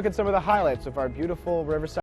Look at some of the highlights of our beautiful Riverside.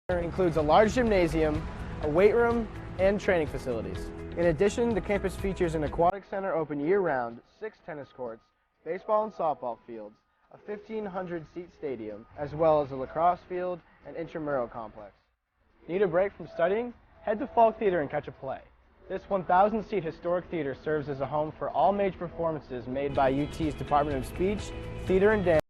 Includes a large gymnasium, a weight room, and training facilities. In addition, the campus features an aquatic center open year-round, 6 tennis courts, baseball and softball fields, a 1,500-seat stadium, as well as a lacrosse field and intramural complex. Need a break from studying? Head to Falk Theater and catch a play. This 1,000-seat historic theater serves as a home for all major performances made by UT's Department of Speech, Theater and Dance,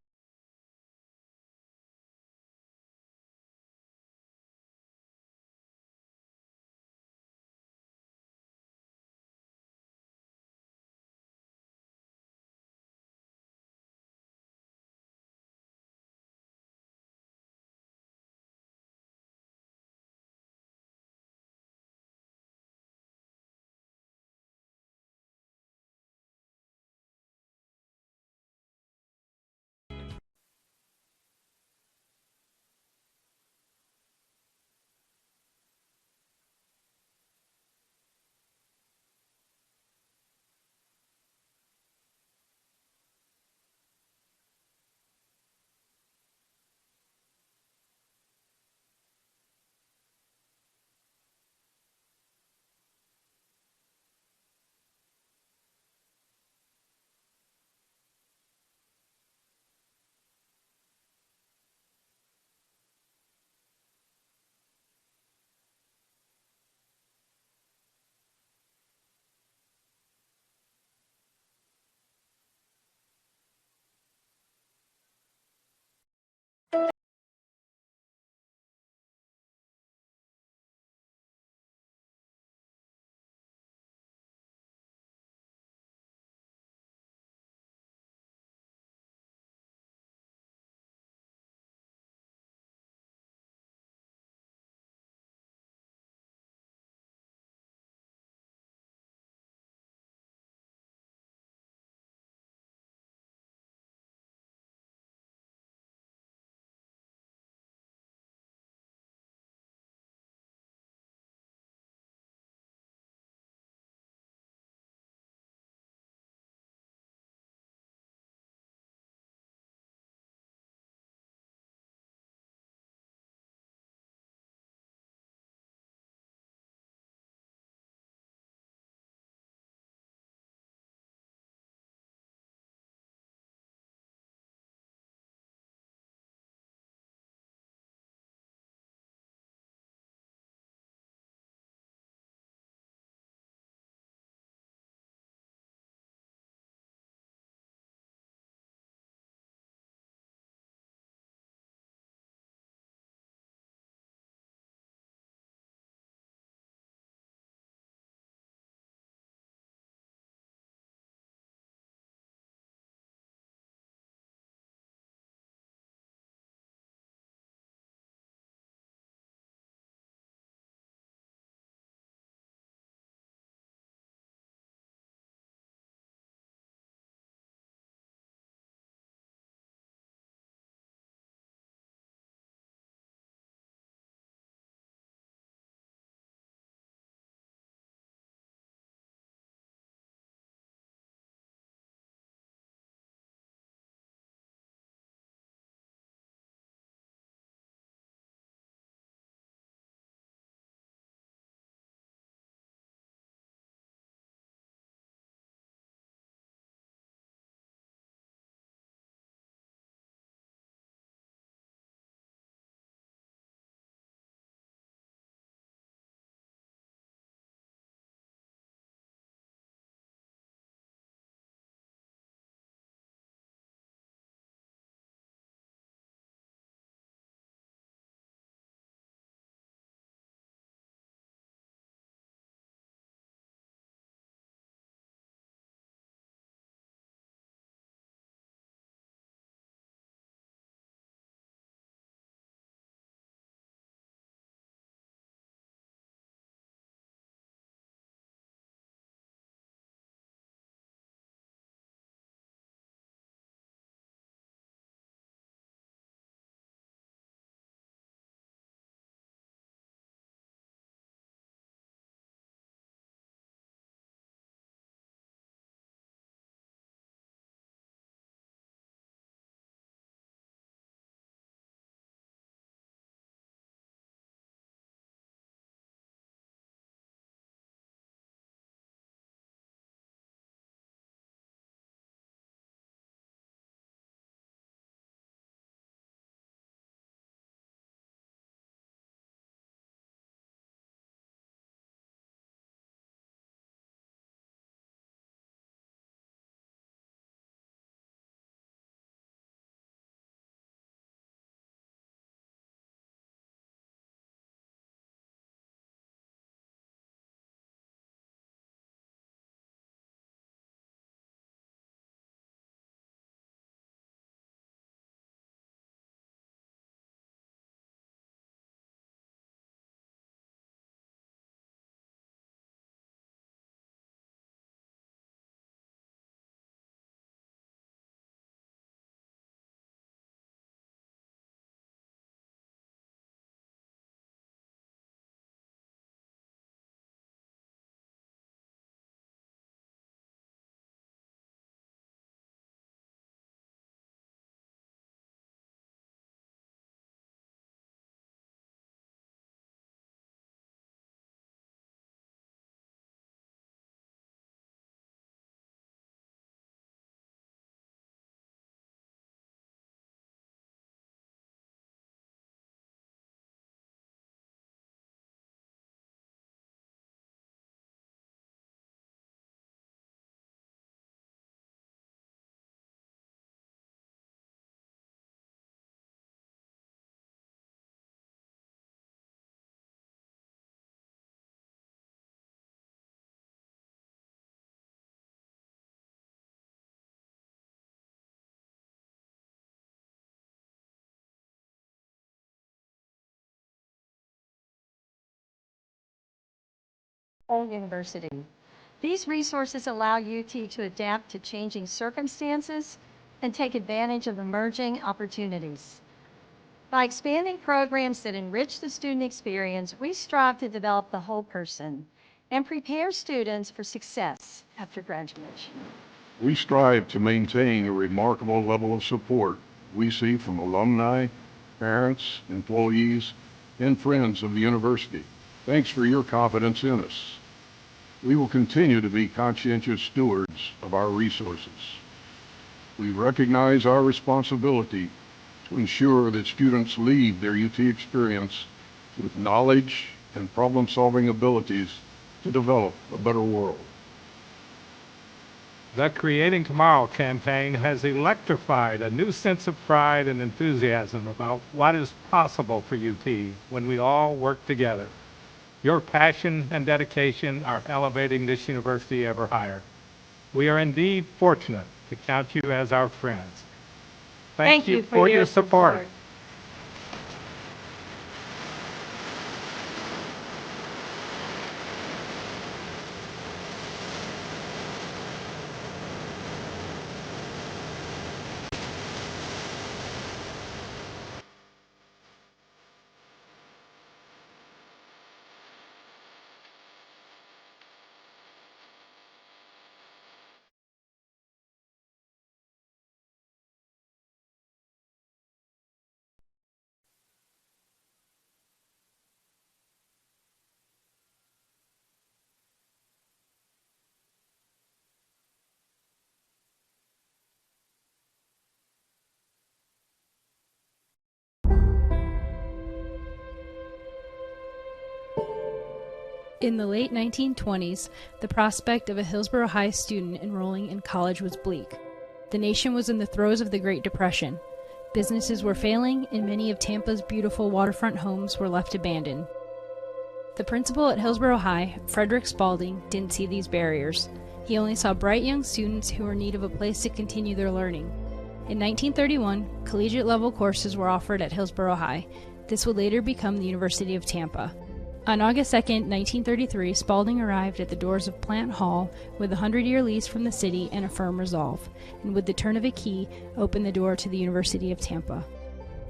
whole university. These resources allow UT to adapt to changing circumstances and take advantage of emerging opportunities. By expanding programs that enrich the student experience, we strive to develop the whole person and prepare students for success after graduation. We strive to maintain a remarkable level of support we see from alumni, parents, employees, and friends of the university. Thanks for your confidence in us. We will continue to be conscientious stewards of our resources. We recognize our responsibility to ensure that students leave their UT experience with knowledge and problem-solving abilities to develop a better world. The Creating Tomorrow campaign has electrified a new sense of pride and enthusiasm about what is possible for UT when we all work together. Your passion and dedication are elevating this university ever higher. We are indeed fortunate to count you as our friends. Thank you for your support. In the late 1920s, the prospect of a Hillsborough High student enrolling in college was bleak. The nation was in the throes of the Great Depression. Businesses were failing, and many of Tampa's beautiful waterfront homes were left abandoned. The principal at Hillsborough High, Frederick Spalding, didn't see these barriers. He only saw bright young students who were in need of a place to continue their learning. In 1931, collegiate-level courses were offered at Hillsborough High. This would later become the University of Tampa. On August 2, 1933, Spalding arrived at the doors of Plant Hall with a 100-year lease from the city and a firm resolve, and with the turn of a key, opened the door to the University of Tampa.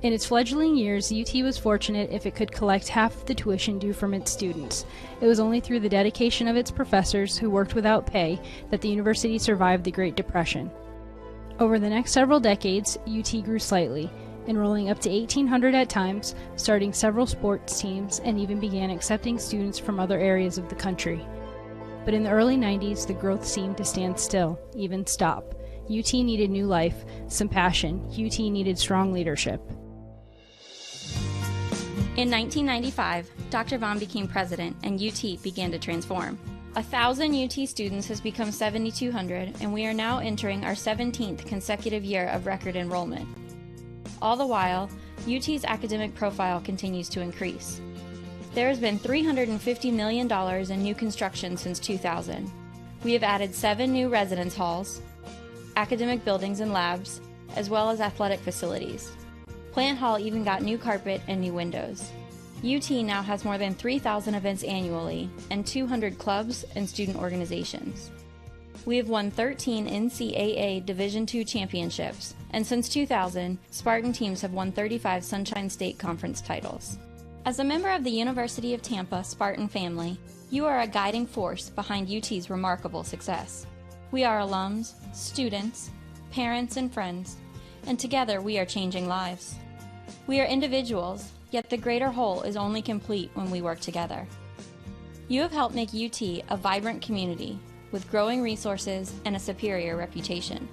In its fledgling years, UT was fortunate if it could collect half of the tuition due from its students. It was only through the dedication of its professors, who worked without pay, that the university survived the Great Depression. Over the next several decades, UT grew slightly, enrolling up to 1,800 at times, starting several sports teams, and even began accepting students from other areas of the country. But in the early 90s, the growth seemed to stand still, even stop. UT needed new life, some passion. UT needed strong leadership. In 1995, Dr. Vaughn became president and UT began to transform. 1,000 UT students has become 7,200, and we are now entering our 17th consecutive year of record enrollment. All the while, UT's academic profile continues to increase. There has been $350 million in new construction since 2000. We have added 7 new residence halls, academic buildings and labs, as well as athletic facilities. Plant Hall even got new carpet and new windows. UT now has more than 3,000 events annually and 200 clubs and student organizations. We have won 13 NCAA Division II championships, and since 2000, Spartan teams have won 35 Sunshine State Conference titles. As a member of the University of Tampa Spartan family, you are a guiding force behind UT's remarkable success. We are alums, students, parents, and friends, and together we are changing lives. We are individuals, yet the greater whole is only complete when we work together. You have helped make UT a vibrant community with growing resources and a superior reputation.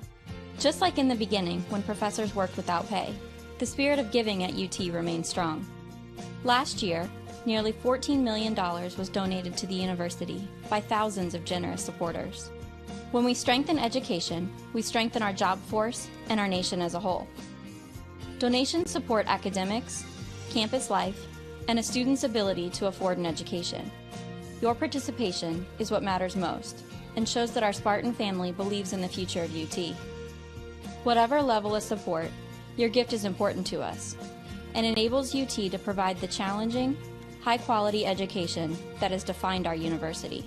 Just like in the beginning when professors worked without pay, the spirit of giving at UT remains strong. Last year, nearly $14 million was donated to the university by thousands of generous supporters. When we strengthen education, we strengthen our job force and our nation as a whole. Donations support academics, campus life, and a student's ability to afford an education. Your participation is what matters most and shows that our Spartan family believes in the future of UT. Whatever level of support, your gift is important to us and enables UT to provide the challenging, high-quality education that has defined our university.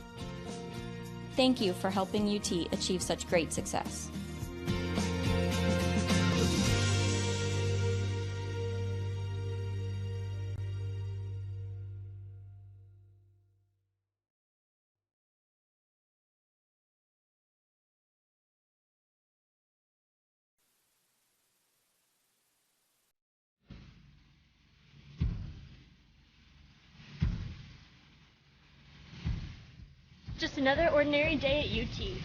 Thank you for helping UT achieve such great success. Just another ordinary day at UT.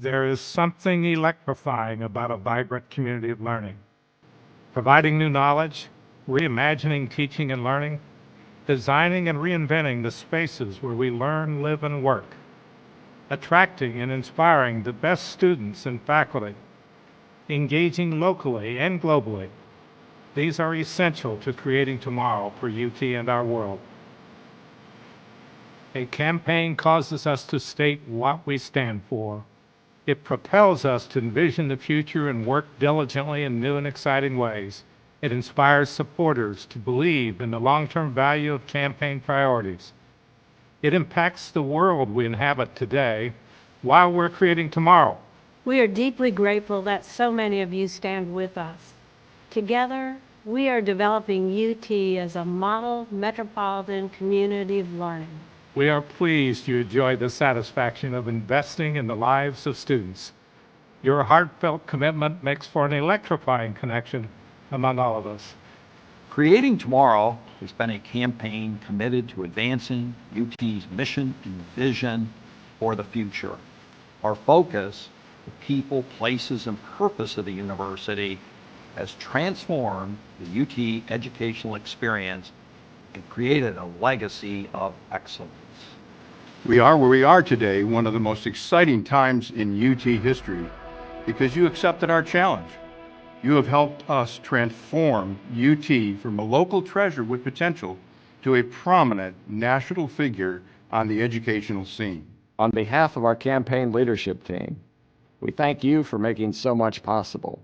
There is something electrifying about a vibrant community of learning. Providing new knowledge, reimagining teaching and learning, designing and reinventing the spaces where we learn, live, and work, attracting and inspiring the best students and faculty, engaging locally and globally. These are essential to creating tomorrow for UT and our world. A campaign causes us to state what we stand for. It propels us to envision the future and work diligently in new and exciting ways. It inspires supporters to believe in the long-term value of campaign priorities. It impacts the world we inhabit today while we're creating tomorrow. We are deeply grateful that so many of you stand with us. Together, we are developing UT as a model metropolitan community of learning. We are pleased you enjoy the satisfaction of investing in the lives of students. Your heartfelt commitment makes for an electrifying connection among all of us. Creating Tomorrow has been a campaign committed to advancing UT's mission and vision for the future. Our focus, the people, places, and purpose of the university, has transformed the UT educational experience and created a legacy of excellence. We are where we are today, one of the most exciting times in UT history, because you accepted our challenge. You have helped us transform UT from a local treasure with potential to a prominent national figure on the educational scene. On behalf of our campaign leadership team, we thank you for making so much possible.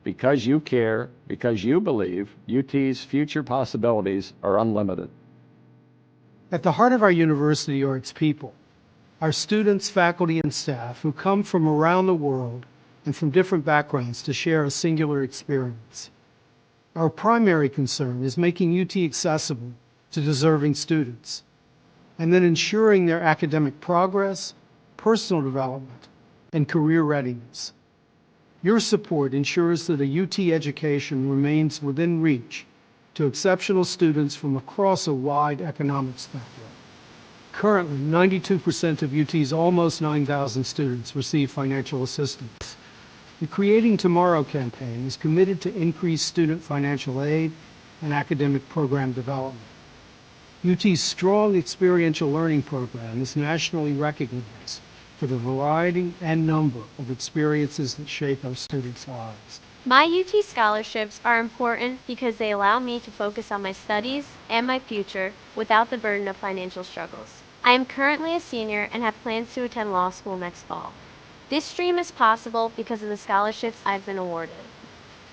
Because you care, because you believe, UT's future possibilities are unlimited. At the heart of our university are its people, our students, faculty, and staff who come from around the world and from different backgrounds to share a singular experience. Our primary concern is making UT accessible to deserving students, and then ensuring their academic progress, personal development, and career readiness. Your support ensures that a UT education remains within reach to exceptional students from across a wide economic spectrum. Currently, 92% of UT's almost 9,000 students receive financial assistance. The Creating Tomorrow campaign is committed to increase student financial aid and academic program development. UT's strong experiential learning program is nationally recognized for the variety and number of experiences that shape our students' lives. My UT scholarships are important because they allow me to focus on my studies and my future without the burden of financial struggles. I am currently a senior and have plans to attend law school next fall. This dream is possible because of the scholarships I've been awarded.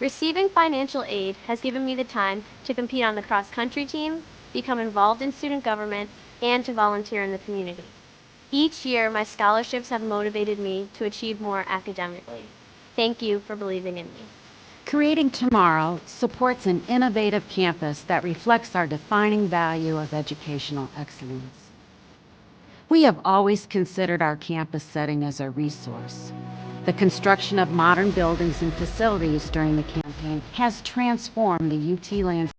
Receiving financial aid has given me the time to compete on the cross-country team, become involved in student government, and to volunteer in the community. Each year, my scholarships have motivated me to achieve more academically. Thank you for believing in me. Creating Tomorrow supports an innovative campus that reflects our defining value of educational excellence. We have always considered our campus setting as a resource. The construction of modern buildings and facilities during the campaign has transformed the UT landscape.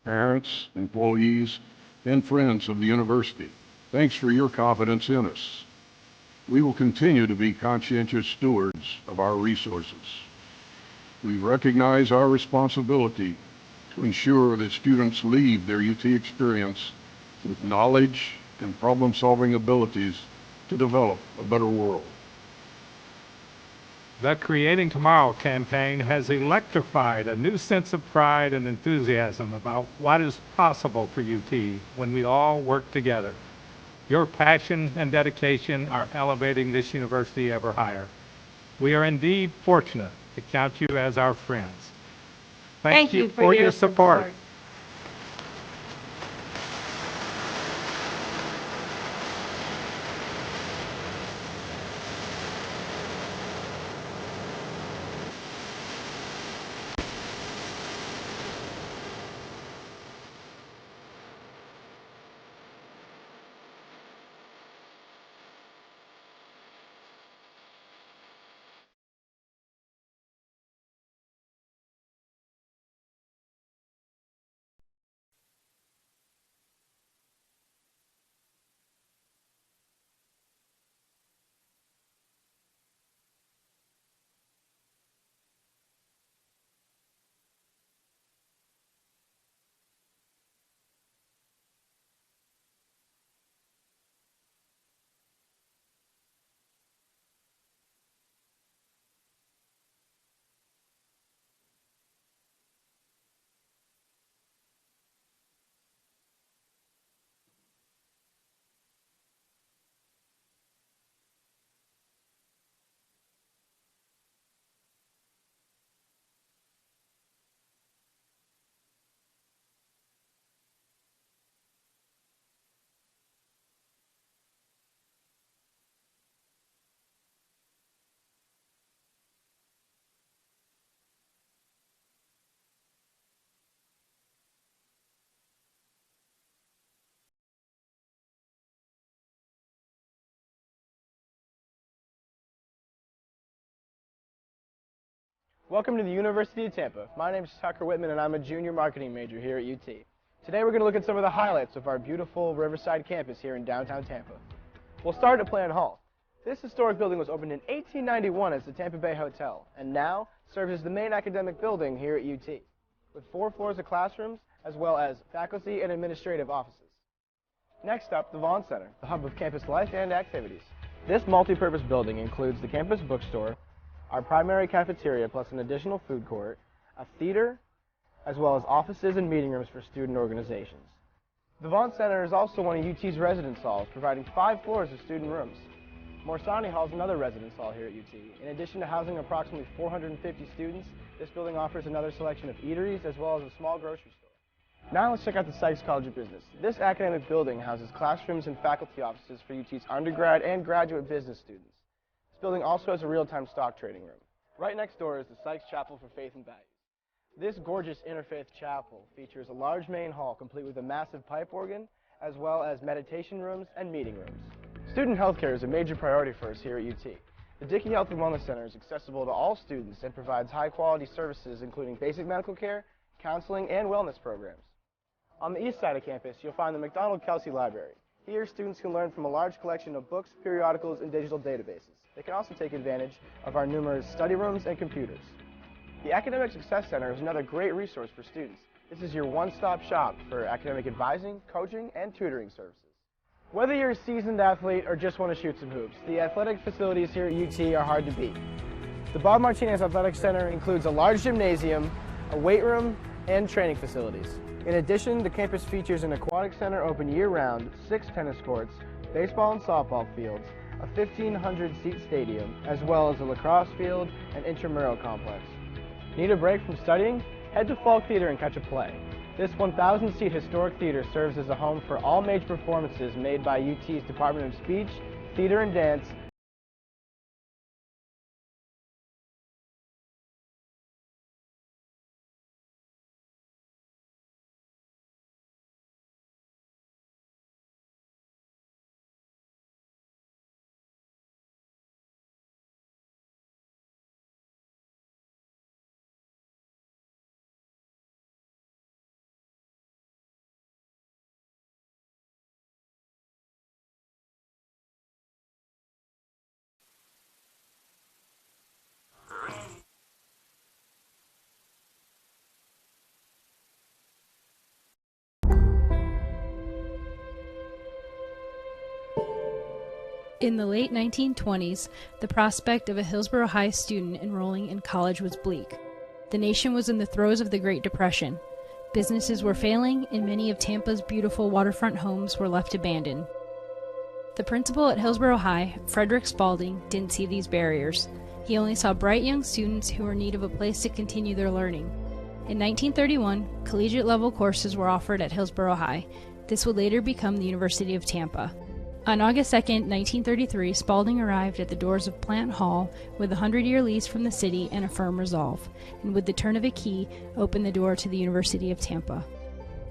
Parents, employees, and friends of the university, thanks for your confidence in us. We will continue to be conscientious stewards of our resources. We recognize our responsibility to ensure that students leave their UT experience with knowledge and problem-solving abilities to develop a better world. The Creating Tomorrow campaign has electrified a new sense of pride and enthusiasm about what is possible for UT when we all work together. Your passion and dedication are elevating this university ever higher. We are indeed fortunate to count you as our friends. Thank you for your support. Welcome to the University of Tampa. My name is Tucker Whitman and I'm a junior marketing major here at UT. Today we're going to look at some of the highlights of our beautiful Riverside campus here in downtown Tampa. We'll start at Plant Hall. This historic building was opened in 1891 as the Tampa Bay Hotel and now serves as the main academic building here at UT, with 4 floors of classrooms as well as faculty and administrative offices. Next up, the Vaughn Center, the hub of campus life and activities. This multi-purpose building includes the campus bookstore, our primary cafeteria plus an additional food court, a theater, as well as offices and meeting rooms for student organizations. The Vaughn Center is also one of UT's residence halls, providing 5 floors of student rooms. Morsani Hall is another residence hall here at UT. In addition to housing approximately 450 students, this building offers another selection of eateries as well as a small grocery store. Now let's check out the Sykes College of Business. This academic building houses classrooms and faculty offices for UT's undergrad and graduate business students. This building also has a real-time stock trading room. Right next door is the Sykes Chapel for Faith and Values. This gorgeous interfaith chapel features a large main hall complete with a massive pipe organ, as well as meditation rooms and meeting rooms. Student healthcare is a major priority for us here at UT. The Dickey Health and Wellness Center is accessible to all students and provides high-quality services including basic medical care, counseling, and wellness programs. On the east side of campus, you'll find the McDonald-Kelsey Library. Here, students can learn from a large collection of books, periodicals, and digital databases. They can also take advantage of our numerous study rooms and computers. The Academic Success Center is another great resource for students. This is your one-stop shop for academic advising, coaching, and tutoring services. Whether you're a seasoned athlete or just want to shoot some hoops, the athletic facilities here at UT are hard to beat. The Bob Martinez Athletic Center includes a large gymnasium, a weight room, and training facilities. In addition, the campus features an aquatic center open year-round, 6 tennis courts, baseball and softball fields, a 1,500-seat stadium, as well as a lacrosse field and intramural complex. Need a break from studying? Head to Falk Theater and catch a play. This 1,000-seat historic theater serves as a home for all major performances made by UT's Department of Speech, Theater and Dance, In the late 1920s, the prospect of a Hillsborough High student enrolling in college was bleak. The nation was in the throes of the Great Depression. Businesses were failing, and many of Tampa's beautiful waterfront homes were left abandoned. The principal at Hillsborough High, Frederick Spalding, didn't see these barriers. He only saw bright young students who were in need of a place to continue their learning. In 1931, collegiate-level courses were offered at Hillsborough High. This would later become the University of Tampa. On August 2, 1933, Spalding arrived at the doors of Plant Hall with a 100-year lease from the city and a firm resolve, and with the turn of a key, opened the door to the University of Tampa.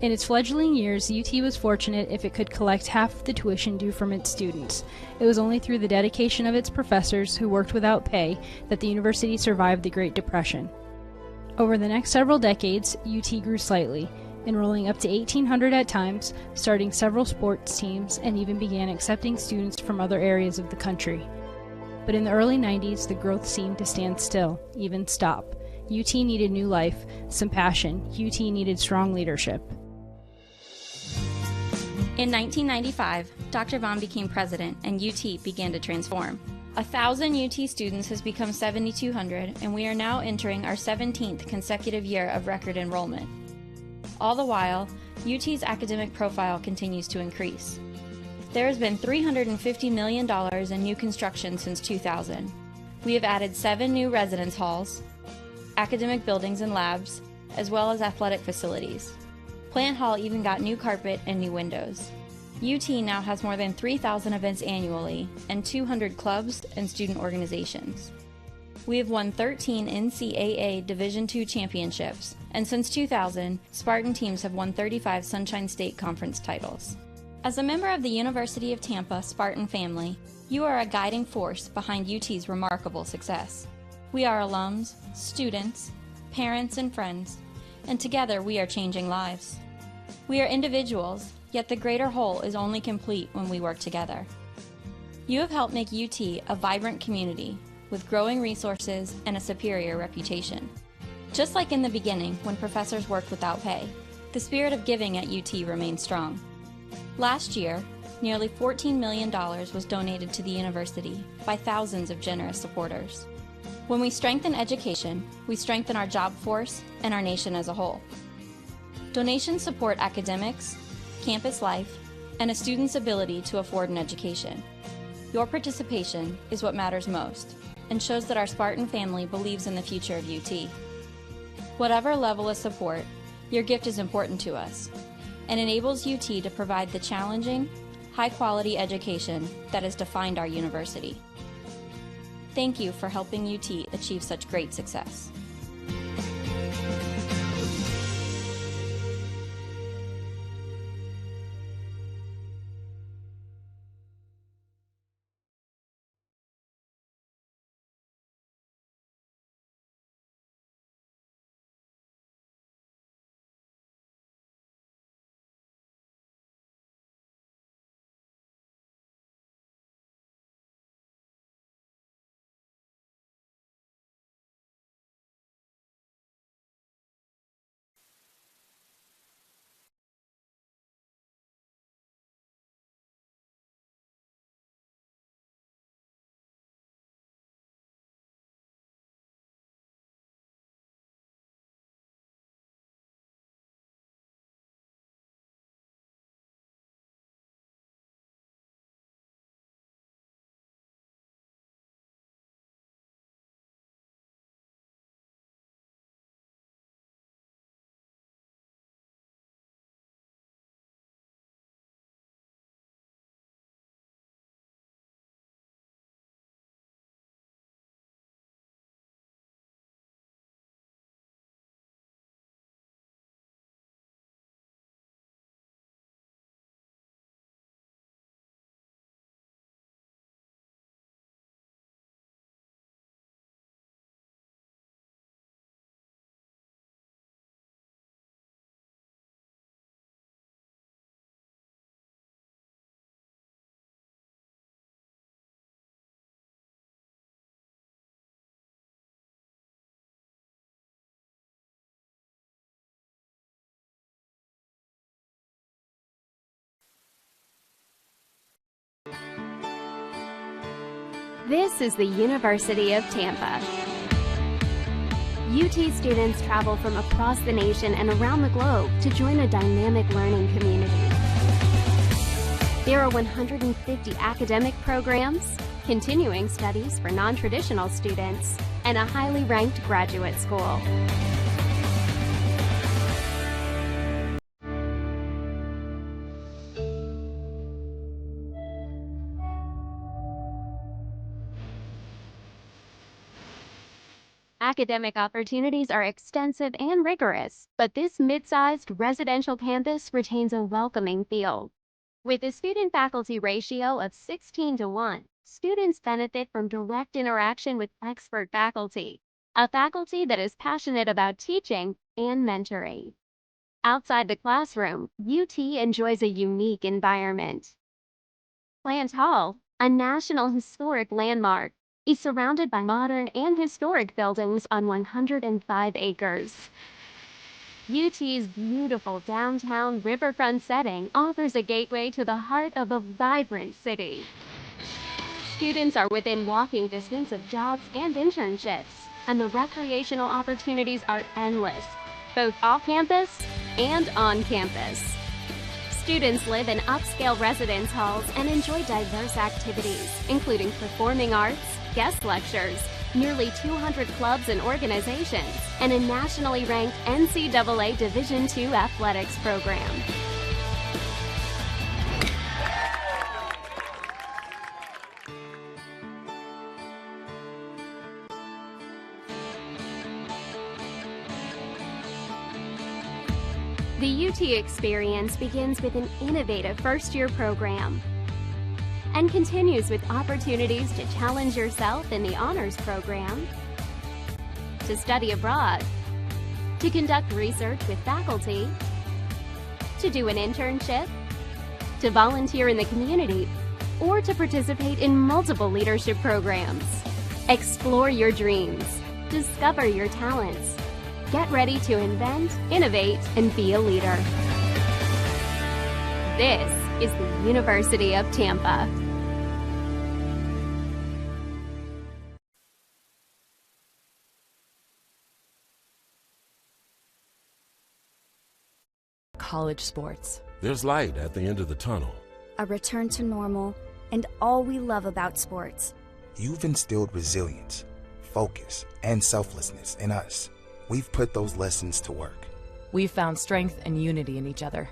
In its fledgling years, UT was fortunate if it could collect half the tuition due from its students. It was only through the dedication of its professors, who worked without pay, that the university survived the Great Depression. Over the next several decades, UT grew slightly, enrolling up to 1,800 at times, starting several sports teams, and even began accepting students from other areas of the country. But in the early 90s, the growth seemed to stand still, even stop. UT needed new life, some passion. UT needed strong leadership. In 1995, Dr. Vaughn became president and UT began to transform. 1,000 UT students has become 7,200, and we are now entering our 17th consecutive year of record enrollment. All the while, UT's academic profile continues to increase. There has been $350 million in new construction since 2000. We have added 7 new residence halls, academic buildings and labs, as well as athletic facilities. Plant Hall even got new carpet and new windows. UT now has more than 3,000 events annually and 200 clubs and student organizations. We have won 13 NCAA Division II championships, and since 2000, Spartan teams have won 35 Sunshine State Conference titles. As a member of the University of Tampa Spartan family, you are a guiding force behind UT's remarkable success. We are alums, students, parents, and friends, and together we are changing lives. We are individuals, yet the greater whole is only complete when we work together. You have helped make UT a vibrant community with growing resources and a superior reputation. Just like in the beginning when professors worked without pay, the spirit of giving at UT remains strong. Last year, nearly $14 million was donated to the university by thousands of generous supporters. When we strengthen education, we strengthen our job force and our nation as a whole. Donations support academics, campus life, and a student's ability to afford an education. Your participation is what matters most and shows that our Spartan family believes in the future of UT. Whatever level of support, your gift is important to us and enables UT to provide the challenging, high-quality education that has defined our university. Thank you for helping UT achieve such great success. This is the University of Tampa. UT students travel from across the nation and around the globe to join a dynamic learning community. There are 150 academic programs, continuing studies for non-traditional students, and a highly ranked graduate school. Academic opportunities are extensive and rigorous, but this mid-sized residential campus retains a welcoming feel. With a student-faculty ratio of 16:1, students benefit from direct interaction with expert faculty, a faculty that is passionate about teaching and mentoring. Outside the classroom, UT enjoys a unique environment. Plant Hall, a National Historic Landmark, is surrounded by modern and historic buildings on 105 acres. UT's beautiful downtown riverfront setting offers a gateway to the heart of a vibrant city. Students are within walking distance of jobs and internships, and the recreational opportunities are endless, both off campus and on campus. Students live in upscale residence halls and enjoy diverse activities, including performing arts, guest lectures, nearly 200 clubs and organizations, and a nationally ranked NCAA Division II athletics program. The UT experience begins with an innovative first-year program and continues with opportunities to challenge yourself in the honors program, to study abroad, to conduct research with faculty, to do an internship, to volunteer in the community, or to participate in multiple leadership programs. Explore your dreams, discover your talents, get ready to invent, innovate, and be a leader. This is the University of Tampa. College sports. There's light at the end of the tunnel. A return to normal, and all we love about sports. You've instilled resilience, focus, and selflessness in us. We've put those lessons to work. We've found strength and unity in each other.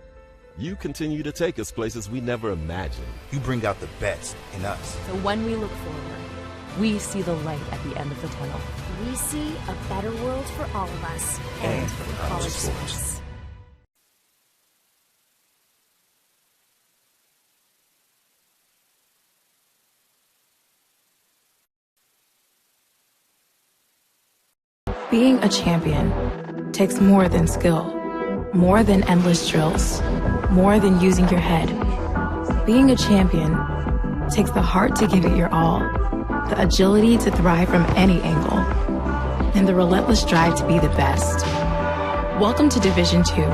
You continue to take us places we never imagined. You bring out the best in us. So when we look forward, we see the light at the end of the tunnel. We see a better world for all of us and for college sports. Being a champion takes more than skill, more than endless drills, more than using your head. Being a champion takes the heart to give it your all, the agility to thrive from any angle, and the relentless drive to be the best. Welcome to Division II,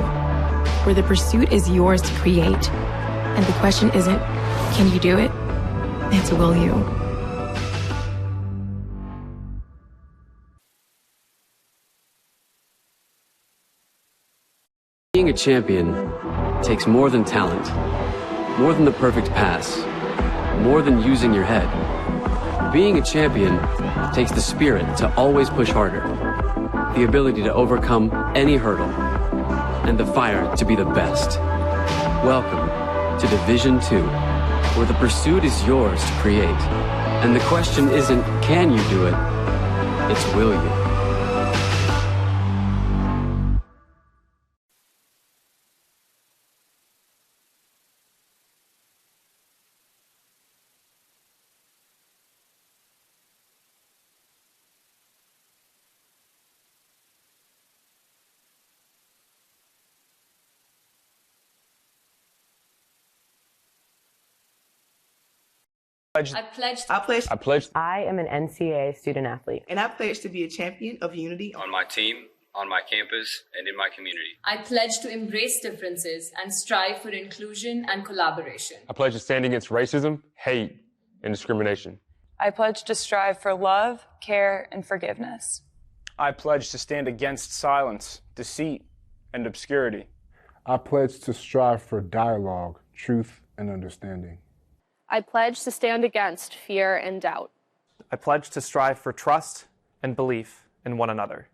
where the pursuit is yours to create, and the question isn't, can you do it? It's, will you? Being a champion takes more than talent, more than the perfect pass, more than using your head. Being a champion takes the spirit to always push harder, the ability to overcome any hurdle, and the fire to be the best. Welcome to Division II, where the pursuit is yours to create, and the question isn't, can you do it? It's, will you? I pledged. I am an NCAA student athlete. And I pledge to be a champion of unity on my team, on my campus, and in my community. I pledge to embrace differences and strive for inclusion and collaboration. I pledge to stand against racism, hate, and discrimination. I pledge to strive for love, care, and forgiveness. I pledge to stand against silence, deceit, and obscurity. I pledge to strive for dialogue, truth, and understanding. I pledge to stand against fear and doubt. I pledge to strive for trust and belief in one another.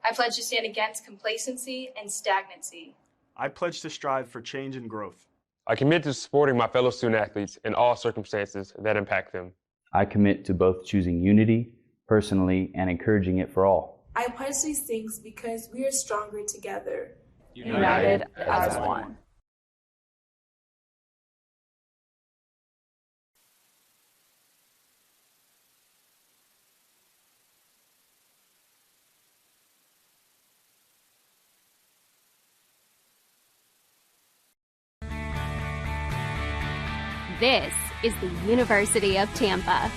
I pledge to stand against complacency and stagnancy. I pledge to strive for change and growth. I commit to supporting my fellow student athletes in all circumstances that impact them. I commit to both choosing unity personally and encouraging it for all. I pledge these things because we are stronger together. United as one. This is the University of Tampa.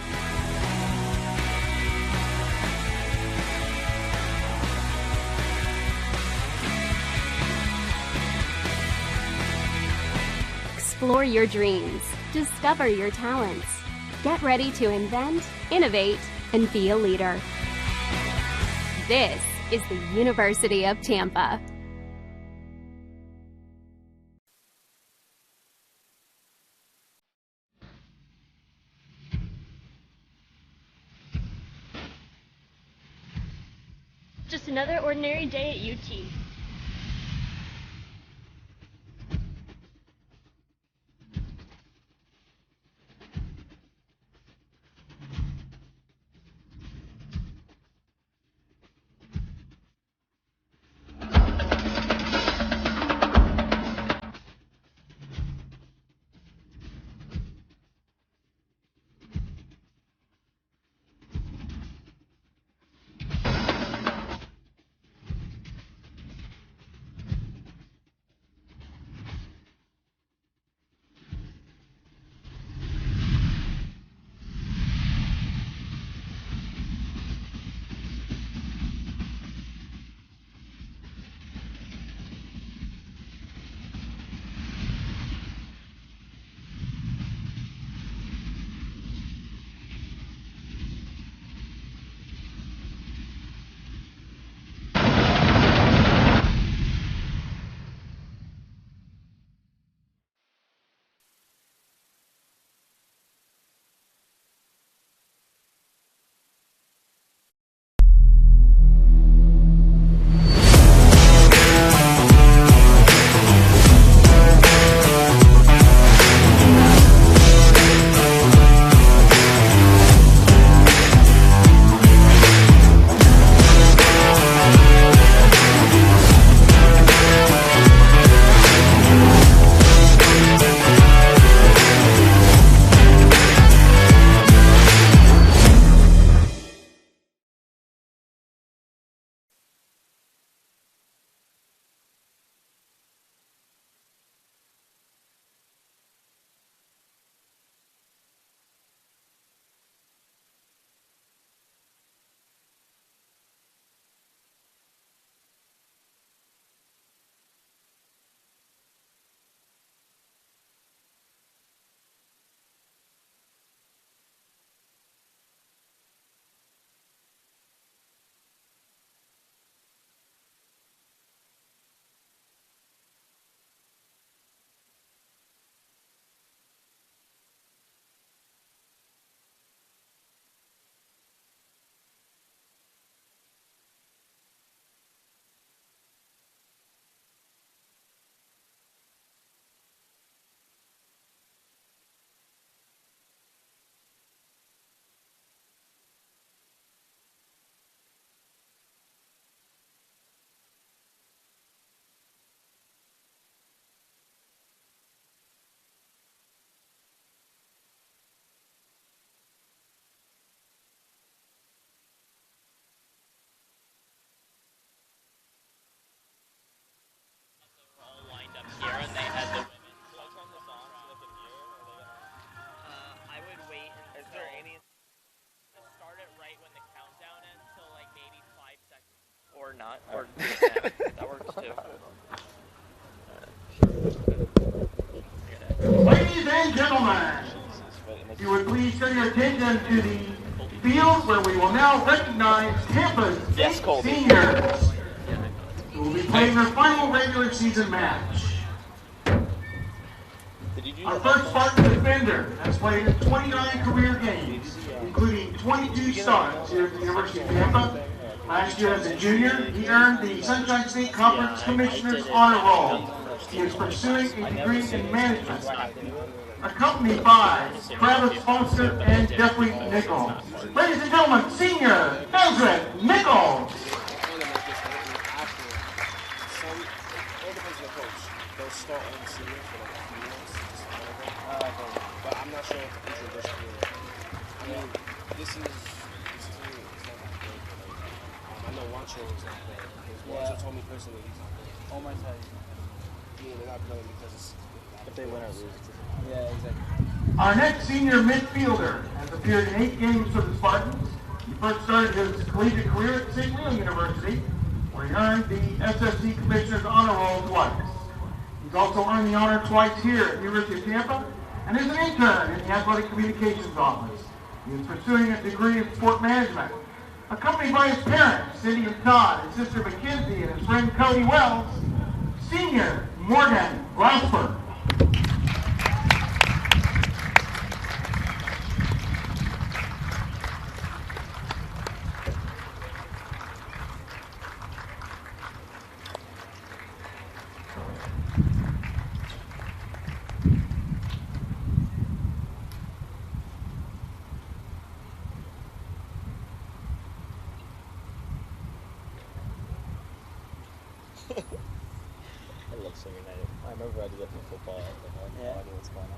Explore your dreams, discover your talents, get ready to invent, innovate, and be a leader. This is the University of Tampa. Just another ordinary day at UT. again to the field where we will now recognize Tampa's seniors who will be playing their final regular season match. Our first Spartan defender has played in 29 career games, including 22 starts here at the University of Tampa. Last year as a junior, he earned the Sunshine State Conference Commissioner's Honor Roll. He is pursuing a degree in management, accompanied by Travis Foster and Jeffrey Nichols. Ladies and gentlemen, senior Ezra Nichols. But I'm not sure if it's a risk. I mean, this is I know Wancho is not playing. Wancho told me personally he's not playing. Oh my God. Yeah, they're not playing because if they win or lose. Yeah, exactly. Our next senior midfielder has appeared in 8 games for the Spartans. He first started his collegiate career at St. Leo University, where he earned the SSC Commissioner's Honor Roll twice. He's also earned the honor twice here at the University of Tampa, and is an intern in the Athletic Communications Office. He is pursuing a degree in sport management. Accompanied by his parents, Cindy and Todd, his sister Mackenzie, and his friend Cody Wells, senior Morgan Glassberg. I love senior night. I remember I did that for football. I had no idea what's going on.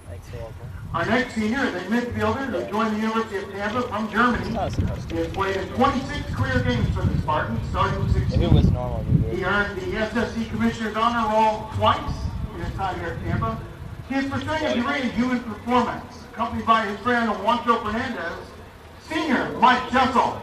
Thanks for all that. Our next senior is a midfielder who joined the University of Tampa from Germany. He has played in 26 career games for the Spartans, starting with 16. If it was normal, he earned the SSC Commissioner's Honor Roll twice in his time here at Tampa. He is pursuing a degree in human performance, accompanied by his friend Juancho Fernandez, senior Mike Jessel.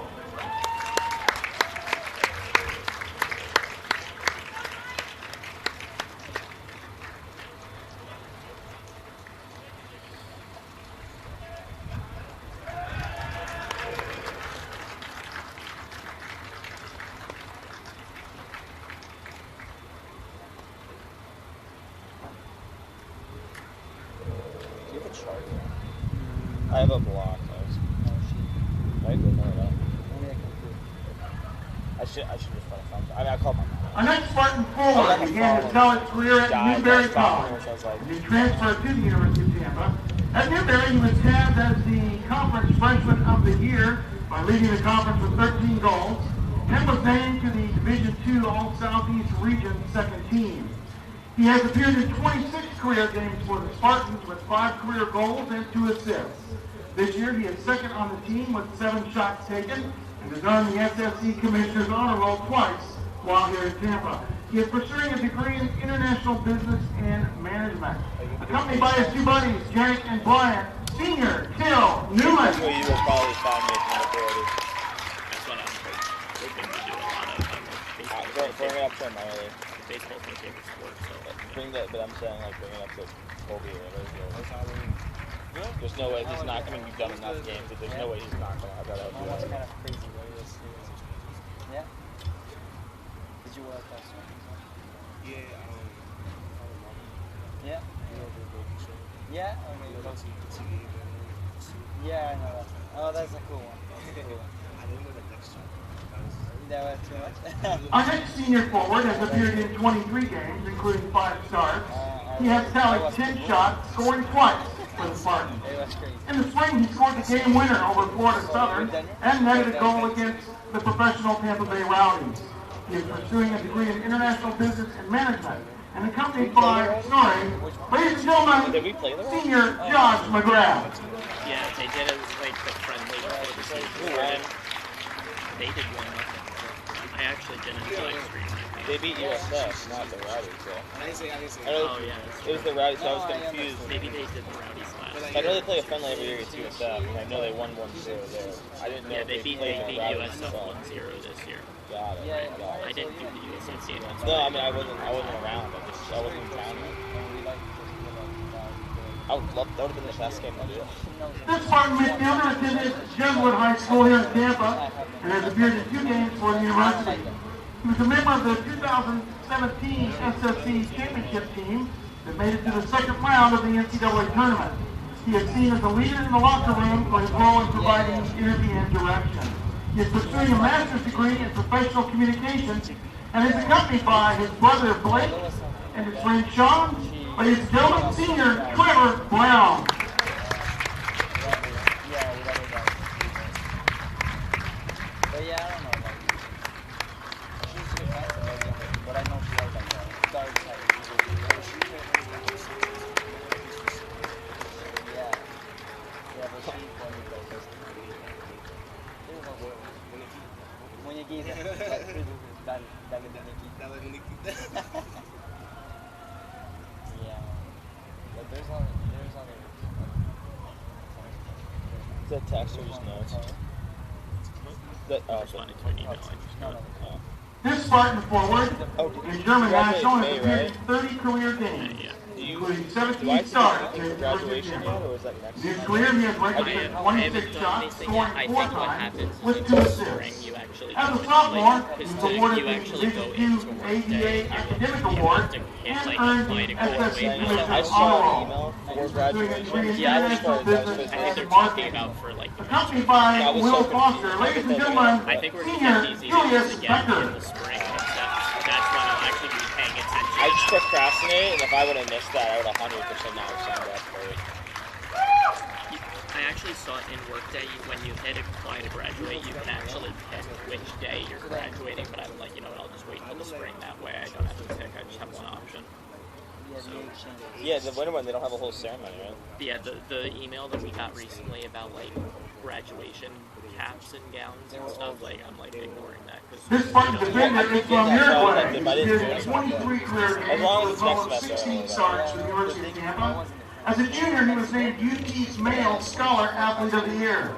I have a block. I should just find it. I mean, I called my mom. Our next Spartan forward began his college career at Newberry College. He transferred to the University of Tampa. At Newberry, he was tabbed as the Conference Freshman of the Year by leading the conference with 13 goals, and was named to the Division II All-Southeast Region second team. He has appeared in 26 career games for the Spartans with 5 career goals and 2 assists. This year, he is second on the team with 7 shots taken and has earned the SSC Commissioner's Honor Roll twice while here in Tampa. He is pursuing a degree in international business and management. Accompanied by his 2 buddies, Jack and Brian, senior Till Newman. So you will probably find me from the authority. That's what I'm hoping to do a lot of. Bring it up to him early. Baseball's my favorite sport, so. But I'm saying, like, bring it up to Colby or whatever. There's no way he's not going to be done enough games. There's no way he's not going to have that out. That's kind of crazy way this series. Yeah. Did you work that song? Yeah, yeah. Yeah. Okay. Yeah, I know that. Oh, that's a cool one. I didn't know the next one. That was too much. Our next senior forward has appeared in 23 games, including 5 starts. He has tallied 10 shots, scoring twice for the Spartans. In the spring, he scored the game winner over Florida Southern and netted a goal against the professional Tampa Bay Rowdies. He is pursuing a degree in international business and management and accompanied by snoring, ladies and gentlemen, senior Josh McGrath. Yeah, they did it like the friendly before the season. They did 1-0. I actually didn't enjoy extremely. They beat USF, not the Rowdies, though. Oh, yeah. It was the Rowdies, so I was confused. Maybe they did the Rowdies last. I know they play a friendly every year against USF, and I know they won 1-0 there. I didn't know they beat USF 1-0 this year. Got it. Got it. I didn't do the USF game. No, I mean I wasn't around. I wasn't in town. I would love, that would have been the best game to do. This Spartan midfielder attended Jesuit High School here in Tampa and has appeared in 2 games for the university. He was a member of the 2017 SSC championship team that made it to the second round of the NCAA tournament. He is seen as a leader in the locker room for his role in providing energy and direction. He is pursuing a master's degree in professional communications and is accompanied by his brother Blake and his friend Sean, ladies and gentlemen, senior Trevor Brown. Is that text or just notes? That, responding to an email. I just got it. This Spartan forward in German national has appeared in 30 career games, including 17 starts in the graduation yet, or is that next? In his career, he has registered 26 shots, scoring 4 times, with 2 assists. As a sophomore, he was awarded the Division II ADA Academic Award and earned the SSC Commissioner's Honor Roll. Doing a degree in international business and marketing. Accompanied by Will Foster, ladies and gentlemen, senior Julius Becker. That's when I'll actually be paying attention. I just procrastinated, and if I would have missed that, I would have 100% not signed up for it. I actually saw it in Workday. When you hit apply to graduate, you can actually pick which day you're graduating, but I'm like, you know what, I'll just wait until the spring. That way I don't have to pick, I just have one option. So, yeah, the winter one, they don't have a whole ceremony, right? Yeah, the email that we got recently about, like, graduation caps and gowns and stuff, like, I'm, like, ignoring that. This Spartan defender is from Uruguay. He did 23 career games with a total of 16 starts for the University of Tampa. As a junior, he was named UT's Male Scholar Athlete of the Year.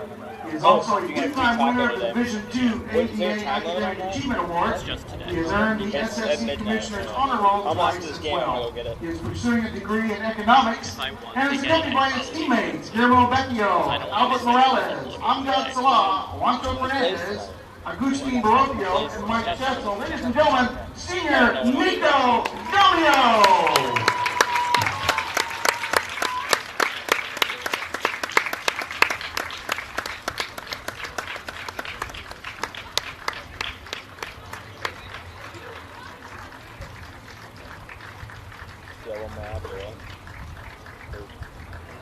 He is also a 2-time winner of the Division II ADA Academic Achievement Awards. He has earned the SSC Commissioner's Honor Roll twice as well. He is pursuing a degree in economics and is accompanied by his teammates Guillermo Vecchio, Albert Morales, Amjad Salah, Juancho Fernandez, Agustin Baropio, and Mike Chesel. Ladies and gentlemen, senior Nico Galio.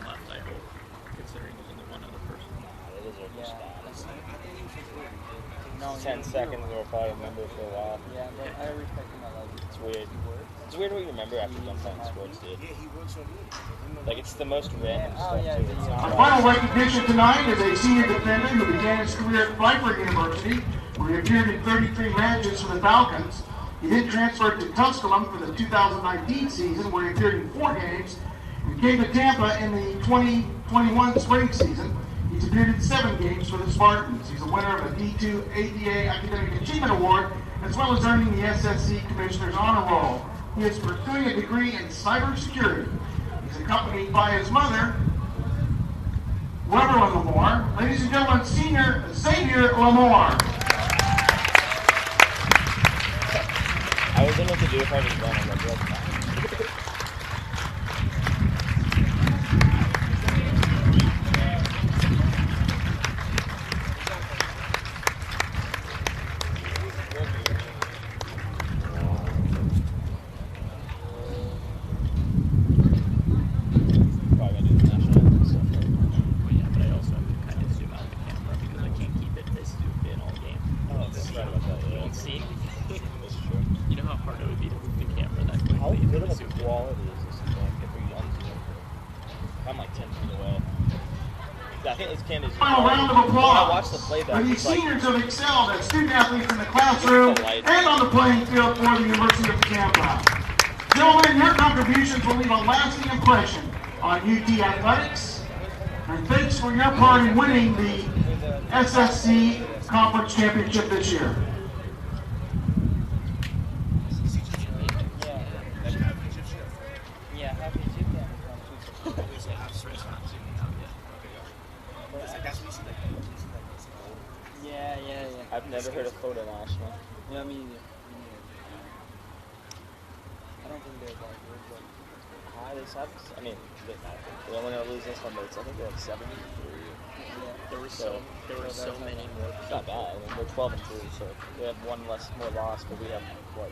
Left, I hope, considering there's only one other person. It is just bad. 10 seconds, we'll probably remember for a while. Yeah, but I respect him. I love it. It's weird. It's weird what you remember after you've done playing sports, dude. Like, it's the most random stuff, too. Our final recognition tonight is a senior defender who began his career at Frankfurt University, where he appeared in 33 matches for the Falcons. He then transferred to Tusculum for the 2019 season, where he appeared in 4 games. He came to Tampa in the 2021 spring season. He's appeared in 7 games for the Spartans. He's a winner of a D2 ADA Academic Achievement Award, as well as earning the SSC Commissioner's Honor Roll. He is pursuing a degree in cybersecurity. He's accompanied by his mother, Reverend Lamore. Ladies and gentlemen, senior Xavier Lamore. I was able to do it if I was done. I'm like, well, Final round of applause for these seniors who have excelled as student athletes in the classroom and on the playing field for the University of Tampa. Gentlemen, your contributions will leave a lasting impression on UT athletics, and thanks for your part in winning the SSC Conference Championship this year. Yeah, happy to. go to national. Yeah, me neither. I don't think they're that good, but I mean, they're only gonna lose this one, but I think they have 73. There were so many more. It's not bad. I mean, we're 12-3, so we have one more loss, but we have what?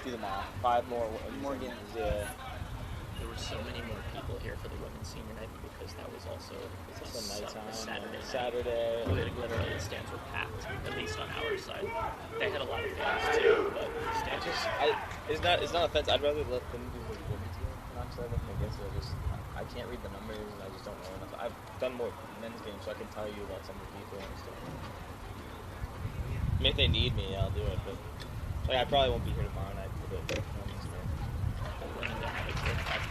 Do the math. 5 more games. Yeah. There were so many more people here for the women's senior night because that was also Saturday. Literally, the stands were packed, at least on our side. They had a lot of fans too, but the stands It's not offense. I'd rather let them do the women's game. Not because I look against it. I can't read the numbers and I just don't know enough. I've done more men's games, so I can tell you about some of the people and stuff. I mean, if they need me, I'll do it. But I probably won't be here tomorrow night for the women's game.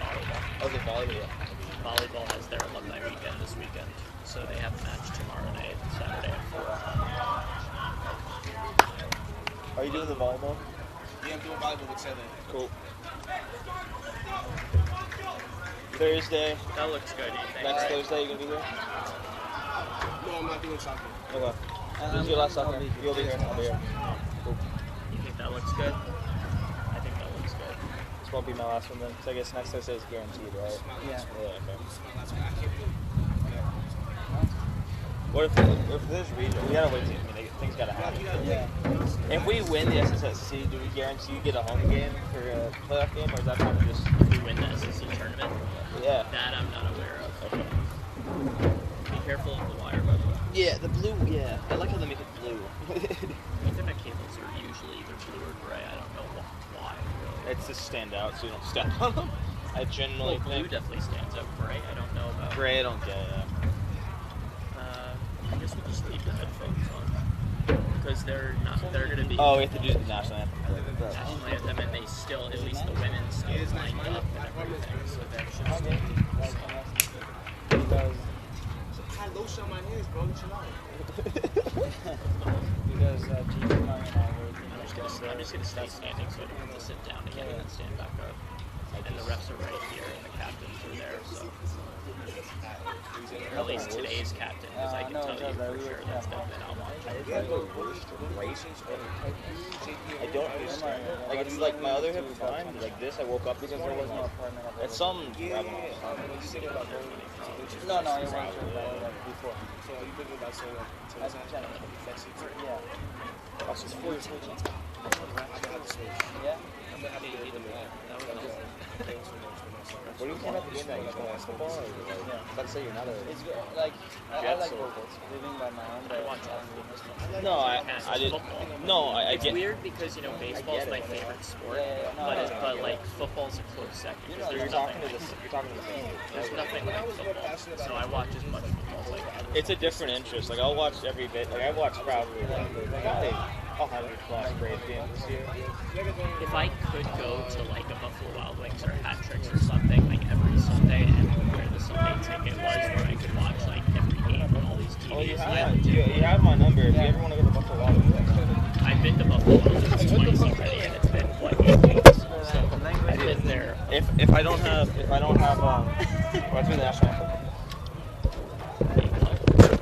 volleyball. Oh, the volleyball, yeah. Volleyball has their alumni weekend this weekend, so they have a match tomorrow night, Saturday at 4. Are you doing the volleyball? Yeah, I'm doing volleyball with 7. Cool. Thursday. That looks good, you think, Next right? Thursday, you gonna be here? No, I'm not doing soccer. Okay. This is your last soccer. You'll be here. I'll be here. Cool. You think that looks good? I think that looks good. This won't be my last one then. So I guess next Thursday is guaranteed, right? Yeah. Yeah, okay. What if there's regional? We gotta wait till things gotta happen. Yeah. If we win the SSC, do we guarantee you get a home game for a playoff game, or is that kind of just if we win the SSC tournament? Yeah. That I'm not aware of. Okay. Be careful of the wire, by the way. Yeah, the blue. Yeah, I like how they make it blue. Ethernet cables are usually either blue or gray. I don't know why. Really. It's just stand out, so you don't step on them. I generally blue think definitely stands out. Gray, I don't know about. Gray, I don't get it. I guess we'll just leave the headphones on because they're going to be. Oh, we have to do the national anthem. National anthem, and they still, at least the women, still line up and everything. So that should Because I lotion my hands, bro. Chill out. Because Gina and I were. I'm just gonna stay standing so I don't have to sit down again and then stand back up. And the refs are right here, and the captains are there. So. Or at least today's captain, because I can tell you for sure that's definitely not one. I don't understand. Like, it's like my other hip is fine, but like this, I woke up because there wasn't. It's some. No, you weren't sure about it before. So you thinking about saying yeah. That's just 4 years old. Yeah. I'm gonna have to do it. What do you think about the game that you're going to football? Or let's say you're not a. It's good. Like I like living by my own. I watch No, I didn't. No, I it's get. weird because baseball's my favorite sport, but like football's a close second. You're talking to the family. There's nothing like football, so I watch as much football as I can. It's a different interest. Like I'll watch every bit. Like I watched probably like 100+ Braves games this year. If I could go to like a Buffalo Wild Wings or Hat Tricks or something like every Sunday, and where the Sunday ticket was, where I could watch like every game on all these TVs. Oh, you have my number. If you ever want to go to Buffalo Wild Wings, I've been to Buffalo Wild Wings twice already, and it's been what 8 weeks. So I've been there. If I don't have what's the national anthem?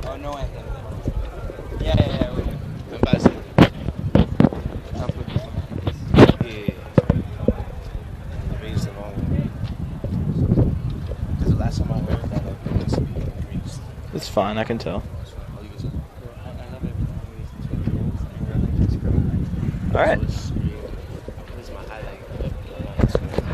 Oh, no anthem. Yeah. I'm about to say. It's fine, I can tell. Alright.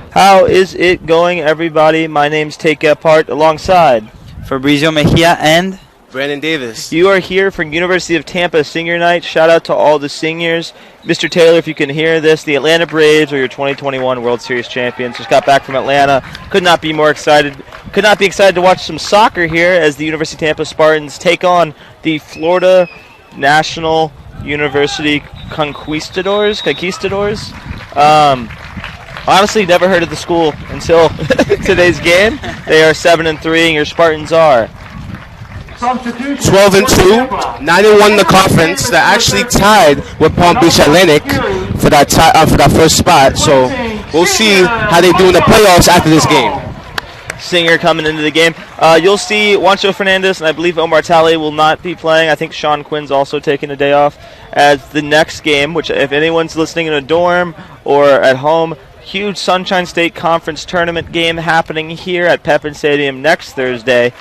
How is it going, everybody? My name's Take Part alongside Fabrizio Mejia and Brandon Davis. You are here for University of Tampa Senior Night. Shout out to all the seniors. Mr. Taylor, if you can hear this, the Atlanta Braves are your 2021 World Series champions. Just got back from Atlanta. Could not be more excited. Could not be excited to watch some soccer here as the University of Tampa Spartans take on the Florida National University Conquistadors. Honestly, never heard of the school until today's game. They are 7-3, and your Spartans are 12-2, 9-1 in the conference. They're actually tied with Palm Beach Atlantic for that first spot. So we'll see how they do in the playoffs after this game. Singer coming into the game. You'll see Juancho Fernandez and I believe Omar Talley will not be playing. I think Sean Quinn's also taking a day off as the next game, which if anyone's listening in a dorm or at home, huge Sunshine State Conference tournament game happening here at Pepin Stadium next Thursday.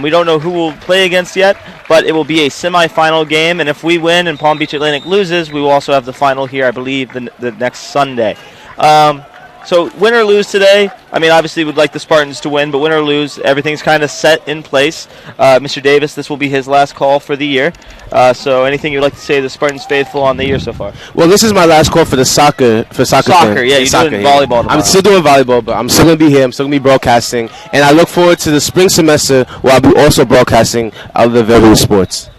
We don't know who we'll play against yet, but it will be a semifinal game, and if we win and Palm Beach Atlantic loses, we will also have the final here, I believe, the next Sunday. So win or lose today, I mean, obviously we'd like the Spartans to win, but win or lose, everything's kind of set in place. Mr. Davis, this will be his last call for the year. So anything you'd like to say to the Spartans faithful on the year so far? Well, this is my last call for the soccer Soccer, thing. yeah, you're doing volleyball tomorrow. I'm still doing volleyball, but I'm still going to be here. I'm still going to be broadcasting. And I look forward to the spring semester where I'll be also broadcasting other various sports.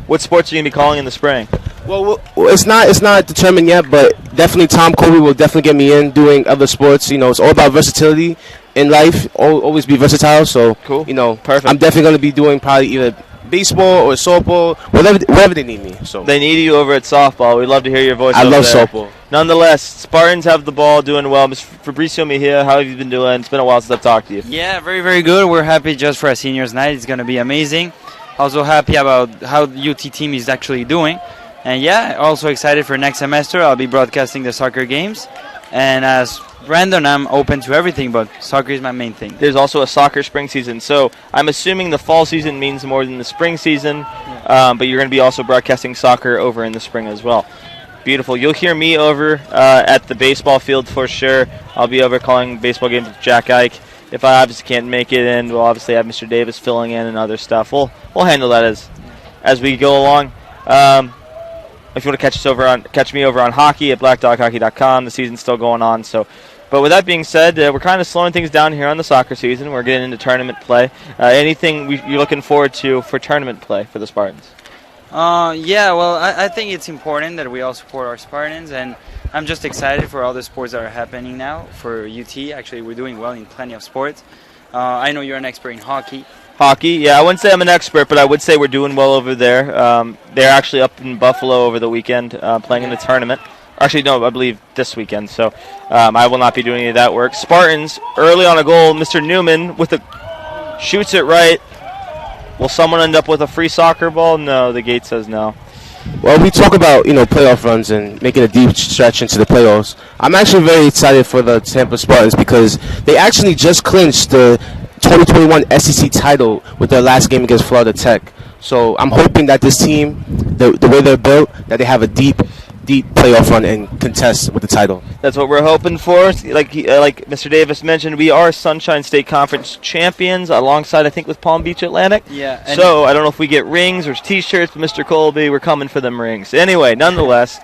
What sports are you going to be calling in the spring? Well, it's not determined yet, but definitely Tom Colby will definitely get me in doing other sports. You know, it's all about versatility in life. Always be versatile. So, cool. You know, perfect. I'm definitely going to be doing probably either baseball or softball, wherever they need me. So they need you over at softball. We'd love to hear your voice. I love there. softball. Nonetheless, Spartans have the ball, doing well. Mr. Fabricio Mejia, how have you been doing? It's been a while since I've talked to you. Yeah, very, very good. We're happy just for a seniors night. It's going to be amazing. Also happy about how the UT team is actually doing. And yeah, also excited for next semester. I'll be broadcasting the soccer games. And as Brandon, I'm open to everything, but soccer is my main thing. There's also a soccer spring season. So I'm assuming the fall season means more than the spring season, but you're going to be also broadcasting soccer over in the spring as well. Beautiful. You'll hear me over at the baseball field for sure. I'll be over calling baseball games with Jack Ike. If I obviously can't make it in, we'll obviously have Mr. Davis filling in and other stuff. We'll handle that as we go along. If you want to catch me over on hockey at blackdoghockey.com, the season's still going on. But with that being said, we're kind of slowing things down here on the soccer season. We're getting into tournament play. Anything you're looking forward to for tournament play for the Spartans? Yeah, well, I think it's important that we all support our Spartans, and I'm just excited for all the sports that are happening now for UT. Actually, we're doing well in plenty of sports. I know you're an expert in hockey. Hockey, yeah, I wouldn't say I'm an expert, but I would say we're doing well over there. They're actually up in Buffalo over the weekend playing in the tournament. Actually, no, I believe this weekend, so I will not be doing any of that work. Spartans, early on a goal, Mr. Newman shoots it right. Will someone end up with a free soccer ball? No, the gate says no. Well, we talk about, playoff runs and making a deep stretch into the playoffs. I'm actually very excited for the Tampa Spartans because they actually just clinched the 2021 SEC title with their last game against Florida Tech. So I'm hoping that this team, the way they're built, that they have a deep playoff run and contest with the title. That's what we're hoping for. Like Mr. Davis mentioned, we are Sunshine State Conference champions alongside, I think, with Palm Beach Atlantic. Yeah. So I don't know if we get rings or T-shirts, but Mr. Colby, we're coming for them rings. Anyway, nonetheless,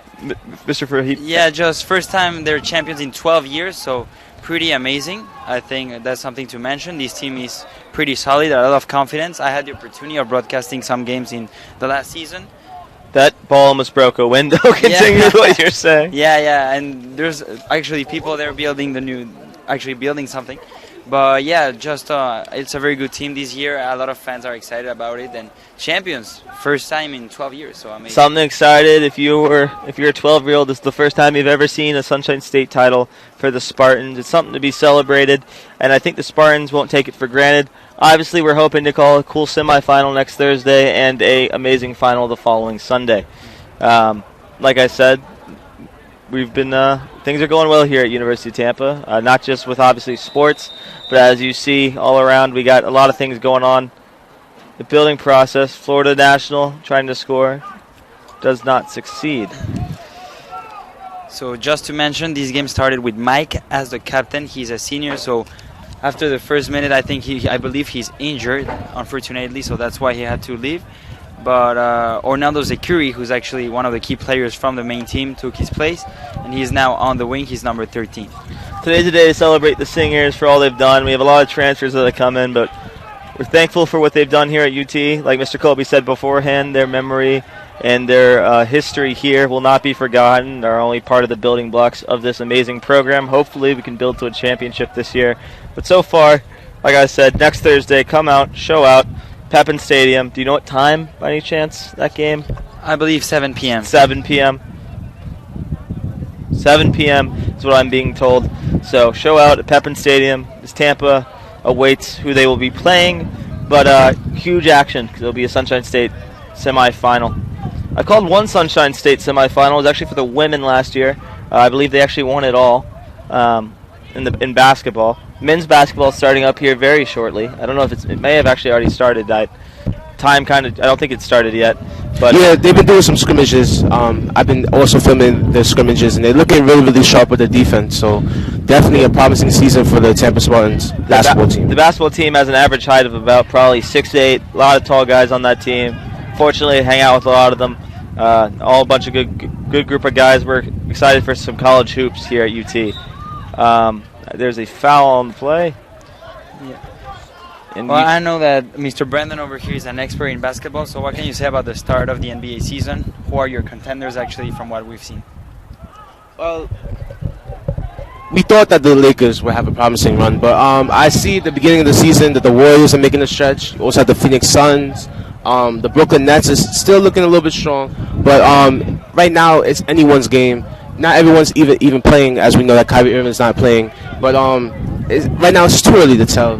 Mr. Fahid. Yeah, just first time they're champions in 12 years, so pretty amazing. I think that's something to mention. This team is pretty solid, a lot of confidence. I had the opportunity of broadcasting some games in the last season. That ball almost broke a window. Continue what you're saying. Yeah, and there's actually people there building something. But yeah, just it's a very good team this year. A lot of fans are excited about it, and champions, first time in 12 years, so amazing. Something excited. If you're a 12-year-old, it's the first time you've ever seen a Sunshine State title for the Spartans. It's something to be celebrated, and I think the Spartans won't take it for granted. Obviously, we're hoping to call a cool semifinal next Thursday and a amazing final the following Sunday. Like I said, we've been things are going well here at University of Tampa, not just with obviously sports, but as you see all around, we got a lot of things going on. The building process, Florida National trying to score, does not succeed. So just to mention, this game started with Mike as the captain. He's a senior, so after the first minute, I believe he's injured, unfortunately, so that's why he had to leave. But Orlando Zekuri, who's actually one of the key players from the main team, took his place, and he's now on the wing. He's number 13. Today's a day to celebrate the Singers for all they've done. We have a lot of transfers that have come in, but we're thankful for what they've done here at UT. Like Mr. Colby said beforehand, their memory and their history here will not be forgotten. They're only part of the building blocks of this amazing program. Hopefully we can build to a championship this year. But so far, like I said, next Thursday, come out, show out, Pepin Stadium. Do you know what time, by any chance, that game? I believe 7 p.m. 7 p.m. 7 p.m. is what I'm being told. So show out at Pepin Stadium. It's Tampa awaits who they will be playing. But huge action. There'll be a Sunshine State semifinal. I called one Sunshine State semifinal. It was actually for the women last year. I believe they actually won it all in basketball. Men's basketball is starting up here very shortly. I don't know if it may have actually already started. I don't think it started yet. But yeah, they've been doing some scrimmages. I've been also filming the scrimmages, and they're looking really, really sharp with the defense. So definitely a promising season for the Tampa Spartans basketball team. The basketball team has an average height of about probably 6'8". A lot of tall guys on that team. Fortunately, I hang out with a lot of them. All a bunch of good group of guys. We're excited for some college hoops here at UT. There's a foul on the play. Yeah. Well, I know that Mr. Brandon over here is an expert in basketball, so what can you say about the start of the NBA season? Who are your contenders, actually, from what we've seen? Well, we thought that the Lakers would have a promising run, but I see at the beginning of the season that the Warriors are making a stretch. You also have the Phoenix Suns. The Brooklyn Nets is still looking a little bit strong, but right now it's anyone's game. Not everyone's even playing, as we know that Kyrie Irving's not playing. But right now it's too early to tell.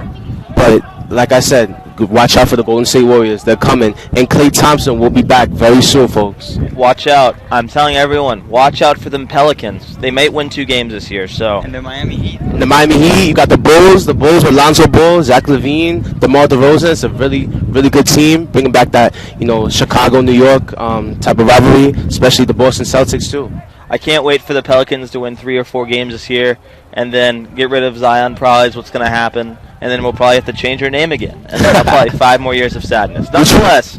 But like I said, watch out for the Golden State Warriors. They're coming, and Klay Thompson will be back very soon, folks. Watch out! I'm telling everyone, watch out for them Pelicans. They might win 2 games this year. So. And the Miami Heat. The Miami Heat. You got the Bulls. The Bulls with Lonzo Ball, Zach LaVine, DeMar DeRozan. It's a really, really good team, bringing back that Chicago, New York type of rivalry, especially the Boston Celtics too. I can't wait for the Pelicans to win 3 or 4 games this year and then get rid of Zion probably is what's going to happen. And then we'll probably have to change her name again. And then probably 5 more years of sadness. Nonetheless,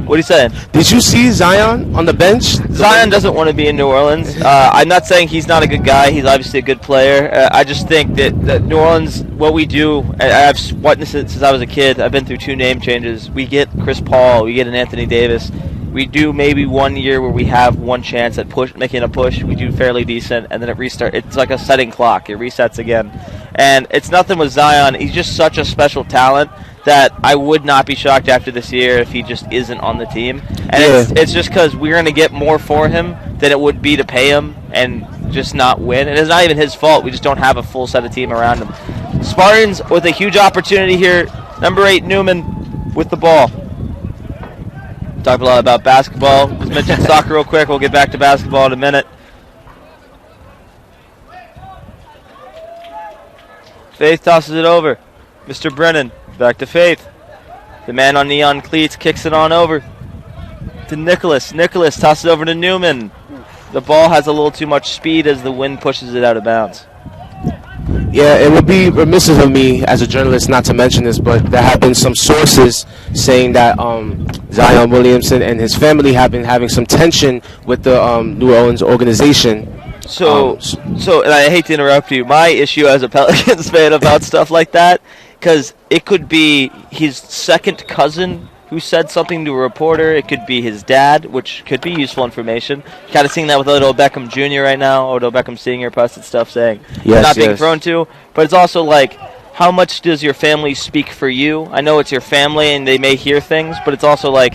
what are you saying? Did you see Zion on the bench? Zion doesn't want to be in New Orleans. I'm not saying he's not a good guy. He's obviously a good player. I just think that New Orleans, what we do, I've witnessed it since I was a kid. I've been through 2 name changes. We get Chris Paul. We get an Anthony Davis. We do maybe 1 year where we have one chance at making a push. We do fairly decent, and then it restarts. It's like a setting clock. It resets again. And it's nothing with Zion. He's just such a special talent that I would not be shocked after this year if he just isn't on the team. And it's just because we're going to get more for him than it would be to pay him and just not win. And it's not even his fault. We just don't have a full set of team around him. Spartans with a huge opportunity here. Number 8, Newman with the ball. Talked a lot about basketball. Just mention soccer real quick. We'll get back to basketball in a minute. Faith tosses it over. Mr. Brennan, back to Faith. The man on neon cleats kicks it on over to Nicholas. Nicholas tosses it over to Newman. The ball has a little too much speed as the wind pushes it out of bounds. Yeah, it would be remiss of me as a journalist not to mention this, but there have been some sources saying that Zion Williamson and his family have been having some tension with the New Orleans organization. So, and I hate to interrupt you. My issue as a Pelicans fan about stuff like that, because it could be his second cousin who said something to a reporter. It could be his dad, which could be useful information. Kind of seeing that with Odell Beckham Jr. right now. Odell Beckham Sr. posted stuff saying not being thrown to. But it's also like, how much does your family speak for you? I know it's your family and they may hear things, but it's also like,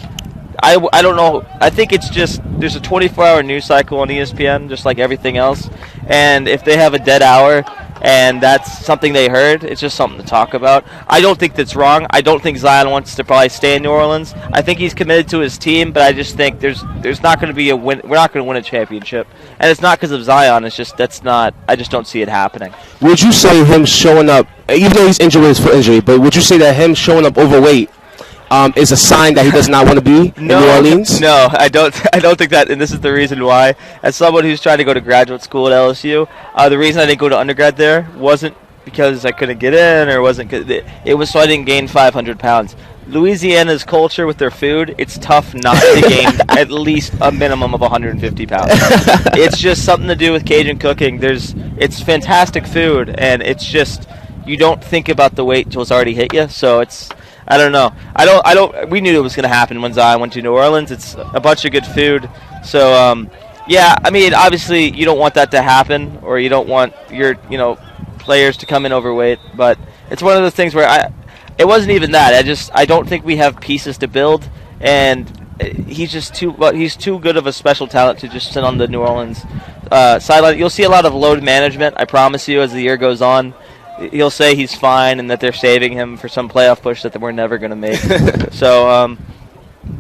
I don't know. I think it's just there's a 24-hour news cycle on ESPN, just like everything else. And if they have a dead hour and that's something they heard, it's just something to talk about. I don't think that's wrong. I don't think Zion wants to probably stay in New Orleans. I think he's committed to his team, but I just think there's not going to be a win. We're not going to win a championship, and it's not because of Zion. It's just I just don't see it happening. Would you say him showing up, even though he's injured with his foot injury, but would you say that him showing up overweight is a sign that he does not want to be in New Orleans? No, I don't think that, and this is the reason why. As someone who's trying to go to graduate school at LSU, the reason I didn't go to undergrad there wasn't because I couldn't get in, or it was so I didn't gain 500 pounds. Louisiana's culture with their food, it's tough not to gain at least a minimum of 150 pounds. It's just something to do with Cajun cooking. It's fantastic food, and it's just, you don't think about the weight until it's already hit you, so it's, I don't know. We knew it was going to happen when Zion went to New Orleans. It's a bunch of good food. So, yeah, I mean, obviously you don't want that to happen, or you don't want your, players to come in overweight. But it's one of those things where it wasn't even that. I don't think we have pieces to build, and he's too good of a special talent to just sit on the New Orleans sideline. You'll see a lot of load management, I promise you, as the year goes on. he'll say he's fine and that they're saving him for some playoff push that we're never going to make. So,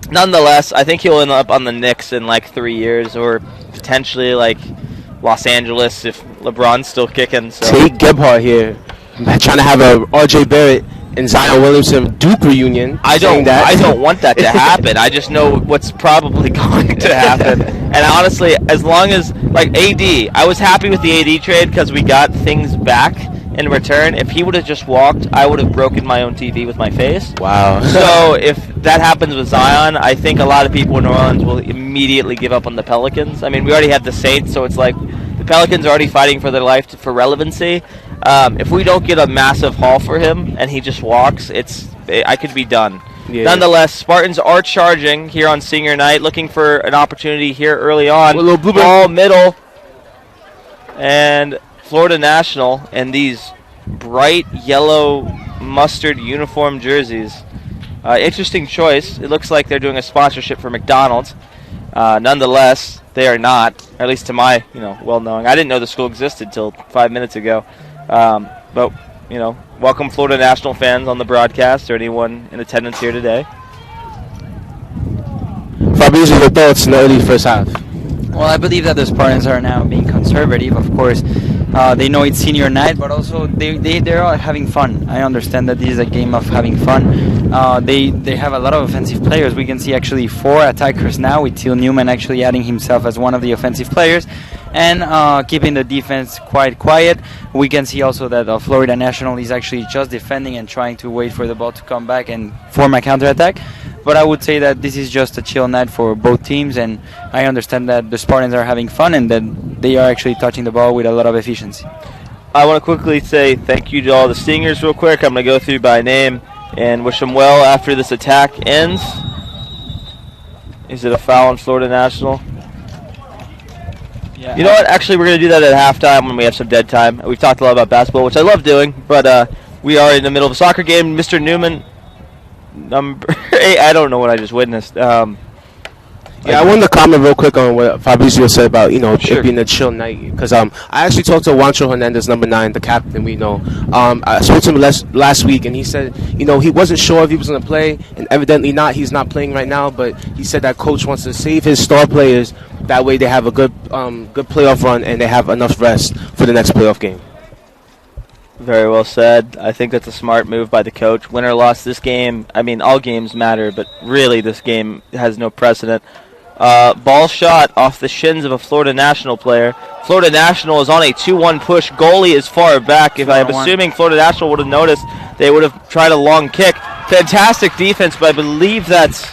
nonetheless, I think he'll end up on the Knicks in like 3 years, or potentially like Los Angeles if LeBron's still kicking. So. Tate Gebhardt here, trying to have a R.J. Barrett and Zion Williamson Duke reunion. I don't want that to happen. I just know what's probably going to happen. And honestly, as long as, like, AD, I was happy with the AD trade because we got things back in return. If he would have just walked, I would have broken my own TV with my face. Wow. So if that happens with Zion, I think a lot of people in New Orleans will immediately give up on the Pelicans. I mean, we already have the Saints, so it's like the Pelicans are already fighting for their life for relevancy. If we don't get a massive haul for him and he just walks, I could be done. Yeah. Nonetheless, Spartans are charging here on senior night, looking for an opportunity here early on. Ball middle, and Florida National and these bright yellow mustard uniform jerseys. Interesting choice. It looks like they're doing a sponsorship for McDonald's. Nonetheless, they are not, or at least to my well-knowing. I didn't know the school existed till 5 minutes ago. But, welcome Florida National fans on the broadcast or anyone in attendance here today. Fabrizio, your thoughts in the early first half? Well, I believe that the Spartans are now being conservative. Of course, they know it's senior night, but also they're all having fun. I understand that this is a game of having fun. They have a lot of offensive players. We can see actually 4 attackers now, with Teal Newman actually adding himself as one of the offensive players and keeping the defense quite quiet. We can see also that Florida National is actually just defending and trying to wait for the ball to come back and form a counterattack. But I would say that this is just a chill night for both teams, and I understand that the Spartans are having fun and that they are actually touching the ball with a lot of efficiency. I want to quickly say thank you to all the singers real quick. I'm going to go through by name and wish them well after this attack ends. Is it a foul on Florida National? Yeah. You know what? Actually, we're going to do that at halftime when we have some dead time. We've talked a lot about basketball, which I love doing, but we are in the middle of a soccer game. Mr. Newman, number 8, I don't know what I just witnessed. I wanted to comment real quick on what Fabrizio said about, Sure. it being a chill night. Because I actually talked to Juancho Hernandez, number 9, the captain we know. I spoke to him last week, and he said, he wasn't sure if he was going to play, and evidently not. He's not playing right now, but he said that coach wants to save his star players. That way they have a good playoff run, and they have enough rest for the next playoff game. Very well said. I think that's a smart move by the coach. Win or loss this game, I mean, all games matter, but really this game has no precedent. Ball shot off the shins of a Florida National player. Florida National is on a 2-1 push. Goalie is far back. If I'm assuming Florida National would have noticed, they would have tried a long kick. Fantastic defense, but I believe that's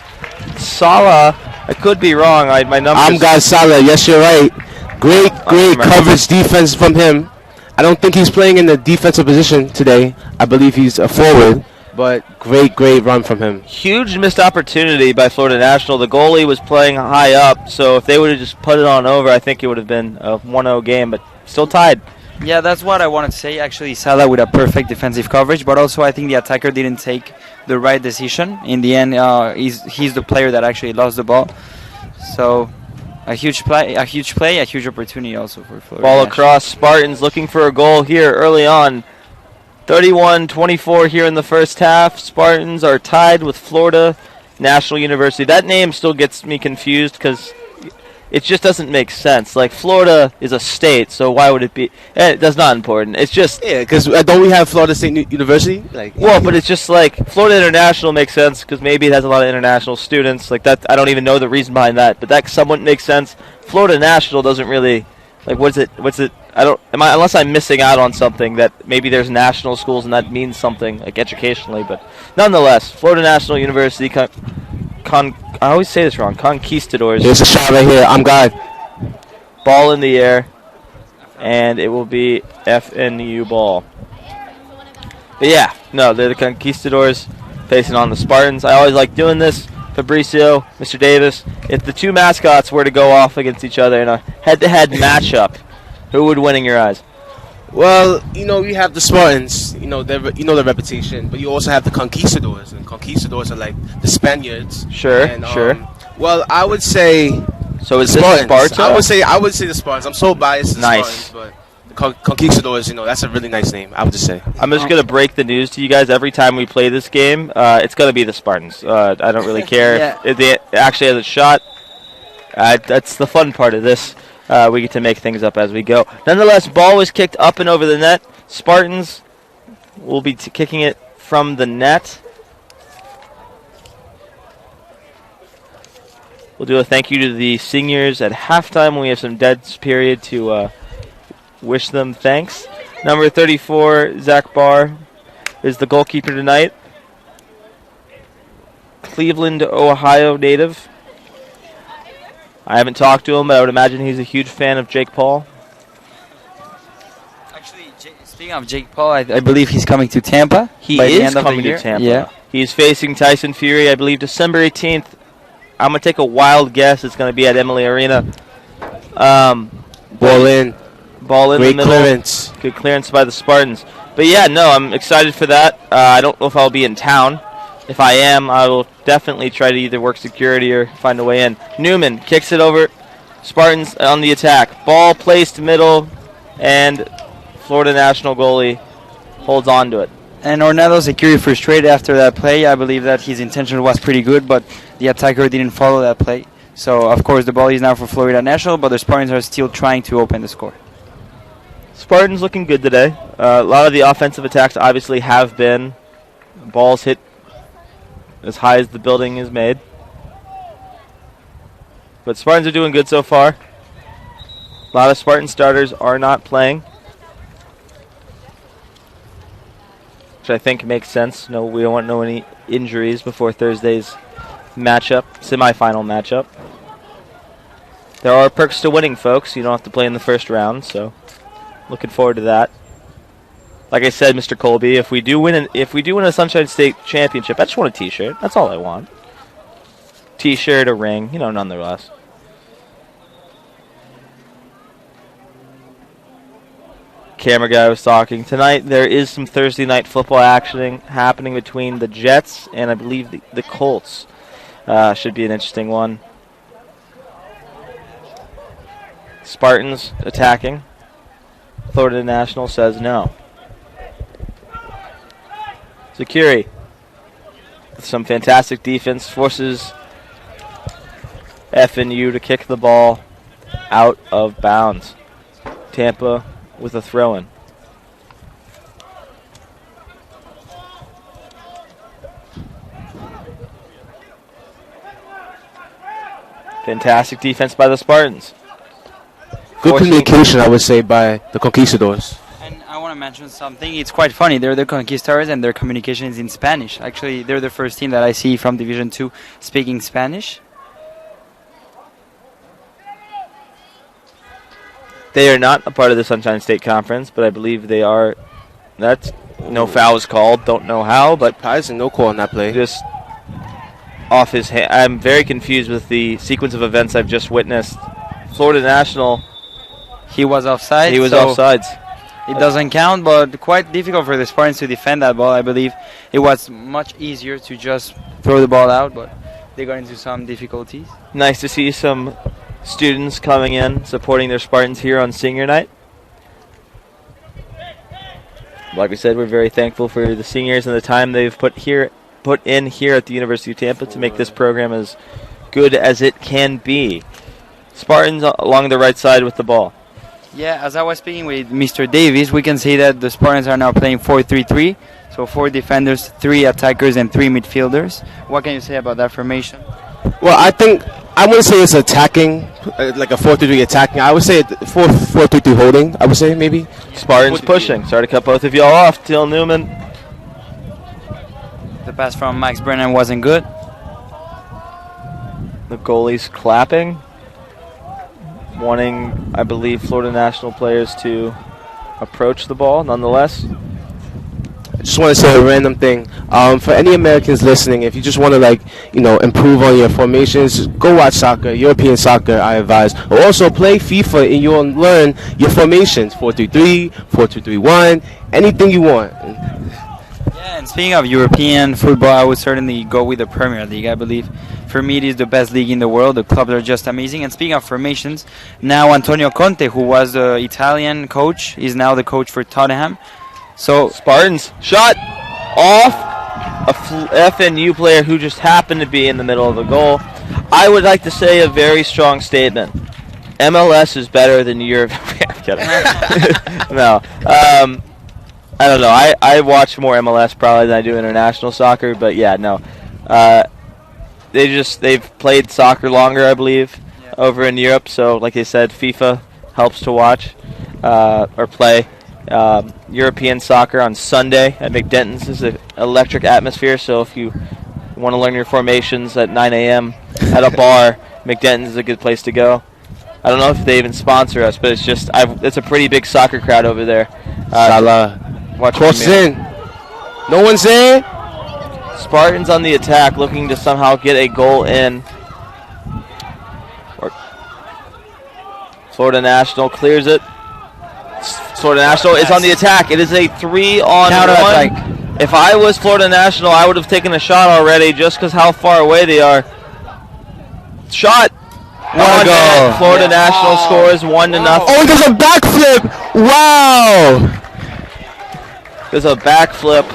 Salah. I could be wrong. My numbers. I'm God Salah. Yes, you're right. Great coverage defense from him. I don't think he's playing in the defensive position today. I believe he's a forward, but great run from him. Huge missed opportunity by Florida National. The goalie was playing high up, so if they would have just put it on over, I think it would have been a 1-0 game, but still tied. Yeah, that's what I wanted to say. Actually, Salah with a perfect defensive coverage, but also I think the attacker didn't take the right decision. In the end, he's the player that actually lost the ball. So a huge play, a huge opportunity also for Florida. Ball across. Spartans looking for a goal here early on. 31-24 here in the first half. Spartans are tied with Florida National University. That name still gets me confused because it just doesn't make sense. Like, Florida is a state, so why would it be? That's not important. It's just... Yeah, because don't we have Florida State University? Well, but it's just like Florida International makes sense because maybe it has a lot of international students. Like, that, I don't even know the reason behind that, but that somewhat makes sense. Florida National doesn't really... Like, what's it? Unless I'm missing out on something that maybe there's national schools and that means something, like, educationally. But nonetheless, Florida National University... I always say this wrong. Conquistadors. There's a shot right here. I'm God. Ball in the air, and it will be FNU ball. But yeah, no, they're the Conquistadors facing on the Spartans. I always like doing this. Fabricio, Mr. Davis. If the two mascots were to go off against each other in a head-to-head matchup, who would win in your eyes? Well, you have the Spartans, their reputation, but you also have the Conquistadors, and Conquistadors are like the Spaniards. Sure. Well, I would say. So is Spartans. this Sparta? I would say the Spartans. I'm so biased to nice. Spartans, Conquistadors, that's a really nice name, I would just say. I'm just going to break the news to you guys. Every time we play this game, it's going to be the Spartans. I don't really care if they actually has a shot. That's the fun part of this. We get to make things up as we go. Nonetheless, ball was kicked up and over the net. Spartans will be kicking it from the net. We'll do a thank you to the seniors at halftime when we have some dead period to wish them thanks. Number 34, Zach Barr, is the goalkeeper tonight. Cleveland, Ohio native. I haven't talked to him, but I would imagine he's a huge fan of Jake Paul. Actually, speaking of Jake Paul, I believe he's coming to Tampa. He is coming to Tampa. Yeah. He's facing Tyson Fury, I believe, December 18th. I'm going to take a wild guess. It's going to be at Emily Arena. Ball in. Ball in Great the middle. Clearance. Good clearance by the Spartans. But yeah, no, I'm excited for that. I don't know if I'll be in town. If I am, I will definitely try to either work security or find a way in. Newman kicks it over. Spartans on the attack. Ball placed middle, and Florida National goalie holds on to it. And Ornello security frustrated after that play. I believe that his intention was pretty good, but the attacker didn't follow that play. So, of course, the ball is now for Florida National, but the Spartans are still trying to open the score. Spartans looking good today. A lot of the offensive attacks obviously have been balls hit as high as the building is made. But Spartans are doing good so far. A lot of Spartan starters are not playing, which I think makes sense. No, we don't want any injuries before Thursday's matchup, semifinal matchup. There are perks to winning, folks. You don't have to play in the first round, so looking forward to that. Like I said, Mr. Colby, if we do win a Sunshine State championship, I just want a T-shirt. That's all I want. T-shirt, a ring, nonetheless. Camera guy was talking. Tonight there is some Thursday night football action happening between the Jets and I believe the Colts. Should be an interesting one. Spartans attacking. Florida National says no. Security, with some fantastic defense, forces FNU to kick the ball out of bounds. Tampa with a throw-in. Fantastic defense by the Spartans. Good communication, I would say, by the Conquistadors. And I want to mention something. It's quite funny. They're the Conquistadors, and their communication is in Spanish. Actually, they're the first team that I see from Division 2 speaking Spanish. They are not a part of the Sunshine State Conference, but I believe they are. That's no fouls called. Don't know how, but surprising, no call on that play. Just off his hand. I'm very confused with the sequence of events I've just witnessed. Florida National. He was offside. He was offsides. It doesn't count, but quite difficult for the Spartans to defend that ball. I believe it was much easier to just throw the ball out, but they got into some difficulties. Nice to see some students coming in, supporting their Spartans here on senior night. Like we said, we're very thankful for the seniors and the time they've put in here at the University of Tampa to make this program as good as it can be. Spartans along the right side with the ball. Yeah, as I was speaking with Mr. Davis, we can say that the Spartans are now playing 4-3-3. So 4 defenders, 3 attackers, and 3 midfielders. What can you say about that formation? Well, I wouldn't say it's attacking, like a 4-3-3 attacking. I would say 4-3-3 holding, I would say, maybe. Spartans pushing. Sorry to cut both of y'all off. Till Newman. The pass from Max Brennan wasn't good. The goalie's clapping, wanting, I believe, Florida National players to approach the ball. Nonetheless, I just want to say a random thing. For any Americans listening, if you just want to improve on your formations, go watch soccer, European soccer, I advise. Or also play FIFA and you'll learn your formations, 4-3-3, 4-2-3-1, anything you want. Yeah, and speaking of European football, I would certainly go with the Premier League. I believe For me, it is the best league in the world. The clubs are just amazing. And speaking of formations, now Antonio Conte, who was the Italian coach, is now the coach for Tottenham. So Spartans shot off a FNU player who just happened to be in the middle of the goal. I would like to say a very strong statement. MLS is better than Europe. I'm kidding. No. I don't know. I watch more MLS probably than I do international soccer, but yeah, no. They've played soccer longer, I believe, over in Europe. So, like I said, FIFA helps to watch or play European soccer on Sunday at McDenton's. Is an electric atmosphere. So if you want to learn your formations at 9 a.m. at a bar, McDenton's is a good place to go. I don't know if they even sponsor us, but it's a pretty big soccer crowd over there. Cross in. No one's in. Spartans on the attack, looking to somehow get a goal in. Florida National clears it. Florida National is on the attack. It is a 3-on-1. If I was Florida National, I would have taken a shot already just because how far away they are. Shot. One goal. Florida National scores 1-0. Oh, there's a backflip. Wow. There's a backflip.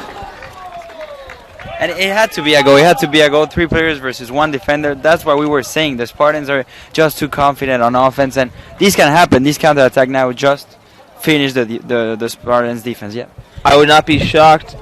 And it had to be a goal. It had to be a goal. 3 players versus 1 defender. That's what we were saying. The Spartans are just too confident on offense, and this can happen. This counter-attack now just finished the Spartans' defense. Yeah. I would not be shocked.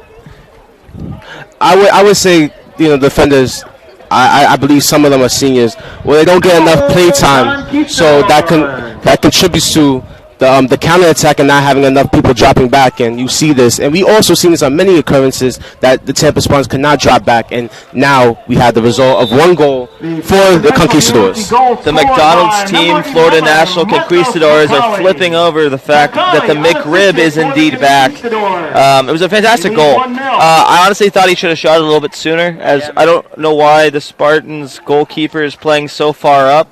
I would say, defenders. I believe some of them are seniors. Well, they don't get enough play time, so that contributes to the counter-attack and not having enough people dropping back, and you see this. And we also seen this on many occurrences that the Tampa Spartans could not drop back, and now we had the result of 1 goal for the Conquistadors. The McDonald's team, Florida National Conquistadors, are flipping over the fact that the McRib is indeed back. It was a fantastic goal. I honestly thought he should have shot it a little bit sooner, as I don't know why the Spartans goalkeeper is playing so far up,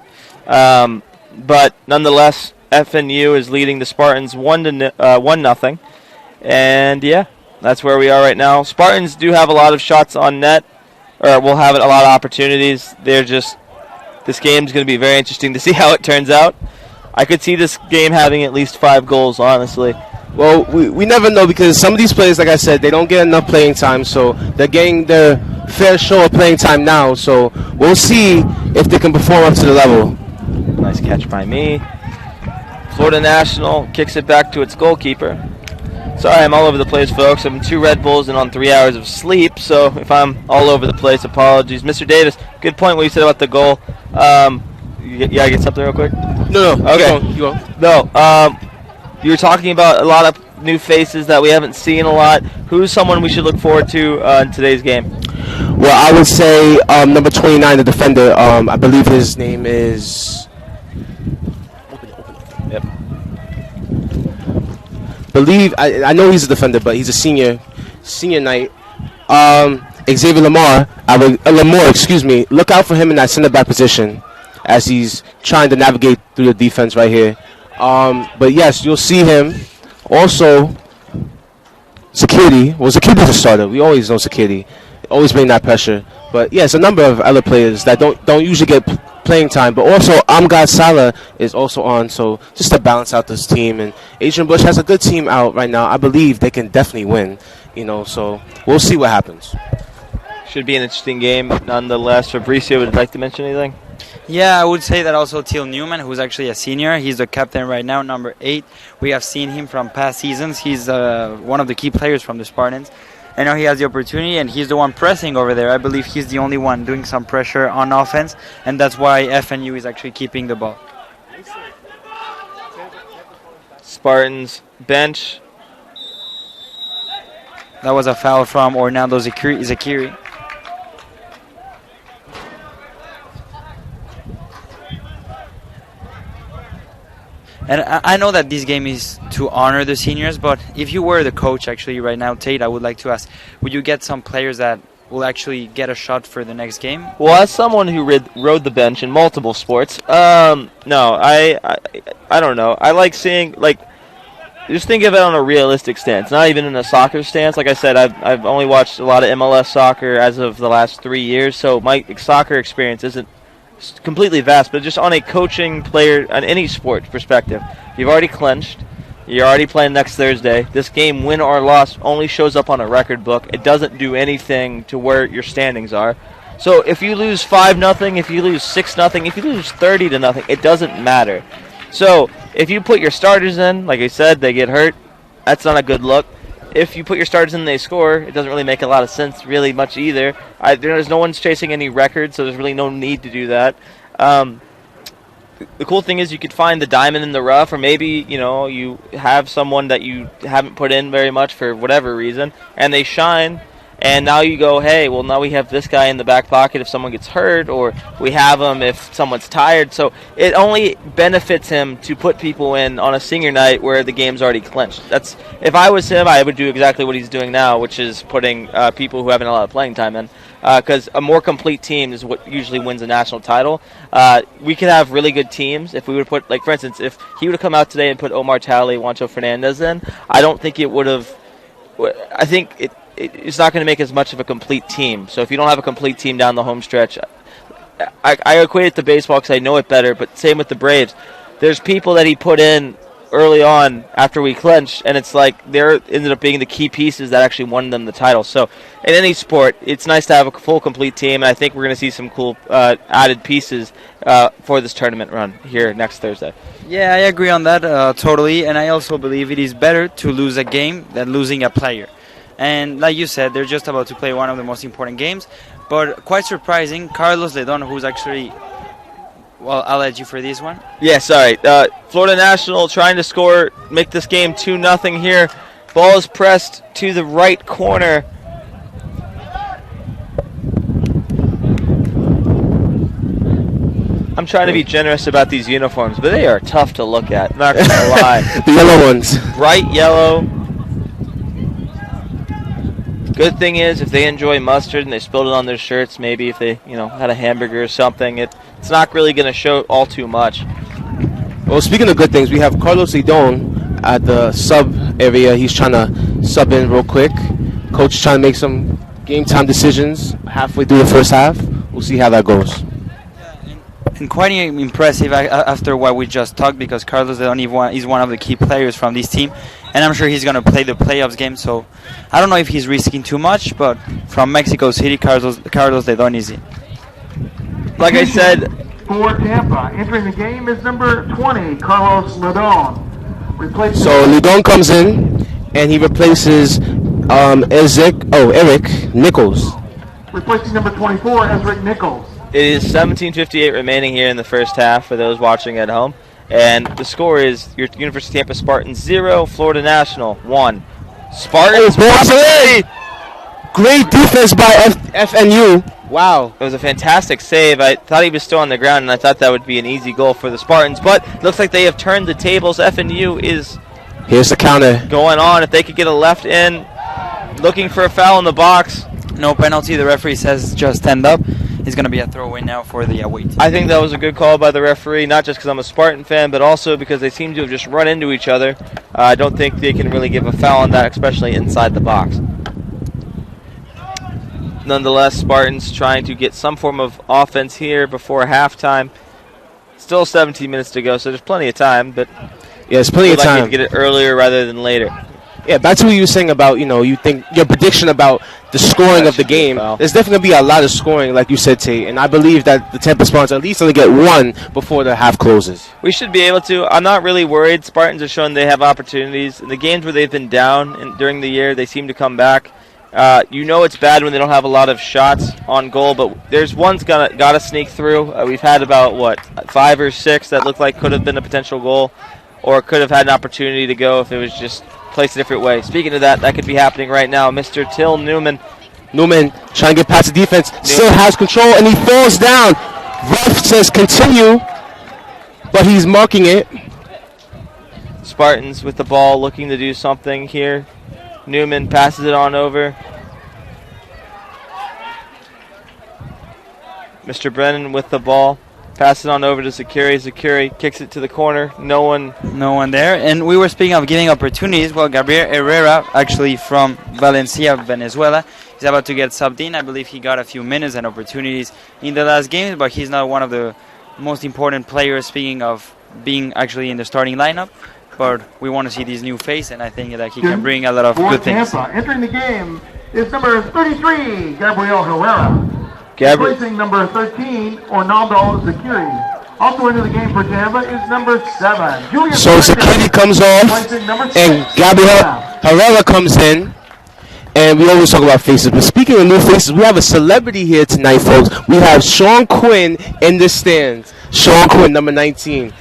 but nonetheless, FNU is leading the Spartans 1-0, and yeah, that's where we are right now. Spartans do have a lot of shots on net, or will have a lot of opportunities. This game's going to be very interesting to see how it turns out. I could see this game having at least 5 goals, honestly. Well, we never know, because some of these players, like I said, they don't get enough playing time, so they're getting their fair share of playing time now. So we'll see if they can perform up to the level. Nice catch by me. Florida National kicks it back to its goalkeeper. Sorry, I'm all over the place, folks. I'm 2 Red Bulls and on 3 hours of sleep, so if I'm all over the place, apologies. Mr. Davis, good point what you said about the goal. I get something real quick? No. Okay. You go. No. You were talking about a lot of new faces that we haven't seen a lot. Who's someone we should look forward to in today's game? Well, I would say number 29, the defender. I believe his name is... Yep. I know he's a defender, but he's a senior knight. Xavier Lamore, excuse me. Look out for him in that center back position as he's trying to navigate through the defense right here. But yes, you'll see him. Also, Security. Well, Security's a starter. We always know Security. Always bring that pressure. But yes, a number of other players that don't usually get playing time, but also Amgad Salah is also on, so just to balance out this team. And Adrian Bush has a good team out right now. I believe they can definitely win, so we'll see what happens. Should be an interesting game nonetheless. Fabricio, would you like to mention anything? Yeah, I would say that also Till Newman, who's actually a senior. He's the captain right now, number 8. We have seen him from past seasons. He's one of the key players from the Spartans. I know he has the opportunity, and he's the one pressing over there. I believe he's the only one doing some pressure on offense, and that's why FNU is actually keeping the ball. Spartans bench. That was a foul from Orlando Zakiri. And I know that this game is to honor the seniors, but if you were the coach actually right now, Tate, I would like to ask, would you get some players that will actually get a shot for the next game? Well, as someone who rode the bench in multiple sports, no, I don't know. I like seeing, just think of it on a realistic stance, not even in a soccer stance. Like I said, I've only watched a lot of MLS soccer as of the last 3 years, so my soccer experience isn't completely vast, but just on a coaching player, on any sport perspective, you've already clinched. You're already playing next Thursday. This game, win or loss, only shows up on a record book. It doesn't do anything to where your standings are. So if you lose 5-0, if you lose 6-0, if you lose 30-0, it doesn't matter. So if you put your starters in, like I said, they get hurt. That's not a good look. If you put your starters in and they score, it doesn't really make a lot of sense really much either. There's no one's chasing any records, so there's really no need to do that. The cool thing is you could find the diamond in the rough, or maybe, you have someone that you haven't put in very much for whatever reason, and they shine, and now you go, hey, well, now we have this guy in the back pocket if someone gets hurt, or we have him if someone's tired. So it only benefits him to put people in on a senior night where the game's already clinched. If I was him, I would do exactly what he's doing now, which is putting people who haven't a lot of playing time in. Because a more complete team is what usually wins a national title. We could have really good teams if we would put, like, for instance, if he would have come out today and put Omar Talley, Juancho Fernandez in, I don't think it would have. I think it's not going to make as much of a complete team. So if you don't have a complete team down the home stretch, I equate it to baseball because I know it better, but same with the Braves. There's people that he put in early on after we clinched, and it's like they ended up being the key pieces that actually won them the title. So in any sport, it's nice to have a full, complete team, and I think we're going to see some cool added pieces for this tournament run here next Thursday. Yeah, I agree on that totally, and I also believe it is better to lose a game than losing a player. And like you said, they're just about to play one of the most important games, but quite surprising, Carlos Ledon, who's actually... Well, I'll let you for this one. Yeah, sorry. Florida National trying to score, make this game 2-0 here. Ball is pressed to the right corner. I'm trying to be generous about these uniforms, but they are tough to look at. Not going to lie. The yellow ones. Bright yellow. Good thing is, if they enjoy mustard and they spilled it on their shirts, maybe if they, had a hamburger or something, it's not really going to show all too much. Well, speaking of good things, we have Carlos Ledon at the sub area. He's trying to sub in real quick. Coach trying to make some game time decisions halfway through the first half. We'll see how that goes. And quite impressive after what we just talked, because Carlos Ledon is one of the key players from this team, and I'm sure he's going to play the playoffs game, so I don't know if he's risking too much, but from Mexico City, Carlos Ledon is in. Like I said, for Tampa, entering the game is number 20, Carlos Ledon. So Ledon comes in, and he replaces Eric Nichols. Replacing number 24, Ezric Nichols. It is 17:58 remaining here in the first half for those watching at home. And the score is your University of Tampa Spartans 0, Florida National 1. Spartans. Great defense by FNU. Wow. It was a fantastic save. I thought he was still on the ground, and I thought that would be an easy goal for the Spartans. But it looks like they have turned the tables. FNU is... Here's the counter. Going on. If they could get a left in, looking for a foul in the box. No penalty. The referee says just stand up. It's going to be a throw-in now for the away team. I think that was a good call by the referee, not just because I'm a Spartan fan, but also because they seem to have just run into each other. I don't think they can really give a foul on that, especially inside the box. Nonetheless, Spartans trying to get some form of offense here before halftime. Still 17 minutes to go, so there's plenty of time, but yeah, there's plenty of time to get it earlier rather than later. Yeah, back to what you were saying about, you think your prediction about the scoring of the game. There's definitely going to be a lot of scoring, like you said, Tate, and I believe that the Tampa Spartans at least going to get one before the half closes. We should be able to. I'm not really worried. Spartans are showing they have opportunities. In the games where they've been down during the year, they seem to come back. It's bad when they don't have a lot of shots on goal, but there's one's got to sneak through. We've had about, 5 or 6 that looked like could have been a potential goal or could have had an opportunity to go if it was just placed a different way. Speaking of that could be happening right now. Mr. Till Newman trying to get past the defense, still has control, and he falls down. Ref says continue, but he's marking it. Spartans with the ball looking to do something here. Newman passes it on over. Mr. Brennan with the ball. Pass it on over to Zakiri. Zakiri kicks it to the corner. No one there. And we were speaking of giving opportunities. Well, Gabriel Herrera, actually from Valencia, Venezuela, is about to get subbed in. I believe he got a few minutes and opportunities in the last game, but he's not one of the most important players, speaking of being actually in the starting lineup. But we want to see this new face, and I think that he can bring a lot of good things. Tampa. Entering the game is number 33, Gabriel Herrera. Replacing number 13, Ornaldo Zakiri. Also into the game for Tampa is number 7, Julius. So Zakiri comes off, and Gabriel Herrera comes in. And we always talk about faces, but speaking of new faces, we have a celebrity here tonight, folks. We have Sean Quinn in the stands. Sean Quinn, number 19.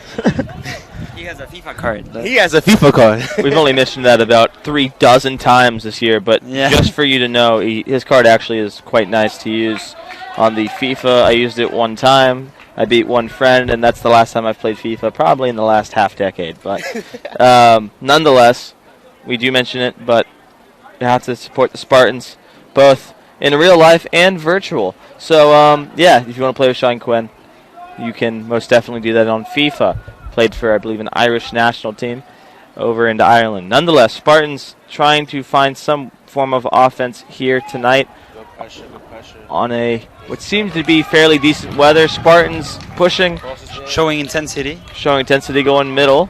He has a FIFA card. He has a FIFA card. We've only mentioned that about 36 times this year, but just for you to know, his card actually is quite nice to use on the FIFA. I used it one time. I beat one friend, and that's the last time I've played FIFA, probably in the last half decade. But nonetheless, we do mention it, but you have to support the Spartans, both in real life and virtual. So, yeah, if you want to play with Sean Quinn, you can most definitely do that on FIFA. Played for, I believe, an Irish national team over into Ireland. Nonetheless, Spartans trying to find some form of offense here tonight on a what seems to be fairly decent weather. Spartans pushing. Showing intensity. Showing intensity going middle.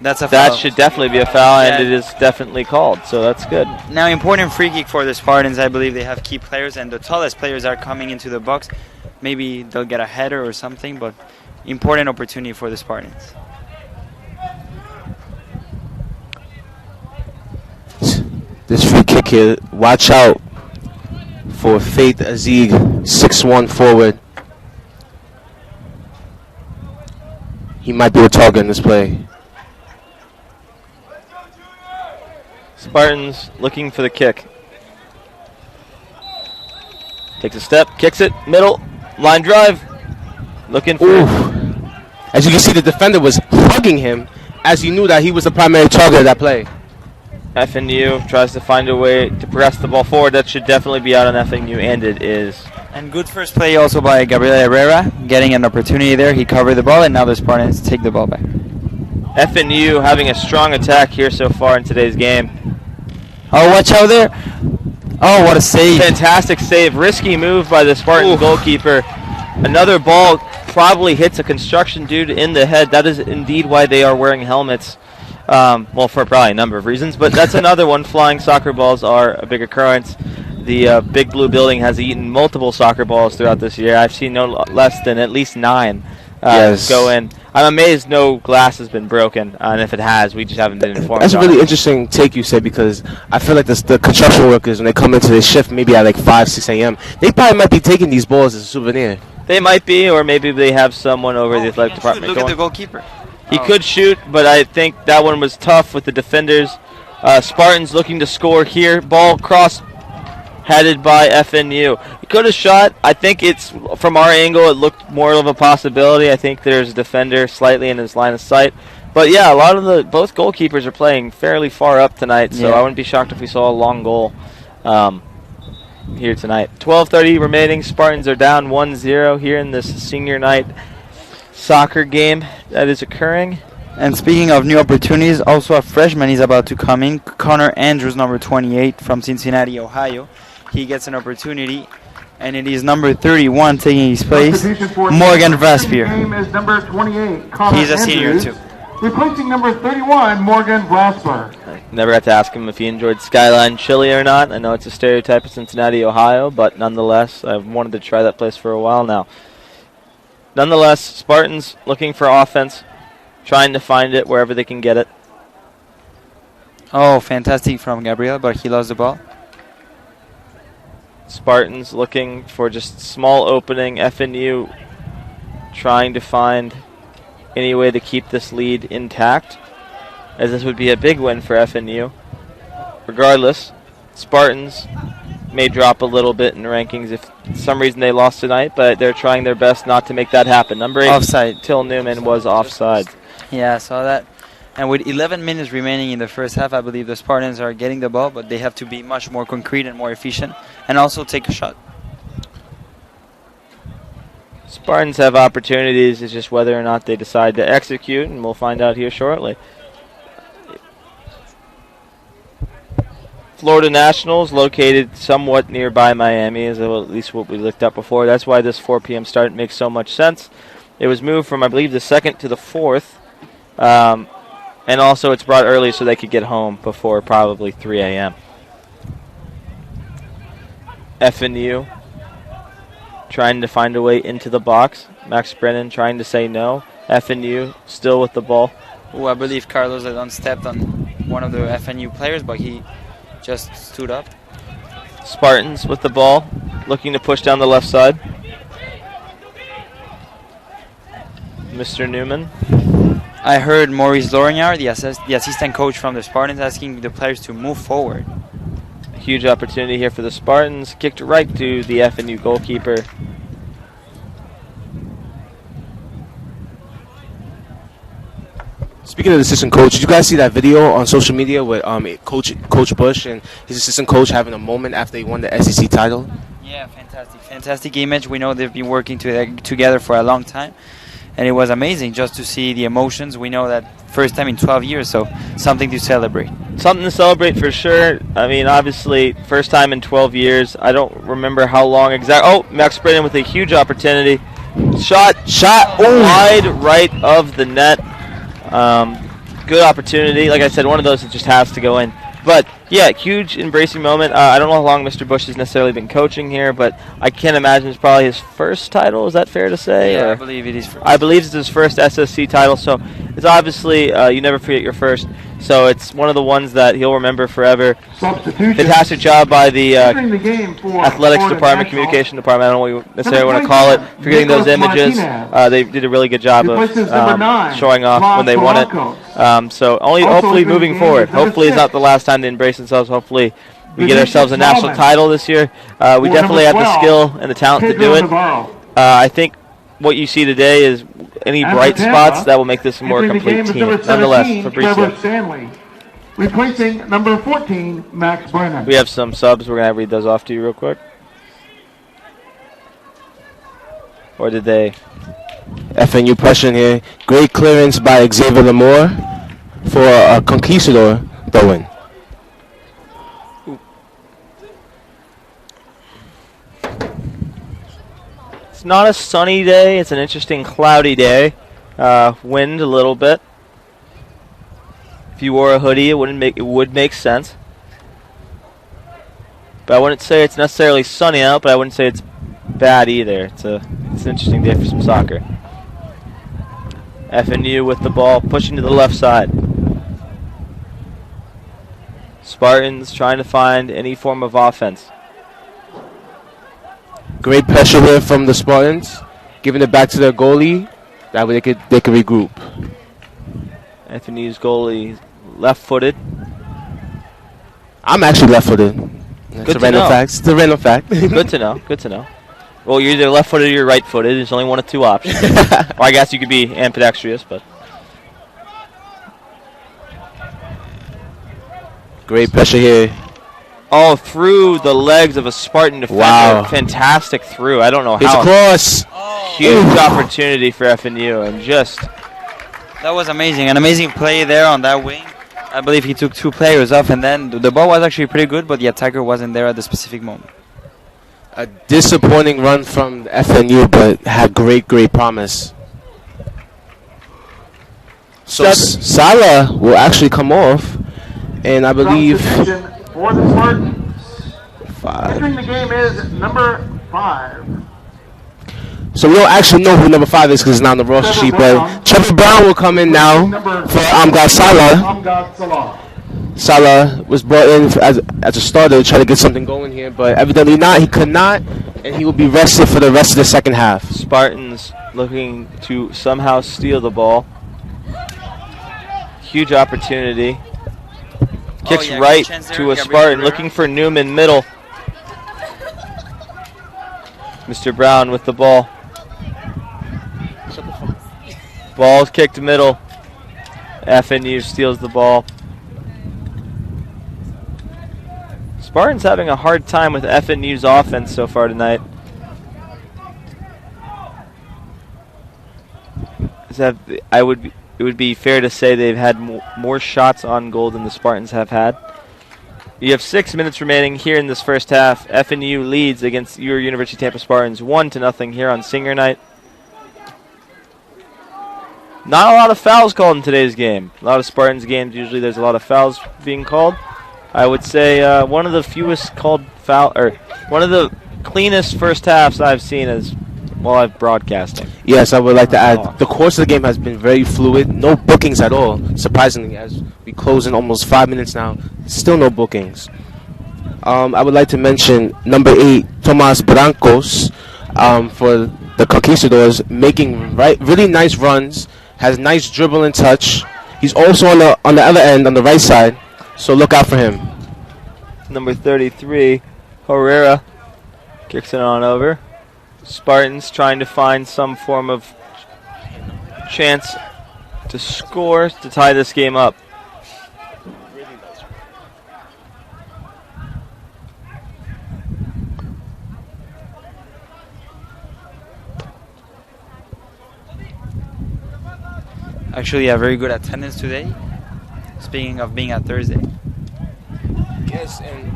That's a foul. That should definitely be a foul, and it is definitely called, so that's good. Now, important free kick for the Spartans. I believe they have key players, and the tallest players are coming into the box. Maybe they'll get a header or something, but important opportunity for the Spartans. This free kick here, watch out for Faith Azig, 6'1" forward. He might be a target in this play. Spartans looking for the kick. Takes a step, kicks it, middle, line drive. Looking for As you can see, the defender was hugging him as he knew that he was the primary target of that play. FNU tries to find a way to press the ball forward. That should definitely be out on FNU, and it is. And good first play also by Gabriel Herrera, getting an opportunity there. He covered the ball, and now the Spartans take the ball back. FNU having a strong attack here so far in today's game. Oh, watch out there. Oh, what a save. Fantastic save. Risky move by the Spartan goalkeeper. Another ball probably hits a construction dude in the head. That is indeed why they are wearing helmets. Well, for probably a number of reasons, but that's another one. Flying soccer balls are a big occurrence. The Big Blue building has eaten multiple soccer balls throughout this year. I've seen no less than at least 9 go in. I'm amazed no glass has been broken, and if it has, we just haven't been informed. That's a really interesting take you said, because I feel like the construction workers, when they come into their shift maybe at like 5, 6 a.m., they probably might be taking these balls as a souvenir. They might be, or maybe they have someone over the athletic department. Look at the goalkeeper. He could shoot, but I think that one was tough with the defenders. Spartans looking to score here. Ball cross headed by FNU. He could have shot. I think it's from our angle, it looked more of a possibility. I think there's a defender slightly in his line of sight. But yeah, a lot of both goalkeepers are playing fairly far up tonight, so I wouldn't be shocked if we saw a long goal here tonight. 12:30 remaining. Spartans are down 1-0 here in this senior night soccer game that is occurring. And speaking of new opportunities, also a freshman is about to come in. Connor Andrews, number 28 from Cincinnati, Ohio. He gets an opportunity, and it is number 31 taking his place, Morgan Vaspier. Is number 28, He's a senior too. Replacing number 31, Morgan Brasper. Never got to ask him if he enjoyed Skyline Chili or not. I know it's a stereotype of Cincinnati, Ohio, but nonetheless, I've wanted to try that place for a while now. Nonetheless, Spartans looking for offense, trying to find it wherever they can get it. Oh, fantastic from Gabriel, but he lost the ball. Spartans looking for just small opening. FNU trying to find any way to keep this lead intact, as this would be a big win for FNU. Regardless, Spartans may drop a little bit in rankings if for some reason they lost tonight, but they're trying their best not to make that happen. Number 8, offside. Till Newman was offside. Yeah, I saw that. And with 11 minutes remaining in the first half, I believe the Spartans are getting the ball, but they have to be much more concrete and more efficient, and also take a shot. Spartans have opportunities. It's just whether or not they decide to execute, and we'll find out here shortly. Florida Nationals, located somewhat nearby Miami, is at least what we looked up before. That's why this 4 p.m. start makes so much sense. It was moved from, I believe, the 2nd to the 4th. And also it's brought early so they could get home before probably 3 a.m. FNU trying to find a way into the box. Max Brennan trying to say no. FNU still with the ball. Oh, I believe Carlos had unstepped on one of the FNU players, but he just stood up. Spartans with the ball, looking to push down the left side. Mr. Newman. I heard Maurice Lorignard, the assistant coach from the Spartans, asking the players to move forward. Huge opportunity here for the Spartans. Kicked right to the FNU goalkeeper. Speaking of the assistant coach, did you guys see that video on social media with Coach Bush and his assistant coach having a moment after they won the SEC title? Yeah, fantastic image. We know they've been working together for a long time, and it was amazing just to see the emotions. We know that first time in 12 years, so something to celebrate. Something to celebrate for sure. I mean, obviously, first time in 12 years. I don't remember how long exactly. Oh, Max Brennan with a huge opportunity. Shot wide right of the net. Good opportunity. Like I said, one of those that just has to go in. But, yeah, huge embracing moment. I don't know how long Mr. Bush has necessarily been coaching here, but I can't imagine it's probably his first title. Is that fair to say? Yeah, or? I believe it is first. I believe it's his first SSC title, so it's obviously you never forget your first. So it's one of the ones that he'll remember forever. Fantastic job by the athletics department, communication department. I don't know what you necessarily want to call it. For getting those images, they did a really good job of showing off when they won it. So hopefully moving forward. Hopefully it's not the last time they embrace themselves. Hopefully we get ourselves a national title this year. We definitely have the skill and the talent to do it. I think what you see today is any bright spots that will make this a more complete team. Nonetheless, Fabrizio. Replacing number 14, Max Brennan. We have some subs. We're going to read those off to you real quick. Or did they? FNU pressure here. Great clearance by Xavier Lamore for a conquistador throw-in. It's not a sunny day. It's an interesting cloudy day. Wind a little bit. If you wore a hoodie, it would make sense. But I wouldn't say it's necessarily sunny out, but I wouldn't say it's bad either. It's an interesting day for some soccer. FNU with the ball, pushing to the left side. Spartans trying to find any form of offense. Great pressure here from the Spartans, giving it back to their goalie. That way they could regroup. FNU's goalie left-footed. I'm actually left-footed. It's a random fact. It's a random fact. Good to know. Good to know. Well, you're either left-footed or you're right-footed. There's only one of two options. Or I guess you could be ambidextrous, but. Great pressure here. Oh, through the legs of a Spartan defender. Wow. Fantastic through. I don't know It's how. across. Huge opportunity for FNU, and just. That was amazing. An amazing play there on that wing. I believe he took two players off, and then the ball was actually pretty good, but the attacker wasn't there at the specific moment. A disappointing run from FNU, but had great promise. So Salah will actually come off, and I believe for the Spartans. 5. Entering the game is number 5. So we don't actually know who number 5 is because it's not on the roster sheet, but Trevor Brown will come in now for Amgad Salah. Salah was brought in as a starter to try to get something going here, but evidently not. He could not, and he will be rested for the rest of the second half. Spartans looking to somehow steal the ball. Huge opportunity. Kicks right to a Spartan, looking for Newman middle. Mr. Brown with the ball. Ball's kicked middle. FNU steals the ball. Spartans having a hard time with FNU's offense so far tonight. have. It would be fair to say they've had more shots on goal than the Spartans have had. You have 6 minutes remaining here in this first half. FNU leads against your University of Tampa Spartans 1-0 here on senior night. Not a lot of fouls called in today's game. A lot of Spartans games, usually there's a lot of fouls being called. I would say one of the fewest called foul, or one of the cleanest first halves I've seen as while I've broadcasting. Yes, I would like to add, the course of the game has been very fluid. No bookings at all, surprisingly, as we close in almost 5 minutes now. Still no bookings. I would like to mention number 8, Tomas Brancos, for the Conquistadors, making really nice runs, has nice dribble and touch. He's also on the other end, on the right side, so look out for him. Number 33, Herrera, kicks it on over. Spartans trying to find some form of chance to score to tie this game up. Actually, a very good attendance today. Speaking of being a Thursday. Yes, and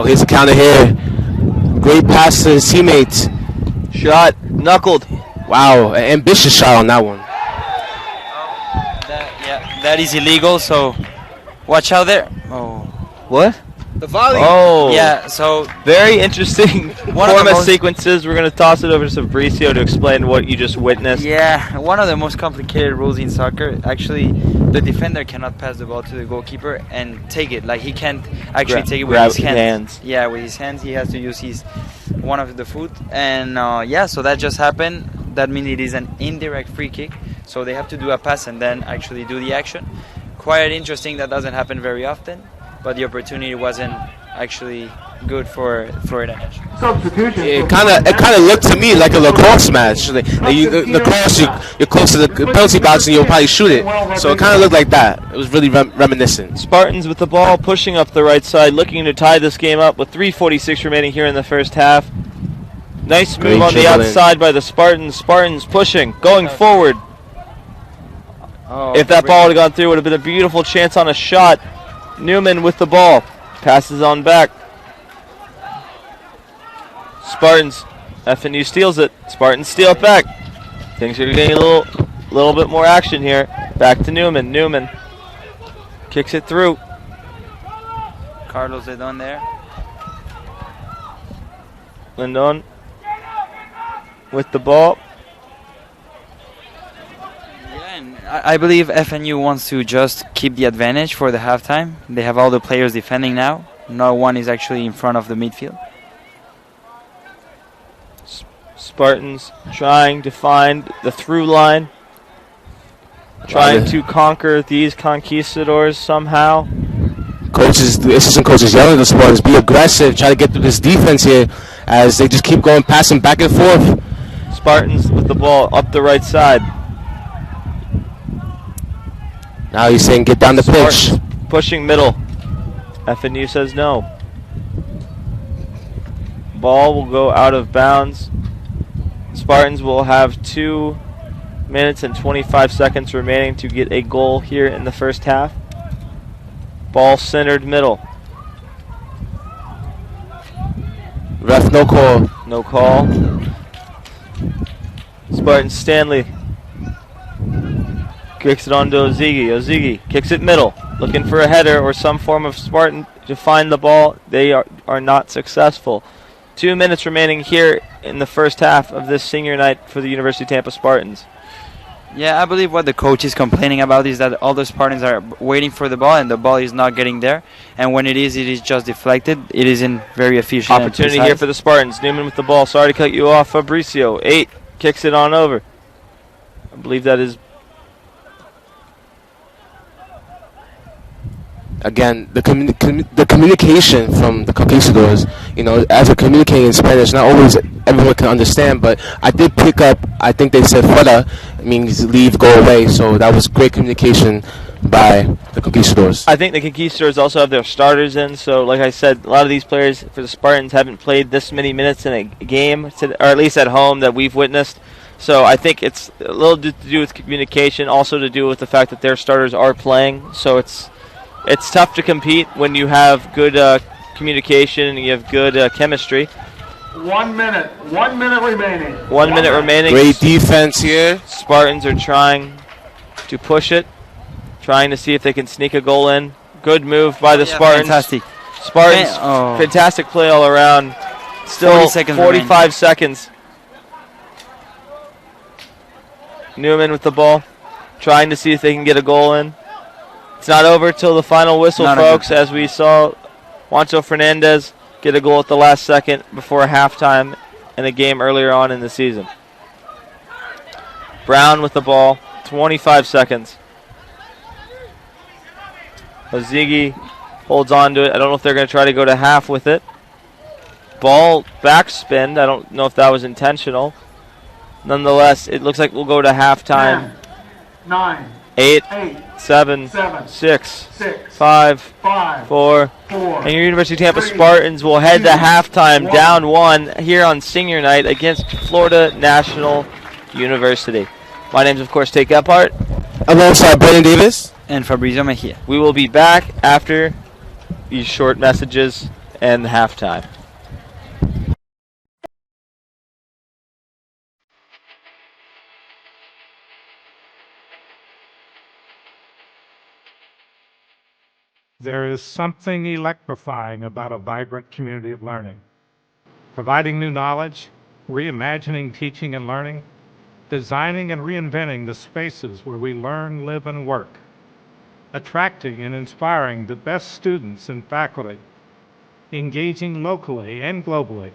here's the counter here. Great pass to his teammates. Shot, knuckled. Wow, an ambitious shot on that one. That is illegal, so watch out there. Oh. What? The volley. Oh. Yeah, so very interesting format sequences. We're going to toss it over to Fabricio to explain what you just witnessed. Yeah, one of the most complicated rules in soccer. Actually, the defender cannot pass the ball to the goalkeeper and take it. Like, he can't actually take it with his hands. Yeah, with his hands. He has to use one of the foot. And so that just happened. That means it is an indirect free kick. So they have to do a pass and then actually do the action. Quite interesting. That doesn't happen very often. But the opportunity wasn't actually good for an edge. Substitution. It kind of looked to me like a lacrosse match. Lacrosse, you're close to the penalty box and you'll probably shoot it. So it kind of looked like that. It was really reminiscent. Spartans with the ball, pushing up the right side, looking to tie this game up with 3:46 remaining here in the first half. Nice move on the outside by the Spartans. Spartans pushing, going forward. If that ball had gone through, it would have been a beautiful chance on a shot. Newman with the ball, passes on back. Spartans, FNU steals it. Spartans steal it back. Things are getting a little bit more action here. Back to Newman. Newman kicks it through. Carlos Lindon there. Lindon with the ball. I believe FNU wants to just keep the advantage for the halftime. They have all the players defending now. No one is actually in front of the midfield. Spartans trying to find the through line. Trying to conquer these conquistadors somehow. The assistant coaches yelling at the Spartans, be aggressive, try to get through this defense here as they just keep going, passing back and forth. Spartans with the ball up the right side. Now he's saying get down the pitch. Pushing middle. FNU says no. Ball will go out of bounds. Spartans will have 2 minutes and 25 seconds remaining to get a goal here in the first half. Ball centered middle. Ref, no call. No call. Spartans Stanley kicks it on to Ozigi. Ozigi kicks it middle, looking for a header or some form of Spartan to find the ball. They are not successful. 2 minutes remaining here in the first half of this senior night for the University of Tampa Spartans. Yeah, I believe what the coach is complaining about is that all the Spartans are waiting for the ball and the ball is not getting there. And when it is just deflected. It isn't very efficient. Opportunity here for the Spartans. Newman with the ball. Sorry to cut you off, Fabricio. 8 kicks it on over. I believe that is... Again, the communication from the conquistadors, as we're communicating in Spanish, not always everyone can understand, but I did pick up, I think they said fuera, means leave, go away, so that was great communication by the conquistadors. I think the conquistadors also have their starters in, so like I said, a lot of these players for the Spartans haven't played this many minutes in a game, or at least at home that we've witnessed. So I think it's a little to do with communication, also to do with the fact that their starters are playing. So it's tough to compete when you have good communication and you have good chemistry. 1 minute. 1 minute remaining. 1 minute remaining. Great defense here. Spartans are trying to push it, trying to see if they can sneak a goal in. Good move by the Spartans. Fantastic. Spartans, fantastic play all around. Still 45 seconds. Newman with the ball, trying to see if they can get a goal in. It's not over till the final whistle, folks, as we saw Juancho Fernandez get a goal at the last second before halftime in a game earlier on in the season. Brown with the ball, 25 seconds. Ozigi holds on to it. I don't know if they're going to try to go to half with it. Ball backspin. I don't know if that was intentional. Nonetheless, it looks like we'll go to halftime. 10, 9, 8, 7, 6, 5, 4. And your University of Tampa Spartans will head to halftime down 1 here on senior night against Florida National University. My name is, of course, Tate Gephardt. Alongside Brandon Davis. And Fabrizio Mejia. We will be back after these short messages and halftime. There is something electrifying about a vibrant community of learning. Providing new knowledge, reimagining teaching and learning, designing and reinventing the spaces where we learn, live, and work, attracting and inspiring the best students and faculty, engaging locally and globally.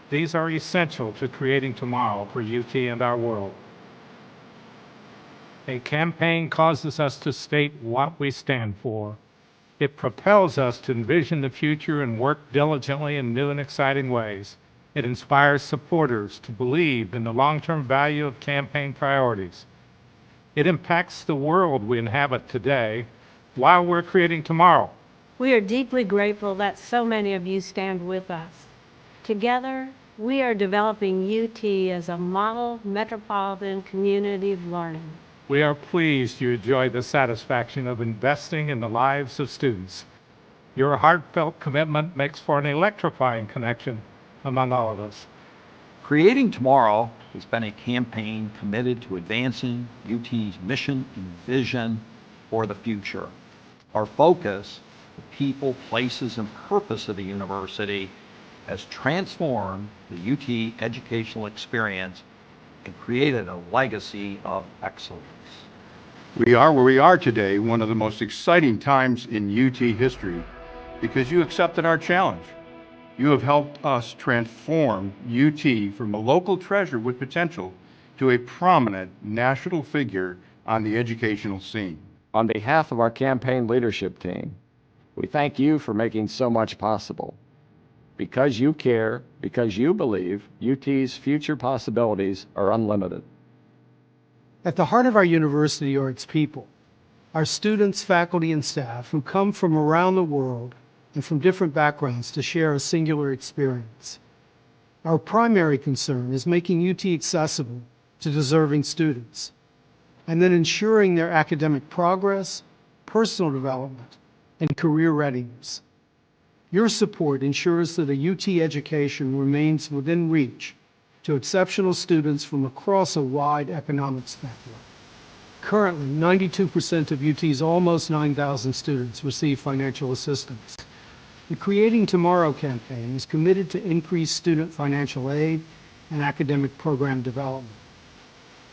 These are essential to creating tomorrow for UT and our world. A campaign causes us to state what we stand for. It propels us to envision the future and work diligently in new and exciting ways. It inspires supporters to believe in the long-term value of campaign priorities. It impacts the world we inhabit today while we're creating tomorrow. We are deeply grateful that so many of you stand with us. Together, we are developing UT as a model metropolitan community of learning. We are pleased you enjoy the satisfaction of investing in the lives of students. Your heartfelt commitment makes for an electrifying connection among all of us. Creating Tomorrow has been a campaign committed to advancing UT's mission and vision for the future. Our focus, the people, places, and purpose of the university, has transformed the UT educational experience and created a legacy of excellence. We are where we are today, one of the most exciting times in UT history, because you accepted our challenge. You have helped us transform UT from a local treasure with potential to a prominent national figure on the educational scene. On behalf of our campaign leadership team, we thank you for making so much possible. Because you care, because you believe, UT's future possibilities are unlimited. At the heart of our university are its people, our students, faculty, and staff who come from around the world and from different backgrounds to share a singular experience. Our primary concern is making UT accessible to deserving students, and then ensuring their academic progress, personal development, and career readiness. Your support ensures that a UT education remains within reach to exceptional students from across a wide economic spectrum. Currently, 92% of UT's almost 9,000 students receive financial assistance. The Creating Tomorrow campaign is committed to increase student financial aid and academic program development.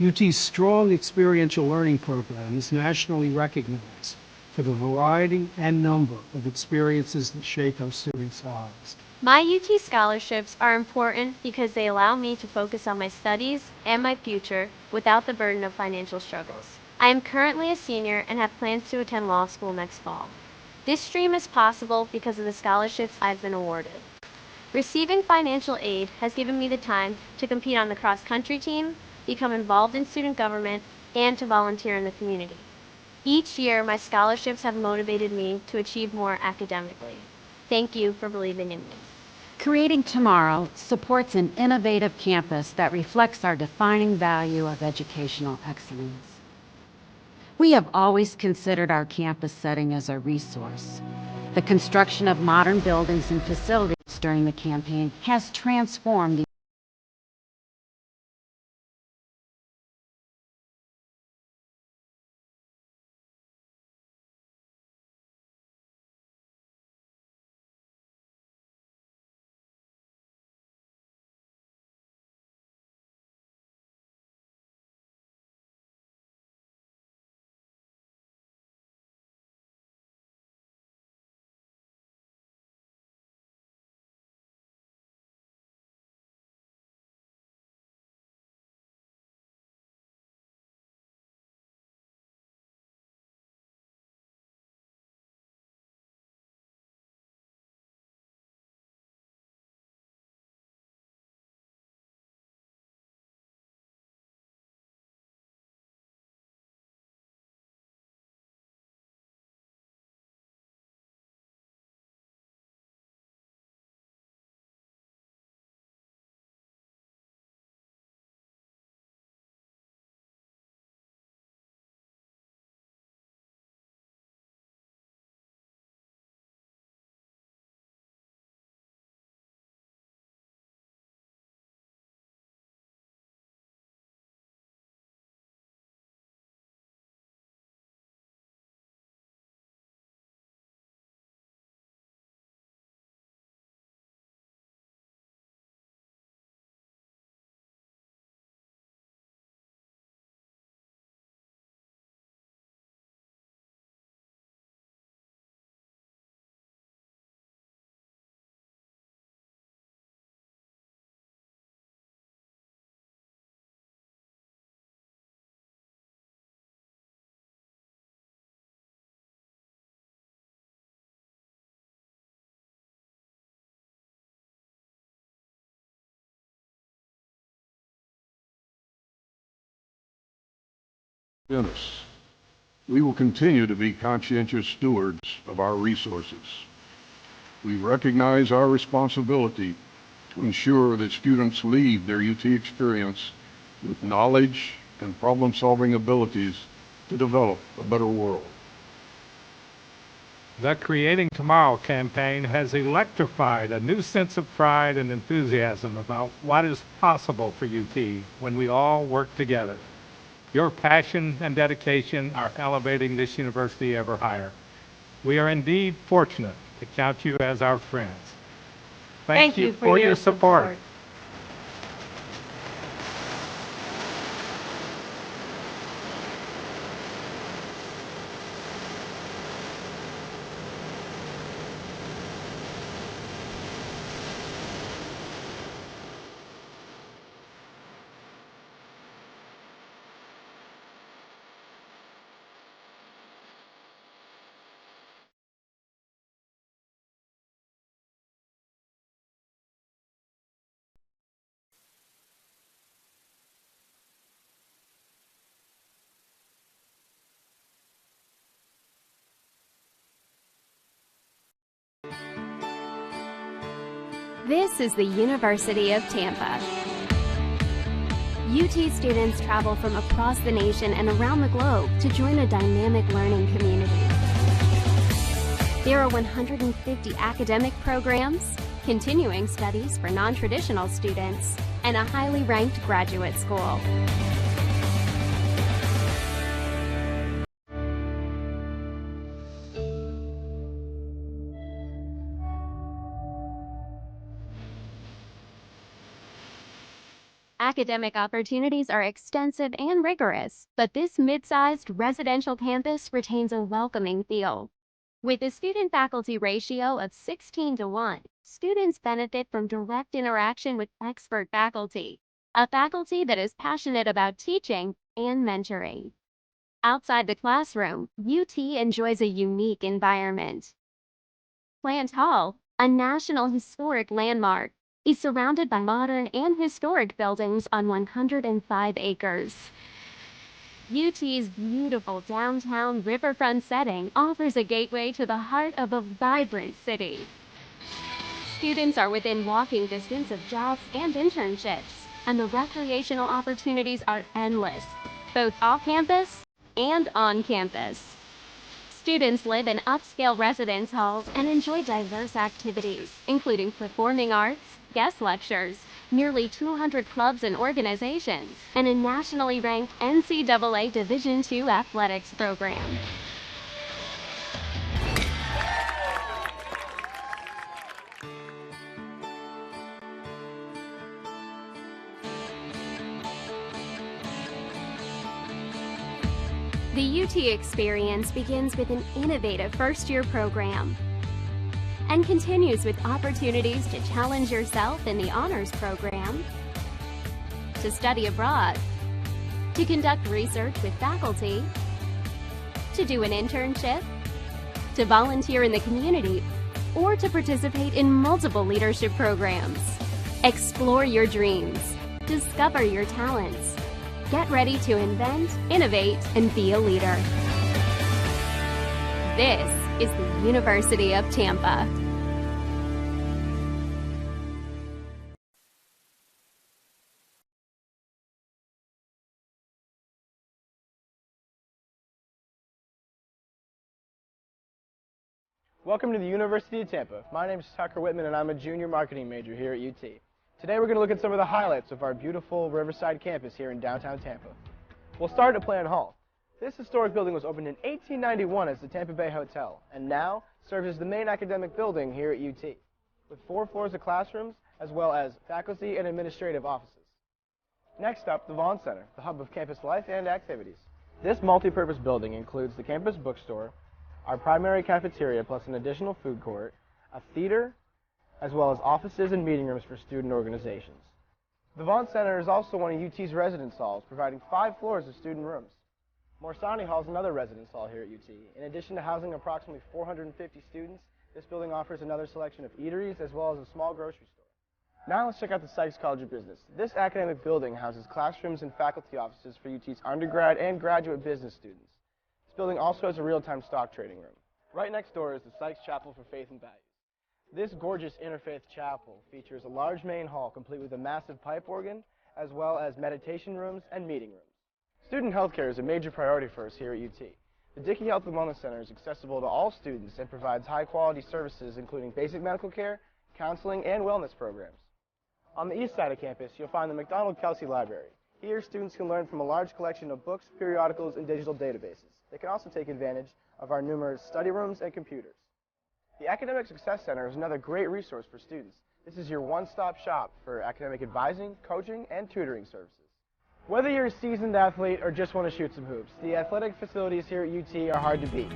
UT's strong experiential learning program is nationally recognized for the variety and number of experiences that shape our students' lives. My UT scholarships are important because they allow me to focus on my studies and my future without the burden of financial struggles. I am currently a senior and have plans to attend law school next fall. This dream is possible because of the scholarships I've been awarded. Receiving financial aid has given me the time to compete on the cross-country team, become involved in student government, and to volunteer in the community. Each year, my scholarships have motivated me to achieve more academically. Thank you for believing in me. Creating Tomorrow supports an innovative campus that reflects our defining value of educational excellence. We have always considered our campus setting as a resource. The construction of modern buildings and facilities during the campaign has transformed the Dennis, we will continue to be conscientious stewards of our resources. We recognize our responsibility to ensure that students leave their UT experience with knowledge and problem-solving abilities to develop a better world. The Creating Tomorrow campaign has electrified a new sense of pride and enthusiasm about what is possible for UT when we all work together. Your passion and dedication are elevating this university ever higher. We are indeed fortunate to count you as our friends. Thank you for your support. This is the University of Tampa. UT students travel from across the nation and around the globe to join a dynamic learning community. There are 150 academic programs, continuing studies for non-traditional students, and a highly ranked graduate school. Academic opportunities are extensive and rigorous, but this mid-sized residential campus retains a welcoming feel. With a student-faculty ratio of 16:1, students benefit from direct interaction with expert faculty, a faculty that is passionate about teaching and mentoring. Outside the classroom, UT enjoys a unique environment. Plant Hall, a National Historic Landmark, is surrounded by modern and historic buildings on 105 acres. UT's beautiful downtown riverfront setting offers a gateway to the heart of a vibrant city. Students are within walking distance of jobs and internships, and the recreational opportunities are endless, both off campus and on campus. Students live in upscale residence halls and enjoy diverse activities, including performing arts, guest lectures, nearly 200 clubs and organizations, and a nationally ranked NCAA Division II athletics program. The UT experience begins with an innovative first-year program and continues with opportunities to challenge yourself in the honors program, to study abroad, to conduct research with faculty, to do an internship, to volunteer in the community, or to participate in multiple leadership programs. Explore your dreams. Discover your talents. Get ready to invent, innovate, and be a leader. This is the University of Tampa. Welcome to the University of Tampa. My name is Tucker Whitman and I'm a junior marketing major here at UT. Today we're going to look at some of the highlights of our beautiful Riverside campus here in downtown Tampa. We'll start at Plan Hall. This historic building was opened in 1891 as the Tampa Bay Hotel and now serves as the main academic building here at UT, with 4 floors of classrooms as well as faculty and administrative offices. Next up, the Vaughn Center, the hub of campus life and activities. This multi-purpose building includes the campus bookstore, our primary cafeteria plus an additional food court, a theater, as well as offices and meeting rooms for student organizations. The Vaughn Center is also one of UT's residence halls, providing 5 floors of student rooms. Morsani Hall is another residence hall here at UT. In addition to housing approximately 450 students, this building offers another selection of eateries as well as a small grocery store. Now let's check out the Sykes College of Business. This academic building houses classrooms and faculty offices for UT's undergrad and graduate business students. This building also has a real-time stock trading room. Right next door is the Sykes Chapel for Faith and Values. This gorgeous interfaith chapel features a large main hall complete with a massive pipe organ, as well as meditation rooms and meeting rooms. Student healthcare is a major priority for us here at UT. The Dickey Health and Wellness Center is accessible to all students and provides high-quality services including basic medical care, counseling, and wellness programs. On the east side of campus, you'll find the McDonald-Kelsey Library. Here, students can learn from a large collection of books, periodicals, and digital databases. They can also take advantage of our numerous study rooms and computers. The Academic Success Center is another great resource for students. This is your one-stop shop for academic advising, coaching, and tutoring services. Whether you're a seasoned athlete or just want to shoot some hoops, the athletic facilities here at UT are hard to beat.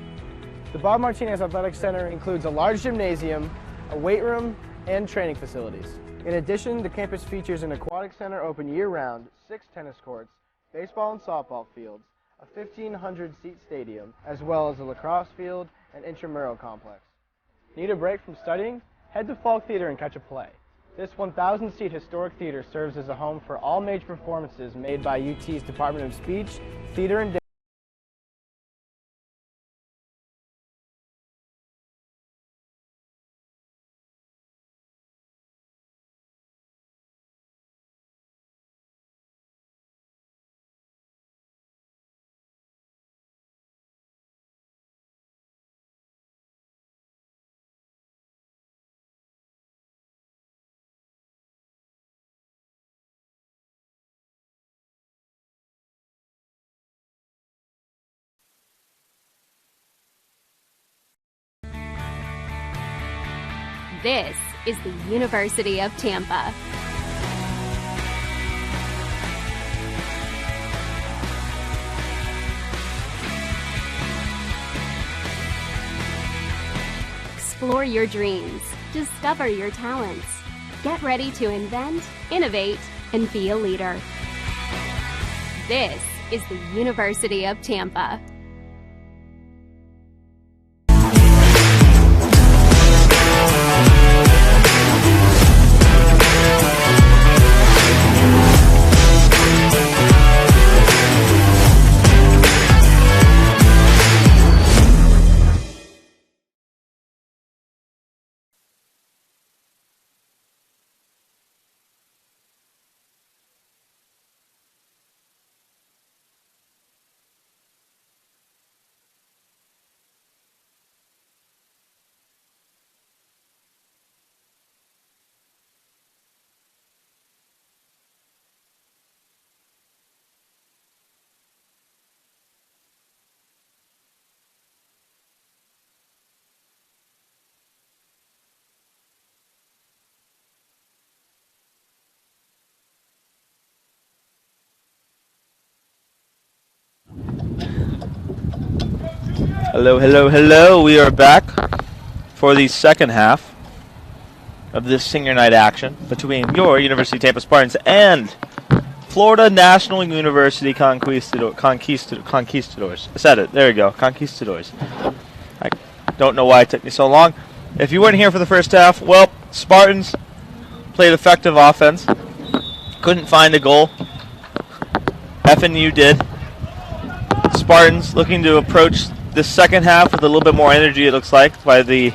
The Bob Martinez Athletic Center includes a large gymnasium, a weight room, and training facilities. In addition, the campus features an aquatic center open year-round, 6 tennis courts, baseball and softball fields, a 1,500-seat stadium, as well as a lacrosse field and intramural complex. Need a break from studying? Head to Falk Theater and catch a play. This 1,000-seat historic theater serves as a home for all major performances made by UT's Department of Speech, Theater and Dance. This is the University of Tampa. Explore your dreams. Discover your talents. Get ready to invent, innovate, and be a leader. This is the University of Tampa. Hello, hello, hello. We are back for the second half of this senior night action between your University of Tampa Spartans and Florida National University Conquistadors. I said it. There you go. Conquistadors. I don't know why it took me so long. If you weren't here for the first half, well, Spartans played effective offense. Couldn't find a goal. FNU did. Spartans looking to approach the second half with a little bit more energy, it looks like, by the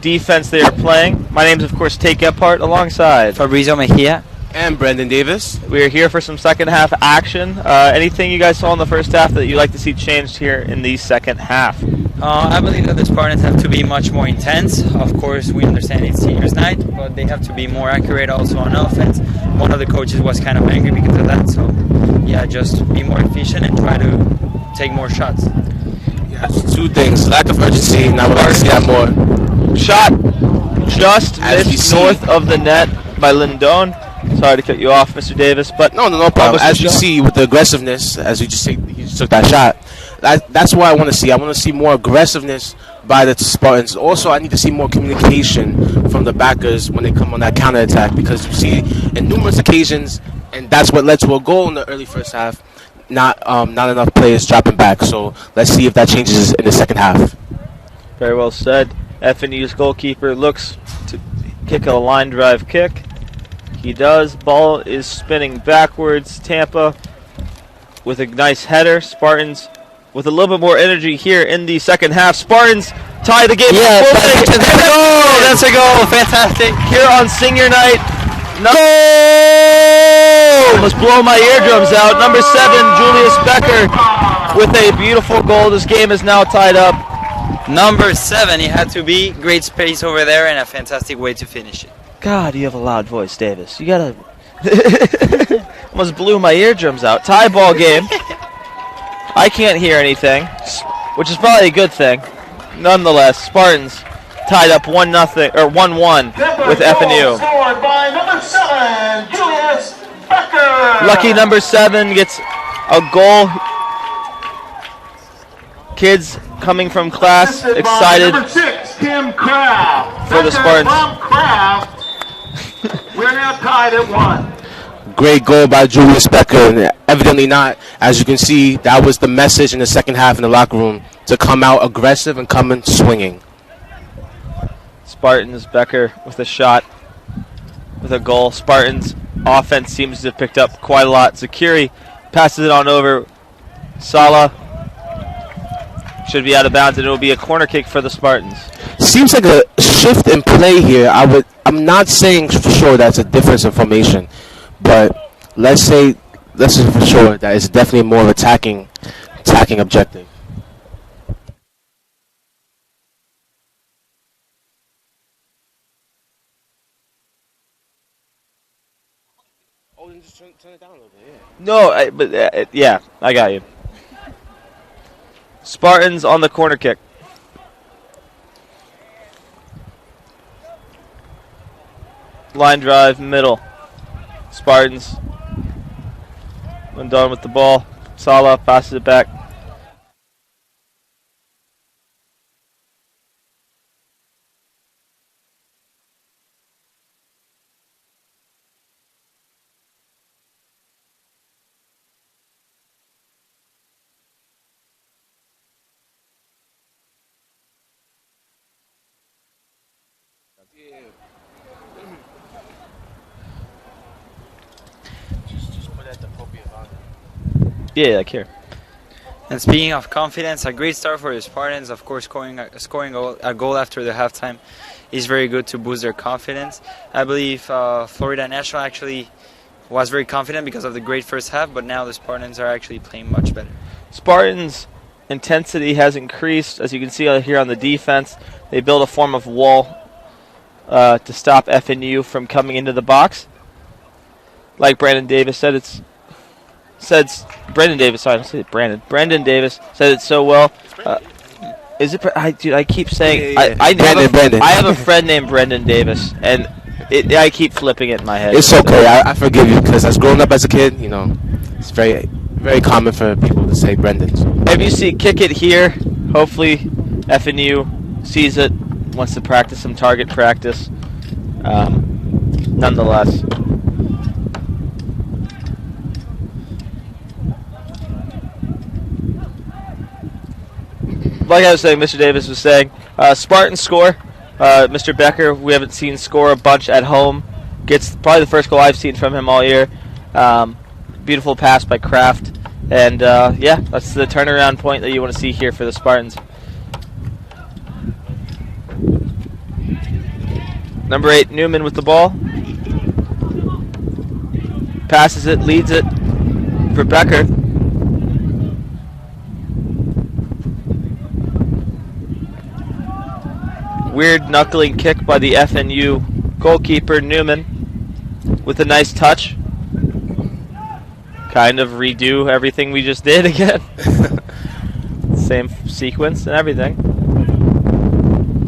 defense they are playing. My name is, of course, Take Gephardt, alongside Fabrizio Mejia and Brandon Davis. We are here for some second half action. Anything you guys saw in the first half that you'd like to see changed here in the second half? I believe that the Spartans have to be much more intense. Of course, we understand it's seniors night, but they have to be more accurate also on offense. One of the coaches was kind of angry because of that, so yeah, just be more efficient and try to take more shots. Yeah, two things. Lack of urgency, and I would like to see that more. Shot just missed north of the net by Lindon. Sorry to cut you off, Mr. Davis, but no problem. As you see with the aggressiveness, as you just took that shot, that's what I want to see. I want to see more aggressiveness by the Spartans. Also, I need to see more communication from the backers when they come on that counterattack, because you see in numerous occasions, and that's what led to a goal in the early first half. Not enough players dropping back. So let's see if that changes in the second half. Very well said. FNU's goalkeeper looks to kick a line drive kick. He does. Ball is spinning backwards. Tampa with a nice header. Spartans with a little bit more energy here in the second half. Spartans tie the game. Yeah, that's a goal. Fantastic. Here on senior night. Almost blow my eardrums out. Number 7, Julius Becker with a beautiful goal. This game is now tied up. Number 7, he had to be. Great space over there and a fantastic way to finish it. God, you have a loud voice, Davis. You gotta... Almost blew my eardrums out. Tie ball game. I can't hear anything, which is probably a good thing. Nonetheless, Spartans tied up 1-0 or 1-1 with FNU. Scored by number 7, Julius Becker. Lucky number 7 gets a goal. Kids coming from class excited Number 6, Tim Kraft. for the Spartans. From Kraft. We're now tied at 1. Great goal by Julius Becker, and evidently not. As you can see, that was the message in the second half in the locker room, to come out aggressive and come in swinging. Spartans, Becker with a shot, with a goal. Spartans offense seems to have picked up quite a lot. Zakiri passes it on over. Sala should be out of bounds, and it will be a corner kick for the Spartans. Seems like a shift in play here. I'm not saying for sure that's a difference in formation, but let's say for sure that it's definitely more of attacking objective. Oh, then just turn it down a little bit. Yeah. No, yeah, I got you. Spartans on the corner kick. Line drive, middle. Spartans. When done with the ball, Sala passes it back. Yeah, like here. And speaking of confidence, a great start for the Spartans. Of course, scoring a goal after the halftime is very good to boost their confidence. I believe Florida National actually was very confident because of the great first half, but now the Spartans are actually playing much better. Spartans' intensity has increased, as you can see here on the defense. They built a form of wall to stop FNU from coming into the box. Like Brandon Davis said, Brendan Davis. Sorry, I don't say it, Brandon. Brendan Davis said it so well. Is it? I keep saying. Brandon. I have a friend named Brendan Davis, and I keep flipping it in my head. It's okay. I forgive you, because as growing up as a kid, it's very, very common for people to say Brendan. So. If you see kick it here, Hopefully, FNU sees it, wants to practice some target practice. Nonetheless. Like I was saying, Mr. Davis was saying, Spartans score. Mr. Becker, we haven't seen score a bunch at home. Gets probably the first goal I've seen from him all year. Beautiful pass by Kraft. And, yeah, that's the turnaround point that you want to see here for the Spartans. Number 8, Newman with the ball. Passes it, leads it for Becker. Weird knuckling kick by the FNU goalkeeper, Newman, with a nice touch. Kind of redo everything we just did again. Same sequence and everything.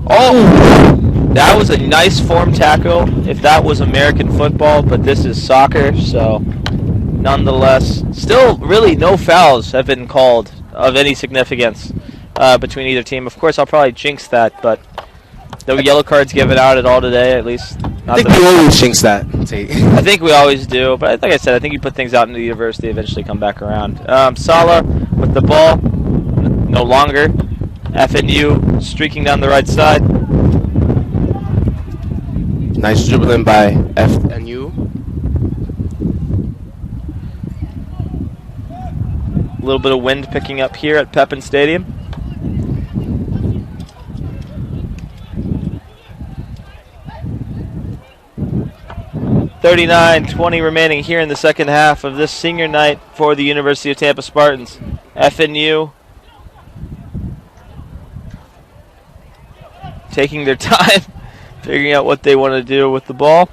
Oh! That was a nice form tackle if that was American football, but this is soccer, so nonetheless. Still, really, no fouls have been called of any significance between either team. Of course, I'll probably jinx that, but no yellow cards given out at all today, at least. I think we always jinx that. I think we always do, but like I said, I think you put things out into the university, eventually come back around. Sala with the ball, no longer. FNU streaking down the right side. Nice dribbling by FNU. A little bit of wind picking up here at Pepin Stadium. $39:20 remaining here in the second half of this senior night for the University of Tampa Spartans. FNU taking their time, figuring out what they want to do with the ball.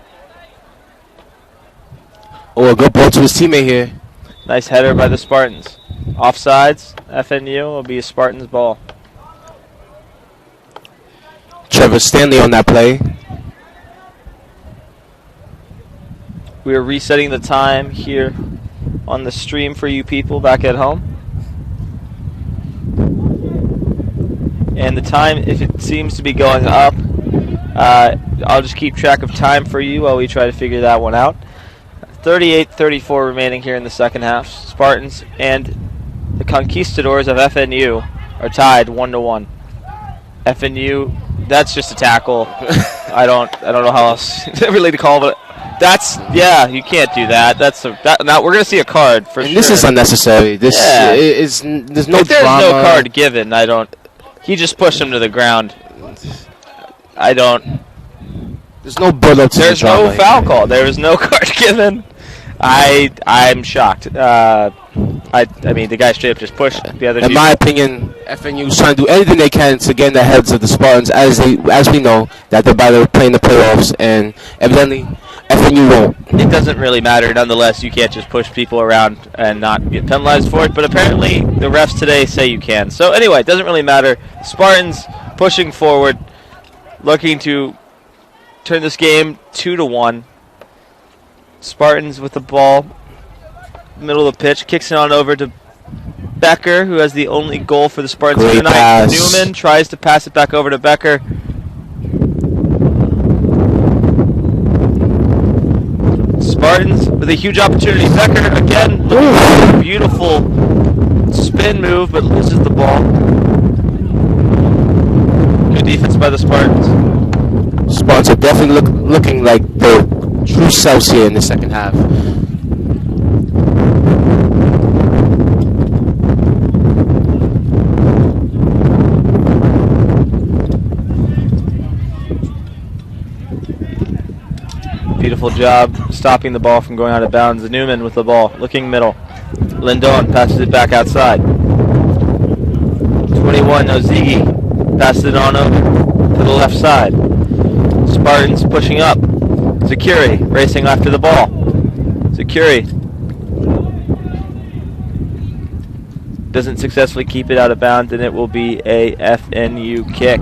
Oh, a good ball to his teammate here. Nice header by the Spartans. Offsides, FNU will be a Spartans ball. Trevor Stanley on that play. We are resetting the time here on the stream for you people back at home. And the time, if it seems to be going up, I'll just keep track of time for you while we try to figure that one out. 38:34 remaining here in the second half. Spartans and the Conquistadors of FNU are tied 1-1. FNU, that's just a tackle. I don't know how else really to call it. That's, yeah, you can't do that. Now we're gonna see a card for sure. This is unnecessary. There's no if there's drama. no card given, he just pushed him to the ground. There's no build-up to the drama. There's no foul call. There was no card given. I'm shocked. I mean, the guy straight up just pushed the other dude. In my opinion, FNU is trying to do anything they can to get in the heads of the Spartans, as we know that they're about to play in the playoffs, and evidently FNU won't. It doesn't really matter. Nonetheless, you can't just push people around and not get penalized for it. But apparently, the refs today say you can. So anyway, it doesn't really matter. Spartans pushing forward, looking to turn this game 2-1. Spartans with the ball, middle of the pitch, kicks it on over to Becker, who has the only goal for the Spartans Great tonight. pass. Newman tries to pass it back over to Becker. Spartans with a huge opportunity. Becker again, beautiful spin move, but loses the ball. Good defense by the Spartans. Spartans are definitely looking like the true selves here in the second half. Beautiful job stopping the ball from going out of bounds. Newman with the ball, looking middle. Lindon passes it back outside. 21, Ozigi passes it on over to the left side. Spartans pushing up. Zakiri racing after the ball. Zakiri doesn't successfully keep it out of bounds, and it will be a FNU kick.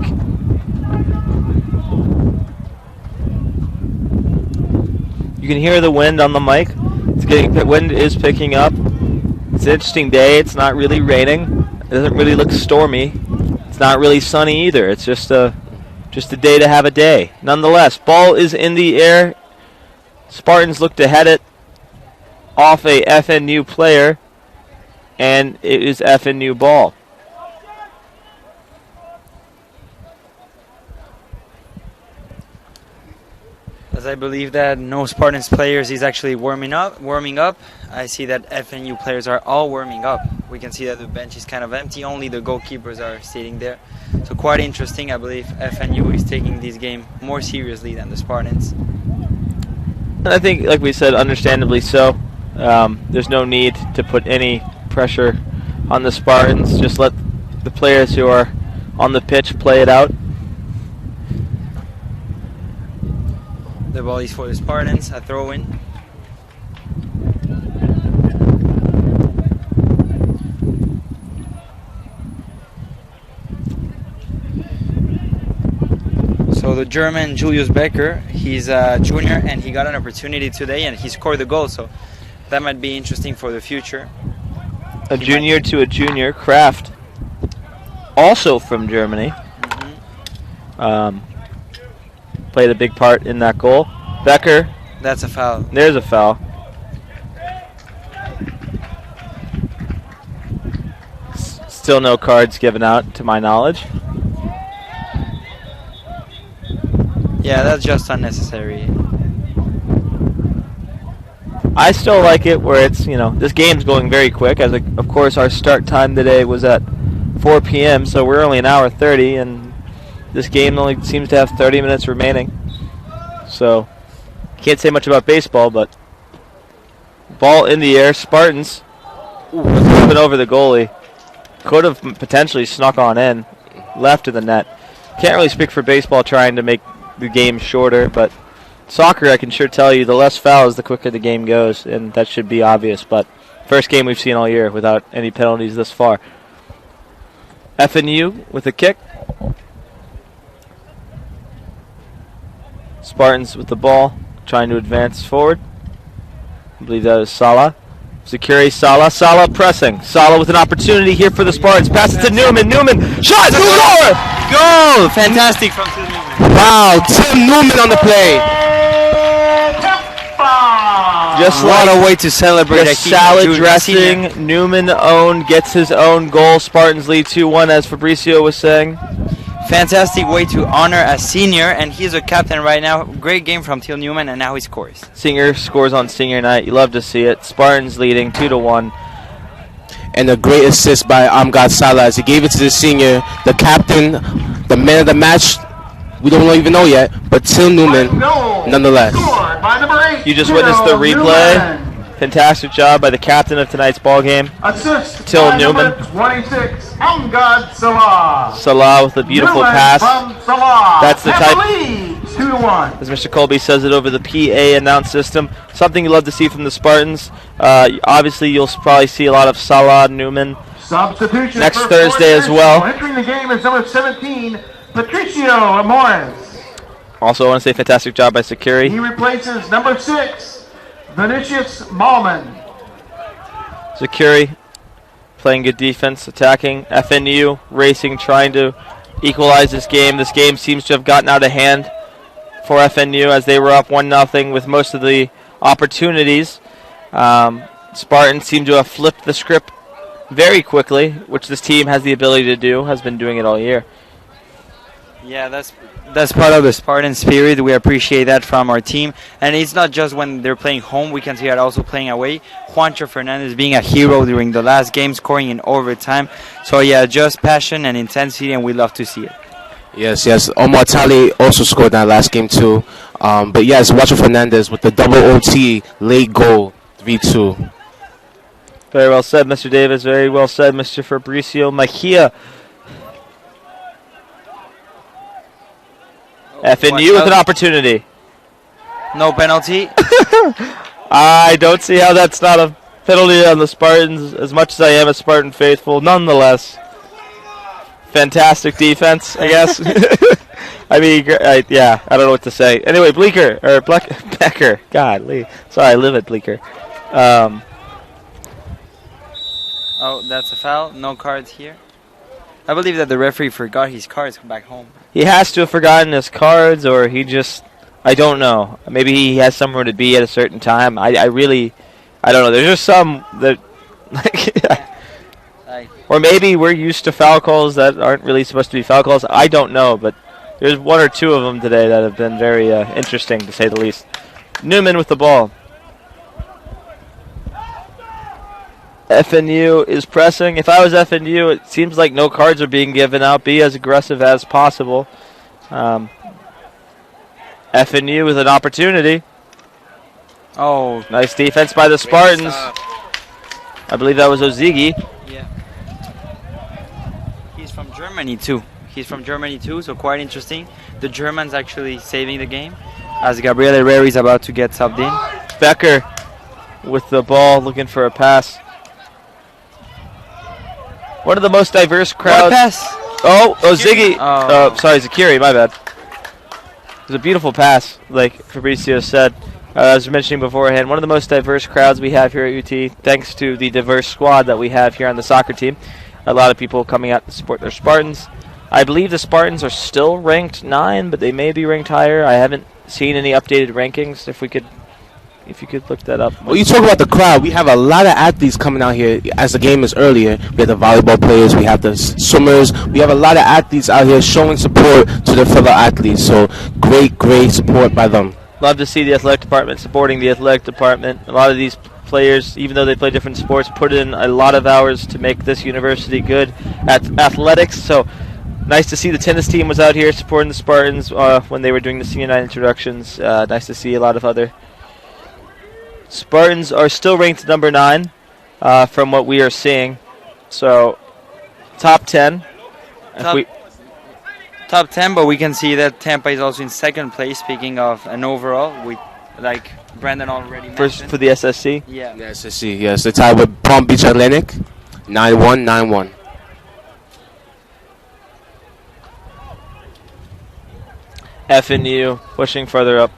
You can hear the wind on the mic. Wind is picking up. It's an interesting day. It's not really raining. It doesn't really look stormy. not really sunny either. It's just a day to have a day. Nonetheless, ball is in the air. Spartans look to head it off a FNU player, and it is FNU ball. As I believe that no Spartans players is actually warming up. I see that FNU players are all warming up. We can see that the bench is kind of empty. Only the goalkeepers are sitting there. So quite interesting. I believe FNU is taking this game more seriously than the Spartans. And I think, like we said, understandably so. There's no need to put any pressure on the Spartans. Just let the players who are on the pitch play it out. The ball is for the Spartans, a throw-in. So the German Julius Becker, he's a junior and he got an opportunity today and he scored the goal, so that might be interesting for the future. A junior to a junior, Kraft, also from Germany. Played a big part in that goal. Becker. That's a foul. There's a foul. Still no cards given out, to my knowledge. Yeah, that's just unnecessary. I still like it where it's, this game's going very quick. As of course, our start time today was at 4 p.m., so we're only an hour 30, and this game only seems to have 30 minutes remaining. So, can't say much about baseball, but ball in the air. Spartans was moving over the goalie. Could have potentially snuck on in, left of the net. Can't really speak for baseball trying to make the game shorter, but soccer, I can sure tell you, the less fouls, the quicker the game goes, and that should be obvious. But first game we've seen all year without any penalties this far. FNU with a kick. Spartans with the ball, trying to advance forward. I believe that is Sala. Security, Sala pressing. Sala with an opportunity here for the Spartans. Pass it to Newman. Shot! Score! Goal! Fantastic from Tim Newman. Wow, Tim Newman on the play. Just what like a way to celebrate the a salad dressing, Newman gets his own goal. Spartans lead 2-1, as Fabricio was saying. Fantastic way to honor a senior, and he's a captain right now. Great game from Till Newman, and now he scores. Senior scores on senior night. You love to see it. Spartans leading 2-1. And a great assist by Amgad Salah as he gave it to the senior, the captain, the man of the match. We don't even know yet, but Till Newman, nonetheless. You just witnessed the replay. Fantastic job by the captain of tonight's ball game, Assist Till by Newman. number 26, Amgad Salah. Salah with a beautiful Newman pass. from Salah. That's the Tampa type, leads 2-1. as Mr. Colby says it over the PA announce system, something you love to see from the Spartans. Obviously, you'll probably see a lot of Salah, Newman Substitution next for Thursday as well. Entering the game is number 17, Patricio Amores. Also, I want to say fantastic job by Security. He replaces number 6, Vinicius Malman. Security playing good defense, attacking. FNU racing, trying to equalize this game. This game seems to have gotten out of hand for FNU as they were up 1-0 with most of the opportunities. Spartans seem to have flipped the script very quickly, which this team has the ability to do, has been doing it all year. Yeah, that's part of the Spartan spirit. We appreciate that from our team. And it's not just when they're playing home. We can see that also playing away. Juancho Fernandez being a hero during the last game, scoring in overtime. So, yeah, just passion and intensity, and we love to see it. Yes. Omar Tali also scored that last game, too. But, yes, Juancho Fernandez with the double OT late goal, 3-2. Very well said, Mr. Davis. Very well said, Mr. Fabricio Mejia. FNU with an opportunity. No penalty. I don't see how that's not a penalty on the Spartans, as much as I am a Spartan faithful. Nonetheless, fantastic defense, I guess. I mean, I don't know what to say. Anyway, Becker. God, sorry, I live at Bleecker. Oh, that's a foul. No cards here. I believe that the referee forgot his cards back home. He has to have forgotten his cards, or he just, I don't know. Maybe he has somewhere to be at a certain time. I don't know. There's just some that, or maybe we're used to foul calls that aren't really supposed to be foul calls. I don't know, but there's one or two of them today that have been very interesting, to say the least. Newman with the ball. FNU is pressing. If I was FNU, it seems like no cards are being given out. Be as aggressive as possible. FNU with an opportunity. Oh, nice defense by the Spartans. I believe that was Ozigi. Yeah. He's from Germany too. So quite interesting. The Germans actually saving the game as Gabriel Herrera is about to get subbed in. Becker with the ball, looking for a pass. One of the most diverse crowds. What a pass. Oh, Ozigi. Oh. Sorry, Zakiri, my bad. It was a beautiful pass, like Fabricio said. As mentioning beforehand, one of the most diverse crowds we have here at UT, thanks to the diverse squad that we have here on the soccer team. A lot of people coming out to support their Spartans. I believe the Spartans are still ranked 9, but they may be ranked higher. I haven't seen any updated rankings. If you could look that up. Well, you talk about the crowd. We have a lot of athletes coming out here. As the game is earlier, we have the volleyball players, we have the swimmers. We have a lot of athletes out here showing support to their fellow athletes. So great support by them. Love to see the athletic department supporting the athletic department. A lot of these players, even though they play different sports, put in a lot of hours to make this university good at athletics. So nice to see the tennis team was out here supporting the Spartans when they were doing the senior night introductions. Nice to see a lot of other. Spartans are still ranked number 9 from what we are seeing. So top 10. Top 10, but we can see that Tampa is also in second place, speaking of an overall, with, like Brandon already mentioned. First for the SSC? Yeah. The SSC, yes. They're tied with Palm Beach Atlantic, 9-1, 9-1. FNU pushing further up.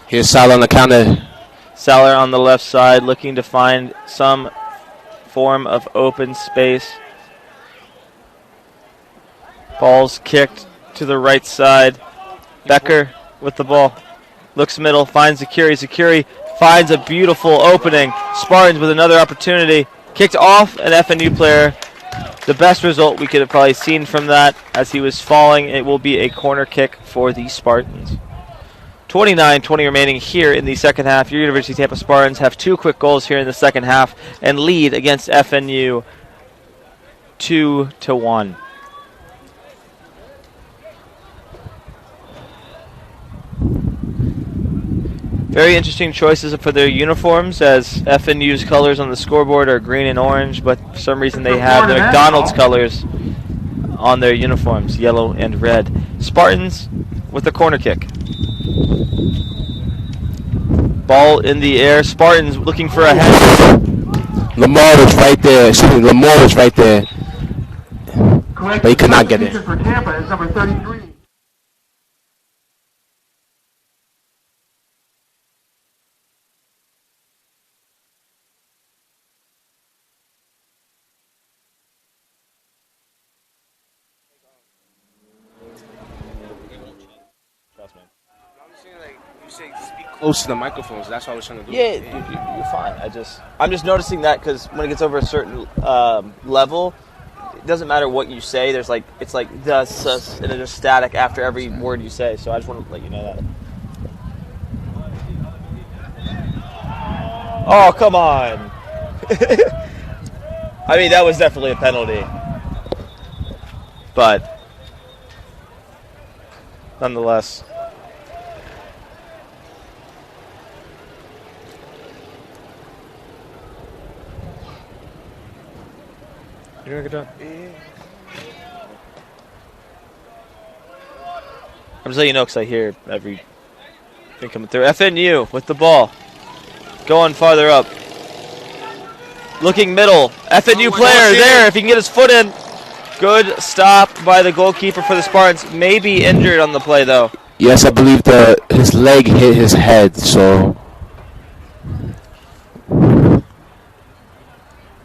Here's Salah on the counter. Salah on the left side, looking to find some form of open space. Ball's kicked to the right side. Becker with the ball. Looks middle, finds Zakiri. Zakiri finds a beautiful opening. Spartans with another opportunity. Kicked off an FNU player. The best result we could have probably seen from that as he was falling. It will be a corner kick for the Spartans. 29-20 remaining here in the second half. Your University of Tampa Spartans have 2 quick goals here in the second half and lead against FNU 2-1. Very interesting choices for their uniforms, as FNU's colors on the scoreboard are green and orange, but for some reason they have the McDonald's colors on their uniforms, yellow and red. Spartans with a corner kick. Ball in the air. Spartans looking for a header. Lamar was right there. Lamar was right there. But he could not get it. For Tampa is number 33. Close to the microphones. That's what I was trying to do. Yeah, you're fine. I'm just noticing that because when it gets over a certain level, it doesn't matter what you say. It's like this, and it's just static after every word you say. So I just want to let you know that. Oh, come on. I mean, that was definitely a penalty. But nonetheless. You're doing a good job. I'm just letting you know because I hear everything coming through. FNU with the ball. Going farther up. Looking middle. FNU player there if he can get his foot in. Good stop by the goalkeeper for the Spartans. Maybe injured on the play though. Yes, I believe his leg hit his head, so.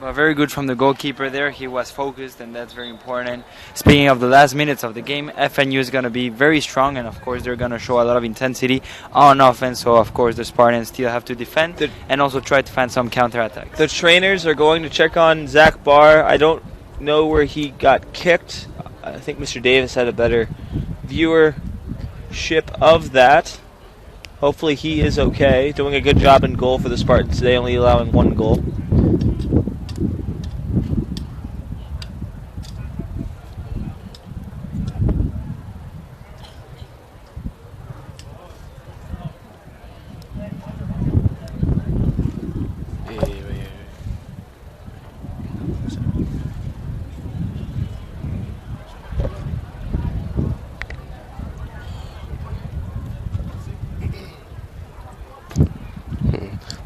But very good from the goalkeeper there. He was focused, and that's very important. Speaking of the last minutes of the game, FNU is going to be very strong, and of course they're going to show a lot of intensity on offense. So of course the Spartans still have to defend and also try to find some counterattacks. The trainers are going to check on Zach Barr. I don't know where he got kicked. I think Mr. Davis had a better viewership of that. Hopefully he is okay. Doing a good job in goal for the Spartans today, only allowing 1 goal.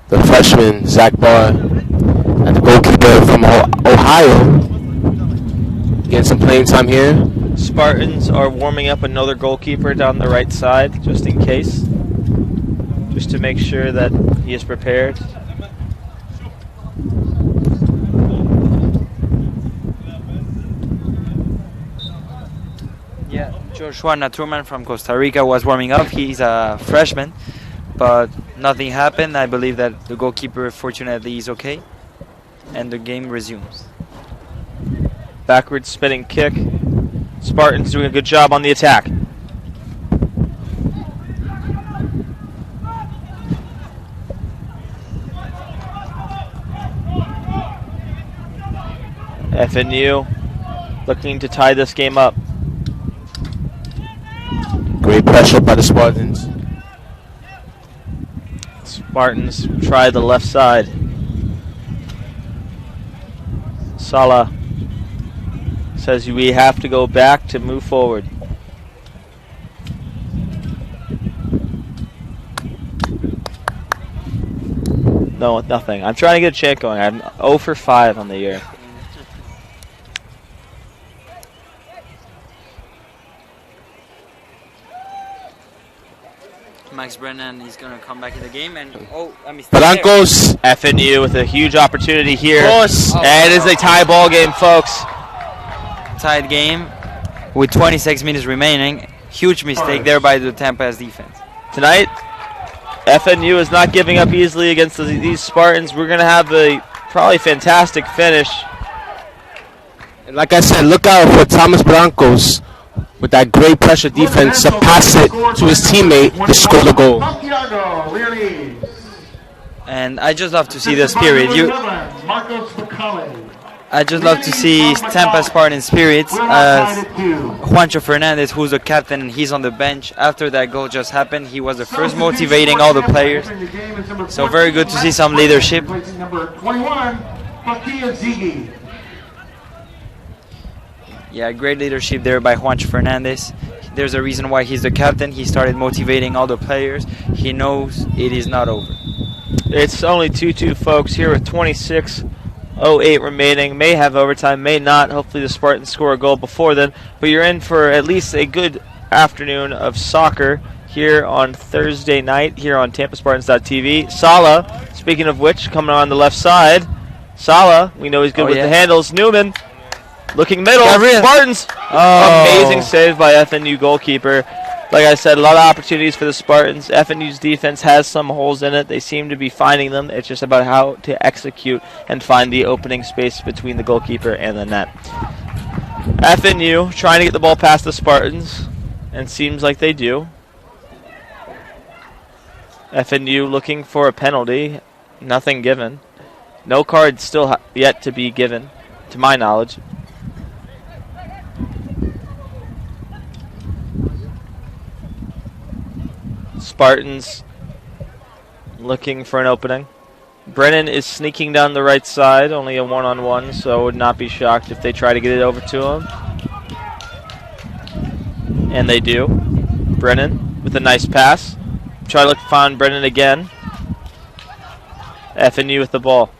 The freshman, Zach Barr, and the goalkeeper from Ohio, getting some playing time here. Spartans are warming up another goalkeeper down the right side, just in case. Just to make sure that he is prepared. Yeah, Joshua Naturman from Costa Rica was warming up. He's a freshman, but nothing happened. I believe that the goalkeeper, fortunately, is okay, and the game resumes. Backward spinning kick. Spartans doing a good job on the attack. FNU looking to tie this game up. Great pressure by the Spartans. Spartans try the left side. Sala says we have to go back to move forward. No, nothing. I'm trying to get a chant going. I'm 0 for 5 on the year. Max Brennan is going to come back in the game, and a mistake. Blancos. FNU with a huge opportunity here. Close. And it is a tie ball game, folks. Tied game with 26 minutes remaining. Huge mistake there by the Tampa's defense. Tonight, FNU is not giving up easily against these Spartans. We're going to have a probably fantastic finish. And like I said, look out for Thomas Blancos with that great pressure defense to pass it to his teammate to score the goal. And I just love to see the spirit. I just love to see Tampa Spartan spirit as Juancho Fernandez, who's the captain, and he's on the bench. After that goal just happened, he was the first motivating all the players. So very good to see some leadership. Yeah, great leadership there by Juancho Fernandez. There's a reason why he's the captain. He started motivating all the players. He knows it is not over. It's only 2-2, folks, here with 26:08 remaining. May have overtime, may not. Hopefully the Spartans score a goal before then. But you're in for at least a good afternoon of soccer here on Thursday night here on TampaSpartans.tv. Sala, speaking of which, coming on the left side. Sala, we know he's good with the handles. Newman, looking middle. Spartans. Amazing save by FNU goalkeeper. Like I said, a lot of opportunities for the Spartans. FNU's defense has some holes in it. They seem to be finding them. It's just about how to execute and find the opening space between the goalkeeper and the net. FNU trying to get the ball past the Spartans, and seems like they do. FNU looking for a penalty. Nothing given. No card still yet to be given, to my knowledge. Spartans looking for an opening. Brennan is sneaking down the right side, only a one-on-one, so I would not be shocked if they try to get it over to him. And they do. Brennan with a nice pass. Try to look to find Brennan again. FNU with the ball.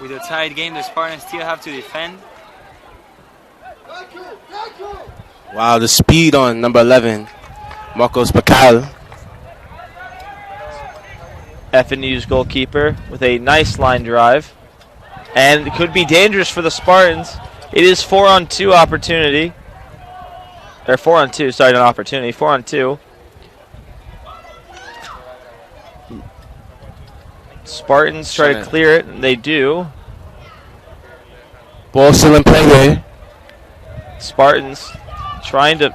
With a tied game, the Spartans still have to defend. Wow, the speed on number 11. Marcos Bacal. FNU's goalkeeper with a nice line drive. And it could be dangerous for the Spartans. It is 4-on-2 opportunity. Or 4-on-2, sorry, not opportunity. 4-on-2. Spartans try to clear it, and they do. Ball still in play here. Spartans trying to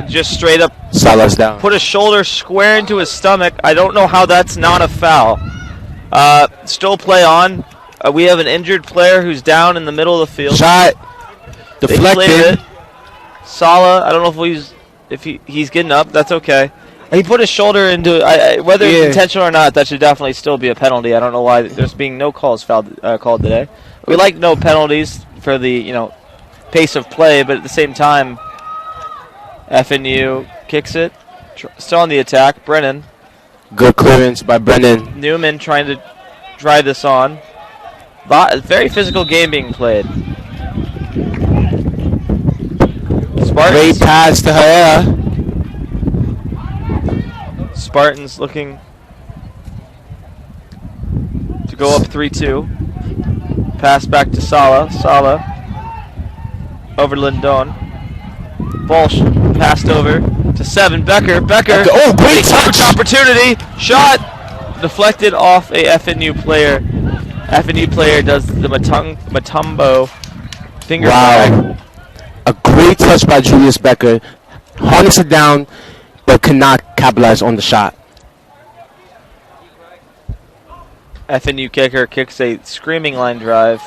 just straight up Salah's down. Put a shoulder square into his stomach. I don't know how that's not a foul. Still play on. We have an injured player who's down in the middle of the field. Shot deflected. Salah, I don't know if he's getting up. That's okay. He put his shoulder into whether it's intentional or not. That should definitely still be a penalty. I don't know why there's being no calls called today. We like no penalties for the pace of play, but at the same time, FNU kicks it. Still on the attack. Brennan. Good clearance by Brennan. Newman trying to drive this on. Very physical game being played. Great pass to Herrera. Spartans looking to go up 3-2. Pass back to Salah. Salah over to Lindon. Ball passed over to 7. Becker. Oh, great touch opportunity. Shot deflected off a FNU player. FNU player does the Matumbo finger flag. A great touch by Julius Becker. Harnessed it down, but cannot capitalize on the shot. FNU kicker kicks a screaming line drive.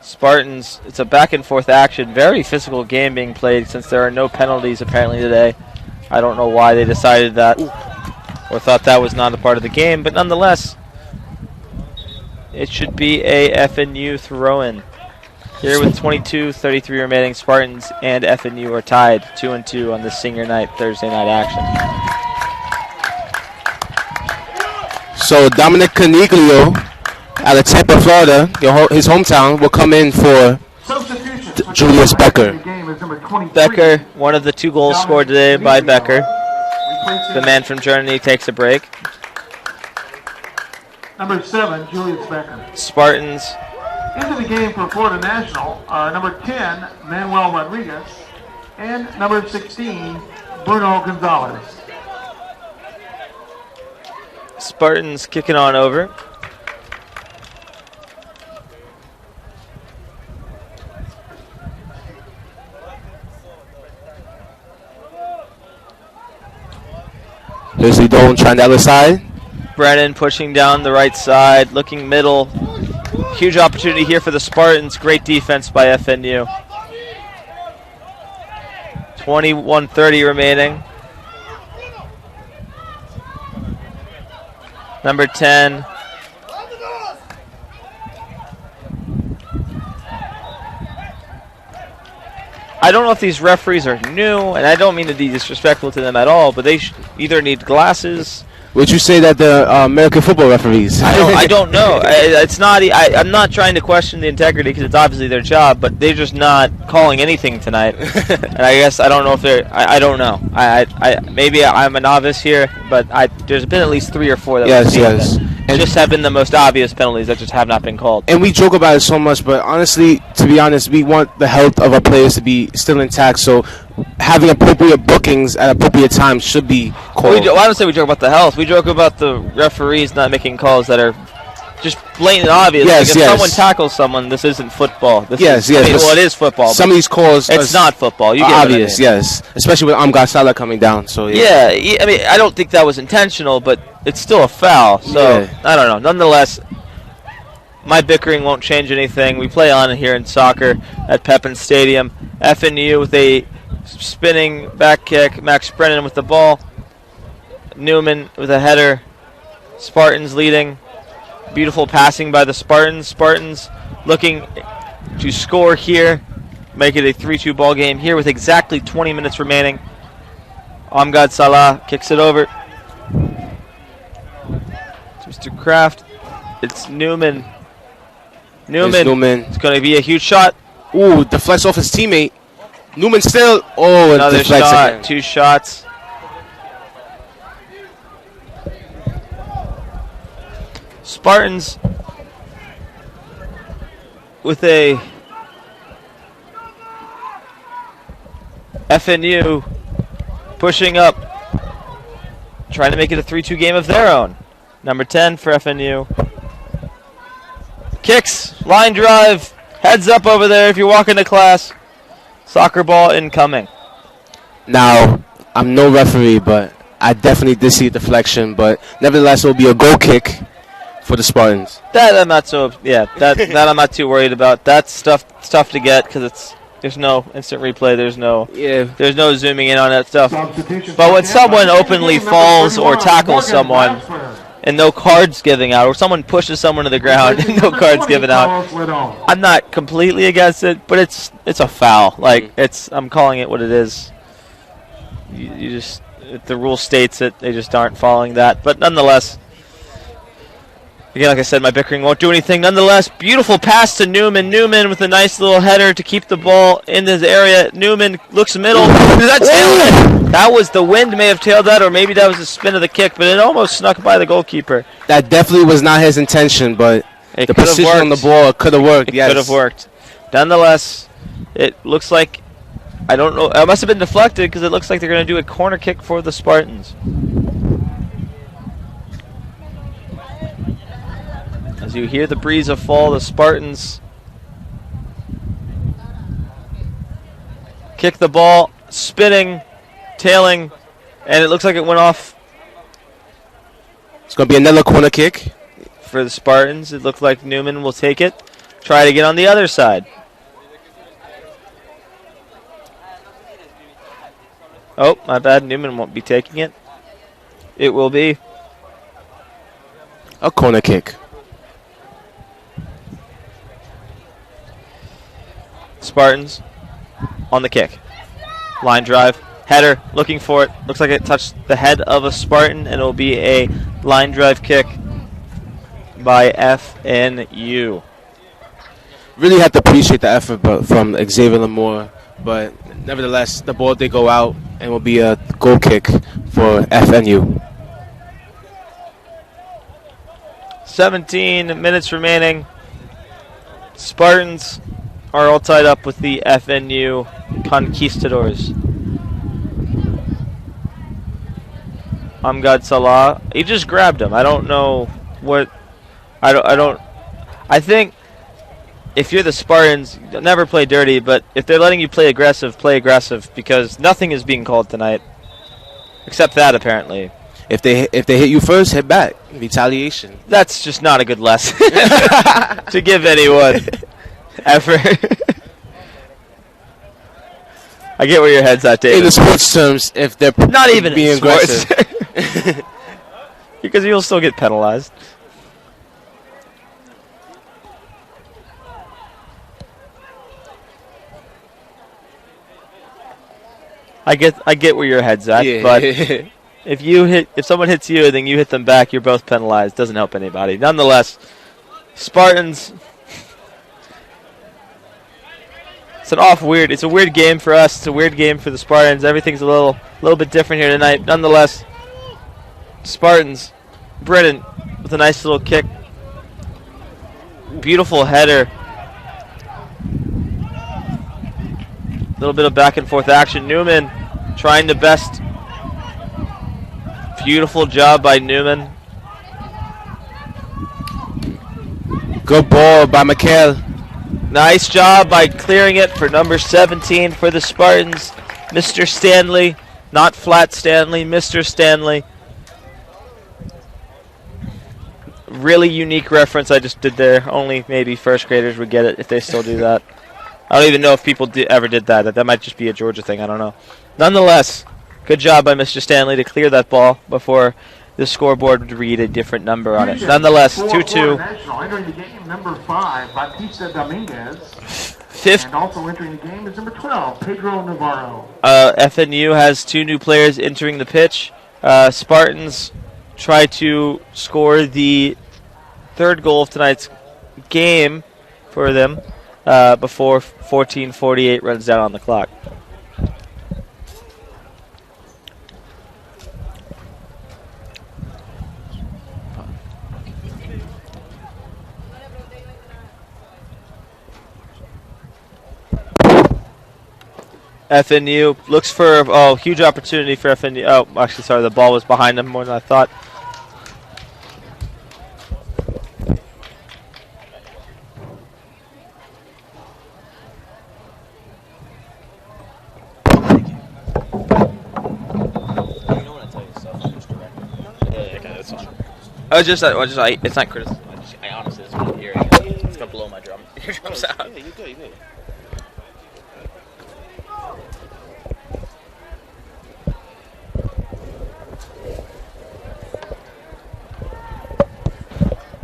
Spartans, it's a back and forth action. Very physical game being played since there are no penalties apparently today. I don't know why they decided that or thought that was not a part of the game, but nonetheless, it should be a FNU throw-in. Here with 22:33 remaining, Spartans and FNU are tied 2-2 on this senior night, Thursday night action. So Dominic Caniglio out of Tampa, Florida, his hometown, will come in for Julius Becker. Becker, one of the 2 goals scored today by Becker. The man from Germany takes a break. Number 7, Julius Becker. Spartans. Into the game for Florida National are number 10, Manuel Rodriguez, and number 16, Bruno Gonzalez. Spartans kicking on over. Here's Lidon trying the other side. Brennan pushing down the right side, looking middle. Huge opportunity here for the Spartans. Great defense by FNU. 21:30 remaining. Number 10. I don't know if these referees are new, and I don't mean to be disrespectful to them at all, but they either need glasses. Would you say that the American football referees? I don't know. It's not. I'm not trying to question the integrity because it's obviously their job, but they're just not calling anything tonight. And I guess I don't know if they're. I don't know. Maybe I'm a novice here, but there's been at least 3 or 4 that we've seen that just have been the most obvious penalties that just have not been called. And we joke about it so much, but honestly, to be honest, we want the health of our players to be still intact. So having appropriate bookings at appropriate times should be called. I don't say we joke about the health. We joke about the referees not making calls that are just blatant and obvious. Yes, like if someone tackles someone, this isn't football. This yes. Well, it is football. Some of these calls it's not football. You get obvious, what I mean. yes. Especially with Amgad Salah coming down. So yeah. I mean, I don't think that was intentional, but it's still a foul. So I don't know. Nonetheless, my bickering won't change anything. We play on here in soccer at Pepin Stadium. FNU with a spinning back kick. Max Brennan with the ball. Newman with a header. Spartans leading. Beautiful passing by the Spartans. Spartans looking to score here. Make it a 3-2 ball game here with exactly 20 minutes remaining. Amgad Salah kicks it over. Mr. Kraft. It's Newman. It's going to be a huge shot. Ooh, deflects off his teammate. Newman still. Oh, another shot. Again. 2 shots. Spartans with a FNU pushing up, trying to make it a 3-2 game of their own. Number 10 for FNU. Kicks, line drive, heads up over there if you're walking to class. Soccer ball incoming. Now, I'm no referee, but I definitely did see a deflection, but nevertheless, it will be a goal kick for the Spartans. That I'm not that I'm not too worried about. That's tough to get because there's no instant replay. There's no zooming in on that stuff. But when someone openly falls or tackles someone and no cards giving out, or someone pushes someone to the ground and no cards given out, I'm not completely against it, but it's a foul. Like I'm calling it what it is. You just, the rule states it, they just aren't following that. But nonetheless, again, like I said, my bickering won't do anything. Nonetheless, beautiful pass to Newman. Newman with a nice little header to keep the ball in his area. Newman looks middle. That was the wind may have tailed that, or maybe that was the spin of the kick, but it almost snuck by the goalkeeper. That definitely was not his intention, but the precision on the ball could have worked. It could have worked. Nonetheless, it looks like, I don't know, it must have been deflected because it looks like they're going to do a corner kick for the Spartans. As you hear the breeze of fall, the Spartans kick the ball, spinning, tailing, and it looks like it went off. It's going to be another corner kick for the Spartans. It looked like Newman will take it, try to get on the other side. Oh, my bad. Newman won't be taking it. It will be a corner kick. Spartans on the kick. Line drive. Header, looking for it. Looks like it touched the head of a Spartan, and it will be a line drive kick by FNU. Really have to appreciate the effort from Xavier Lamore, but nevertheless, the ball did go out and will be a goal kick for FNU. 17 minutes remaining. Spartans are all tied up with the FNU Conquistadors. Amgad Salah, he just grabbed him. I don't know what. I think if you're the Spartans, never play dirty, but if they're letting you play aggressive because nothing is being called tonight. Except that, apparently. If they hit you first, hit back. Retaliation. That's just not a good lesson to give anyone ever. I get where your head's at, David. In the sports terms, if they're not even being aggressive. Because you'll still get penalized. I get where your head's at, yeah. But if someone hits you and then you hit them back, you're both penalized. Doesn't help anybody. Nonetheless, Spartans. It's a weird game for us. It's a weird game for the Spartans. Everything's a little bit different here tonight. Nonetheless, Spartans, Brennan with a nice little kick. Beautiful header. A little bit of back and forth action. Newman trying the best. Beautiful job by Newman. Good ball by Mikhail. Nice job by clearing it for number 17 for the Spartans. Mr. Stanley. Not Flat Stanley, Mr. Stanley. Really unique reference I just did there. Only maybe first graders would get it if they still do that. I don't even know if people ever did that. That might just be a Georgia thing. I don't know. Nonetheless, good job by Mr. Stanley to clear that ball before the scoreboard would read a different number on it. Nonetheless, 2-2. Entering the game, number 5, Batista Dominguez. And also entering the game is number 12, Pedro Navarro. FNU has 2 new players entering the pitch. Spartans try to score the 3rd goal of tonight's game for them before 14:48 runs down on the clock. FNU looks for huge opportunity for FNU. Oh, actually, sorry, the ball was behind him more than I thought. It's not criticism. I honestly just want to hear it. It's gonna blow my drums out. Yeah, you good.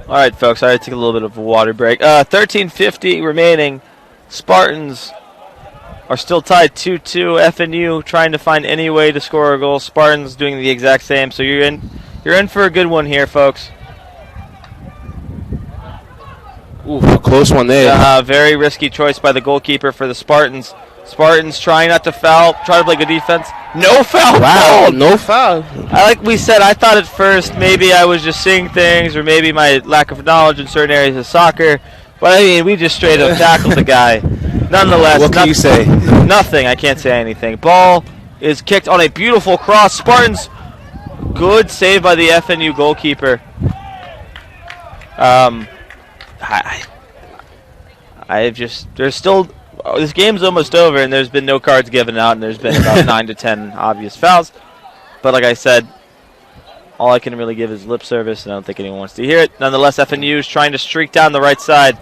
All right, folks. I take a little bit of a water break. 13:50 remaining. Spartans are still tied 2-2. FNU trying to find any way to score a goal. Spartans doing the exact same. So you're in for a good one here, folks. Ooh, close one there. Very risky choice by the goalkeeper for the Spartans. Spartans trying not to foul, try to play good defense. No foul. Wow, no foul. Like we said, I thought at first maybe I was just seeing things, or maybe my lack of knowledge in certain areas of soccer. But I mean, we just straight up tackled the guy. Nonetheless, what can you say? Nothing. I can't say anything. Ball is kicked on a beautiful cross. Spartans, good save by the FNU goalkeeper. There's still, this game's almost over, and there's been no cards given out, and there's been about 9 to 10 obvious fouls. But like I said, all I can really give is lip service, and I don't think anyone wants to hear it. Nonetheless, FNU is trying to streak down the right side.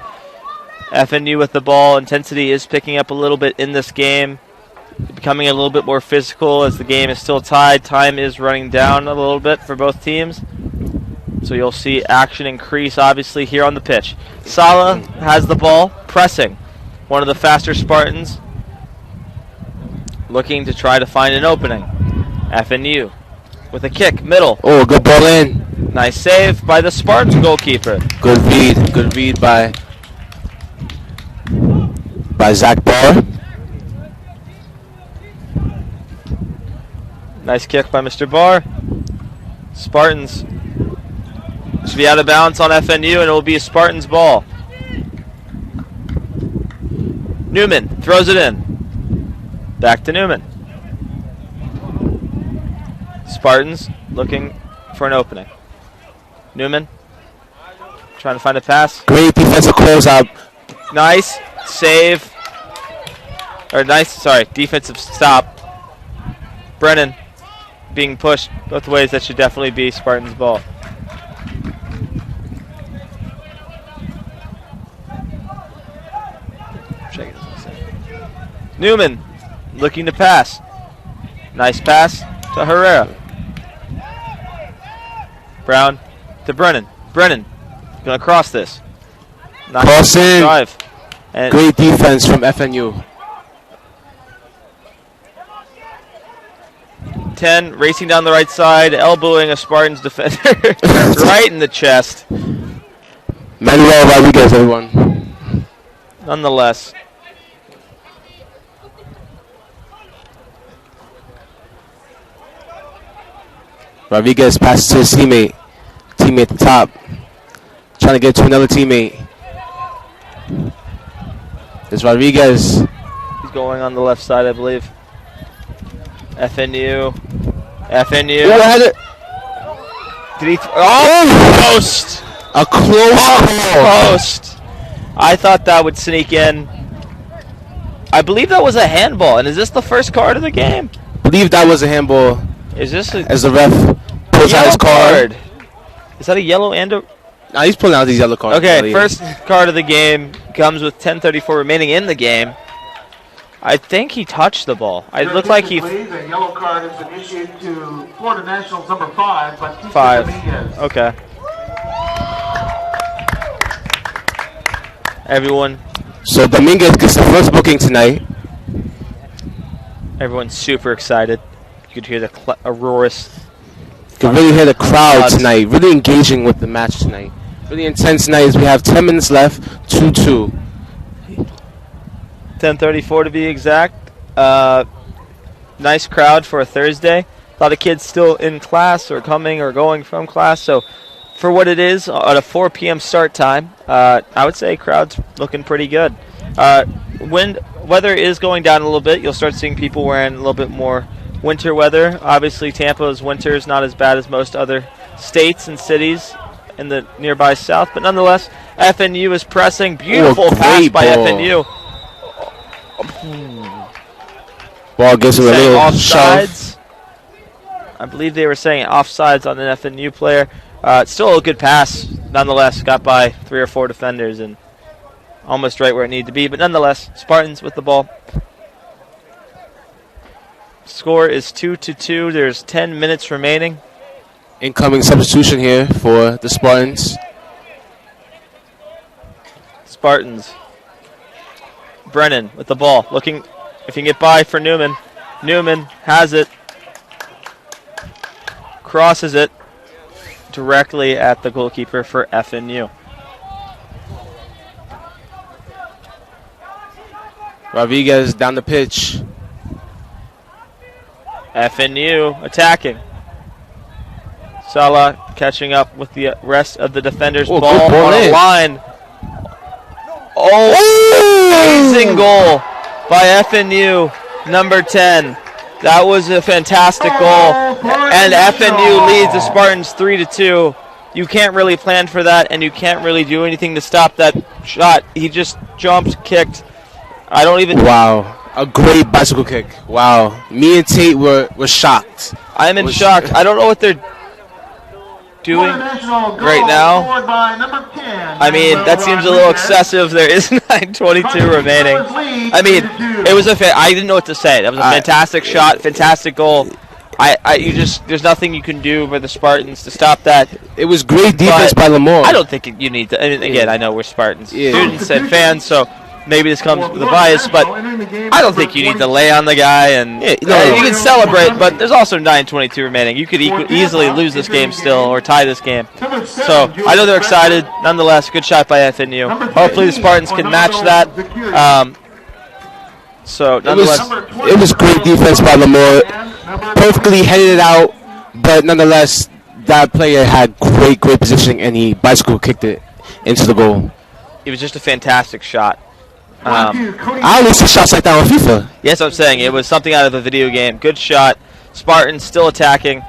FNU with the ball. Intensity is picking up a little bit in this game, becoming a little bit more physical as the game is still tied. Time is running down a little bit for both teams. So you'll see action increase, obviously, here on the pitch. Sala has the ball, pressing. One of the faster Spartans looking to try to find an opening. FNU with a kick, middle. Oh, good ball in. Nice save by the Spartans goalkeeper. Good read by Zach Barr. Nice kick by Mr. Barr. Spartans should be out of bounds on FNU, and it will be a Spartans ball. Newman throws it in. Back to Newman. Spartans looking for an opening. Newman trying to find a pass. Great defensive closeout. Nice save. Defensive stop. Brennan being pushed both ways. That should definitely be Spartans ball. Newman looking to pass. Nice pass to Herrera. Brown to Brennan. Brennan going to cross this. Cross in. Drive. And great defense from FNU. 10 racing down the right side, elbowing a Spartans defender right in the chest. Manuel Rodriguez, everyone. Nonetheless. Rodriguez passes to his teammate. Teammate at the top. Trying to get to another teammate. It's Rodriguez. He's going on the left side, I believe. FNU. Did he? Post! A close post. I thought that would sneak in. I believe that was a handball. And is this the first card of the game? I believe that was a handball. Is this as the ref pulls out his card? Is that a yellow and a? Nah, he's pulling out these yellow cards. Okay, first card of the game comes with 10:34 remaining in the game. I think he touched the ball. It looked like he. A yellow card has been issued to Florida Nationals number 5, but 5. Okay. Everyone. So Dominguez gets the first booking tonight. Everyone's super excited. You could hear the roars. You can really hear the crowd tonight. Really engaging with the match tonight. Really intense night as we have 10 minutes left. 2-2. 10:34 to be exact. Nice crowd for a Thursday. A lot of kids still in class or coming or going from class. So for what it is, at a 4 p.m. start time, I would say crowd's looking pretty good. Wind weather is going down a little bit. You'll start seeing people wearing a little bit more winter weather. Obviously, Tampa's winter is not as bad as most other states and cities in the nearby south, but nonetheless, FNU is pressing. Beautiful pass by FNU. Ball gives him a little offsides. I believe they were saying offsides on an FNU player. Still a good pass, nonetheless. Got by 3 or 4 defenders and almost right where it needed to be. But nonetheless, Spartans with the ball. Score is 2-2. There's 10 minutes remaining. Incoming substitution here for the Spartans. Spartans. Brennan with the ball. Looking if he can get by for Newman. Newman has it. Crosses it directly at the goalkeeper for FNU. Rodriguez down the pitch. FNU attacking. Salah catching up with the rest of the defenders. Ball on a line. Amazing goal by FNU, number 10. That was a fantastic goal. And FNU leads the Spartans 3-2. You can't really plan for that, and you can't really do anything to stop that shot. He just jumped, kicked. I don't even... Wow. A great bicycle kick. Wow. Me and Tate were shocked. I'm in shock. I don't know what they're doing right now. I mean, that seems a little excessive. There is 9:22 remaining. I mean, it was I didn't know what to say. That was a fantastic shot, fantastic goal. There's nothing you can do for the Spartans to stop that. It was great defense by Lamore. I don't think you need to. I mean, again, I know we're Spartans students and fans, so maybe this comes with a bias, but I don't think you need to lay on the guy. And you can celebrate, but there's also 9:22 remaining. You could easily lose this game still or tie this game. So I know they're excited. Nonetheless, good shot by FNU. Hopefully the Spartans can match that. So nonetheless, it was great defense by Lamore. Perfectly headed it out, but nonetheless, that player had great positioning, and he bicycle kicked it into the goal. It was just a fantastic shot. I only see shots like that on FIFA. Yes, I'm saying it was something out of a video game. Good shot. Spartans still attacking.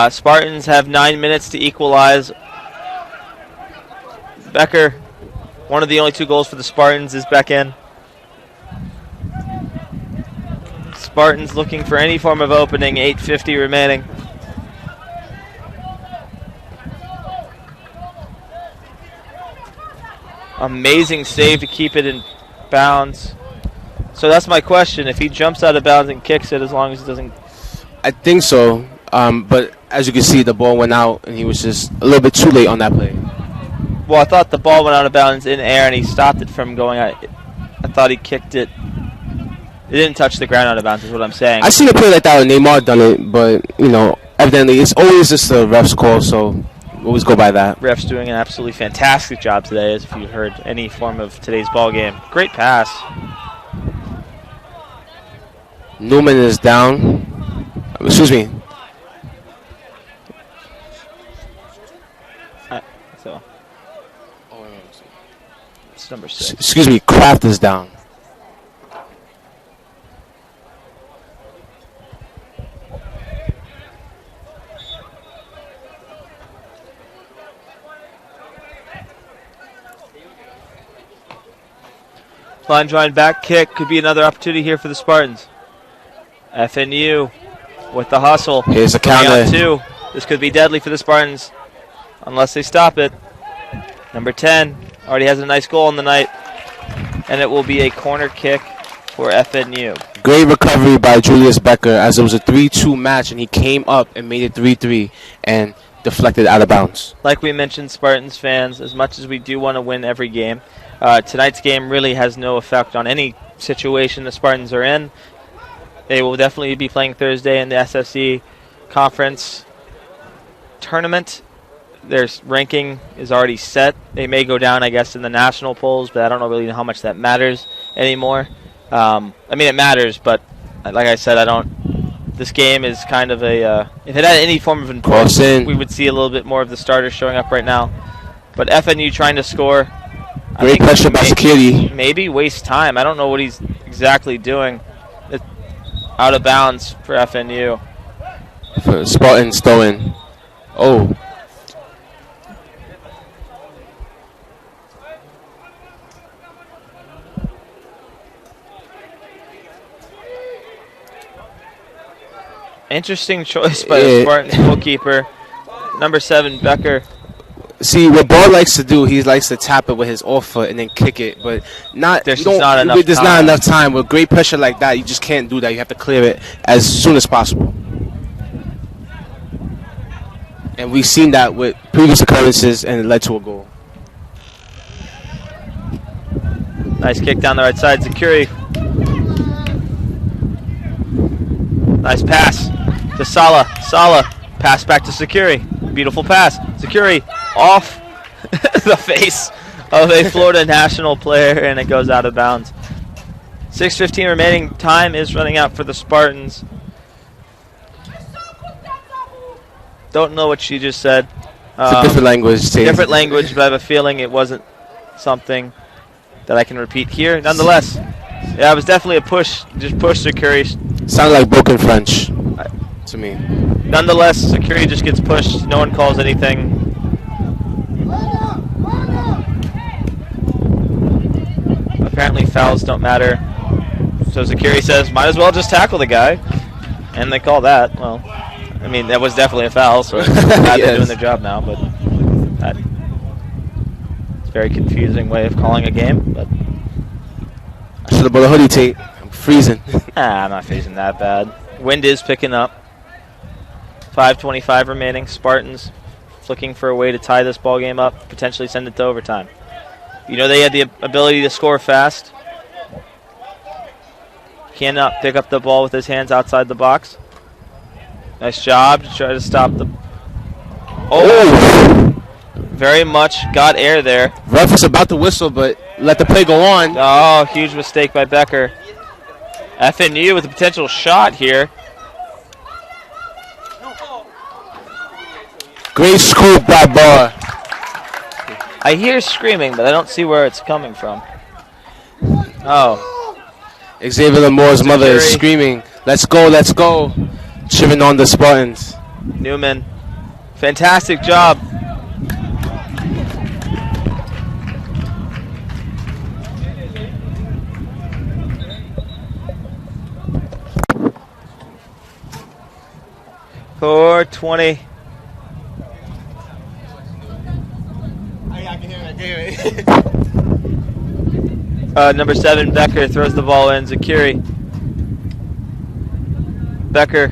Spartans have 9 minutes to equalize. Becker, one of the only 2 goals for the Spartans is back in. Spartans looking for any form of opening. 8:50 remaining. Amazing save to keep it in bounds. So that's my question. If he jumps out of bounds and kicks it, as long as it doesn't... I think so. But as you can see, the ball went out, and he was just a little bit too late on that play. Well, I thought the ball went out of bounds in air, and he stopped it from going out. I thought he kicked it. It didn't touch the ground out of bounds, is what I'm saying. I seen a play like that when Neymar done it, but, evidently it's always just the ref's call, so always go by that. Ref's doing an absolutely fantastic job today, as if you heard any form of today's ball game. Great pass. Newman is down. Excuse me. It's number 6. Excuse me, Kraft is down. Line drive back kick could be another opportunity here for the Spartans. FNU with the hustle. Here's a counter. 2. This could be deadly for the Spartans unless they stop it. Number 10 already has a nice goal in the night, and it will be a corner kick for FNU. Great recovery by Julius Becker, as it was a 3-2 match, and he came up and made it 3-3 and deflected out of bounds. Like we mentioned, Spartans fans, as much as we do want to win every game, tonight's game really has no effect on any situation the Spartans are in. They will definitely be playing Thursday in the SSE conference tournament. Their ranking is already set. They may go down, I guess, in the national polls, but I don't really know how much that matters anymore. I mean, it matters, but like I said, this game is kind of a... if it had any form of importance, we would see a little bit more of the starters showing up right now. But FNU trying to score. Great pressure by security. Maybe waste time. I don't know what he's exactly doing. It's out of bounds for FNU. For Spartans throwing. Oh. Interesting choice by the Spartans goalkeeper. Number 7, Becker. See, what Ball likes to do, he likes to tap it with his off foot and then kick it, but there's not enough time. With great pressure like that, you just can't do that. You have to clear it as soon as possible. And we've seen that with previous occurrences, and it led to a goal. Nice kick down the right side, Zakiri. Nice pass to Sala. Sala, pass back to Zakiri. Beautiful pass. Zakiri off the face of a Florida national player, and it goes out of bounds. 6:15 remaining. Time is running out for the Spartans. Don't know what she just said. It's a different language. Different language, but I have a feeling it wasn't something that I can repeat here. Nonetheless, yeah, it was definitely a push. Just push Zakiri. Sounded like broken French to me. Nonetheless, Zakiri just gets pushed. No one calls anything. Apparently fouls don't matter. So Zakiri says, might as well just tackle the guy. And they call that. Well, I mean, that was definitely a foul, so they're doing their job now. But it's a very confusing way of calling a game. But I should have brought a hoodie, Tate. I'm freezing. I'm not freezing that bad. Wind is picking up. 5:25 remaining. Spartans looking for a way to tie this ball game up, potentially send it to overtime. You know they had the ability to score fast. Cannot pick up the ball with his hands outside the box. Nice job to try to stop the... Oh! Very much got air there. Ref was about to whistle, but let the play go on. Oh, huge mistake by Becker. FNU with a potential shot here. Great scoop by Barr. I hear screaming, but I don't see where it's coming from. Oh. Xavier Lamore's mother is screaming, let's go, let's go. Cheering on the Spartans. Newman, fantastic job. For 20. Number 7, Becker throws the ball in. Zakiri. Becker.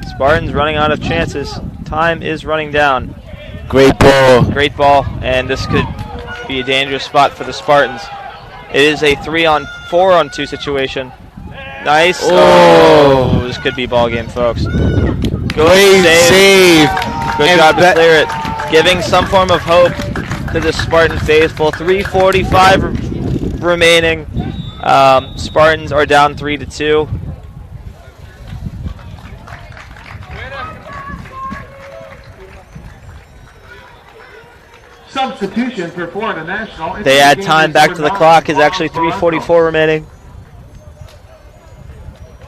Spartans running out of chances. Time is running down. Great ball. Great ball, and this could be a dangerous spot for the Spartans. It is a 4-on-2 situation. Nice. Oh, this could be ball game, folks. Great save. Good job to clear it. Giving some form of hope to the Spartan faithful. 3:45 remaining. Spartans are down 3-2. Substitution for Florida National. They add time back to the clock. Is actually 3:44 remaining.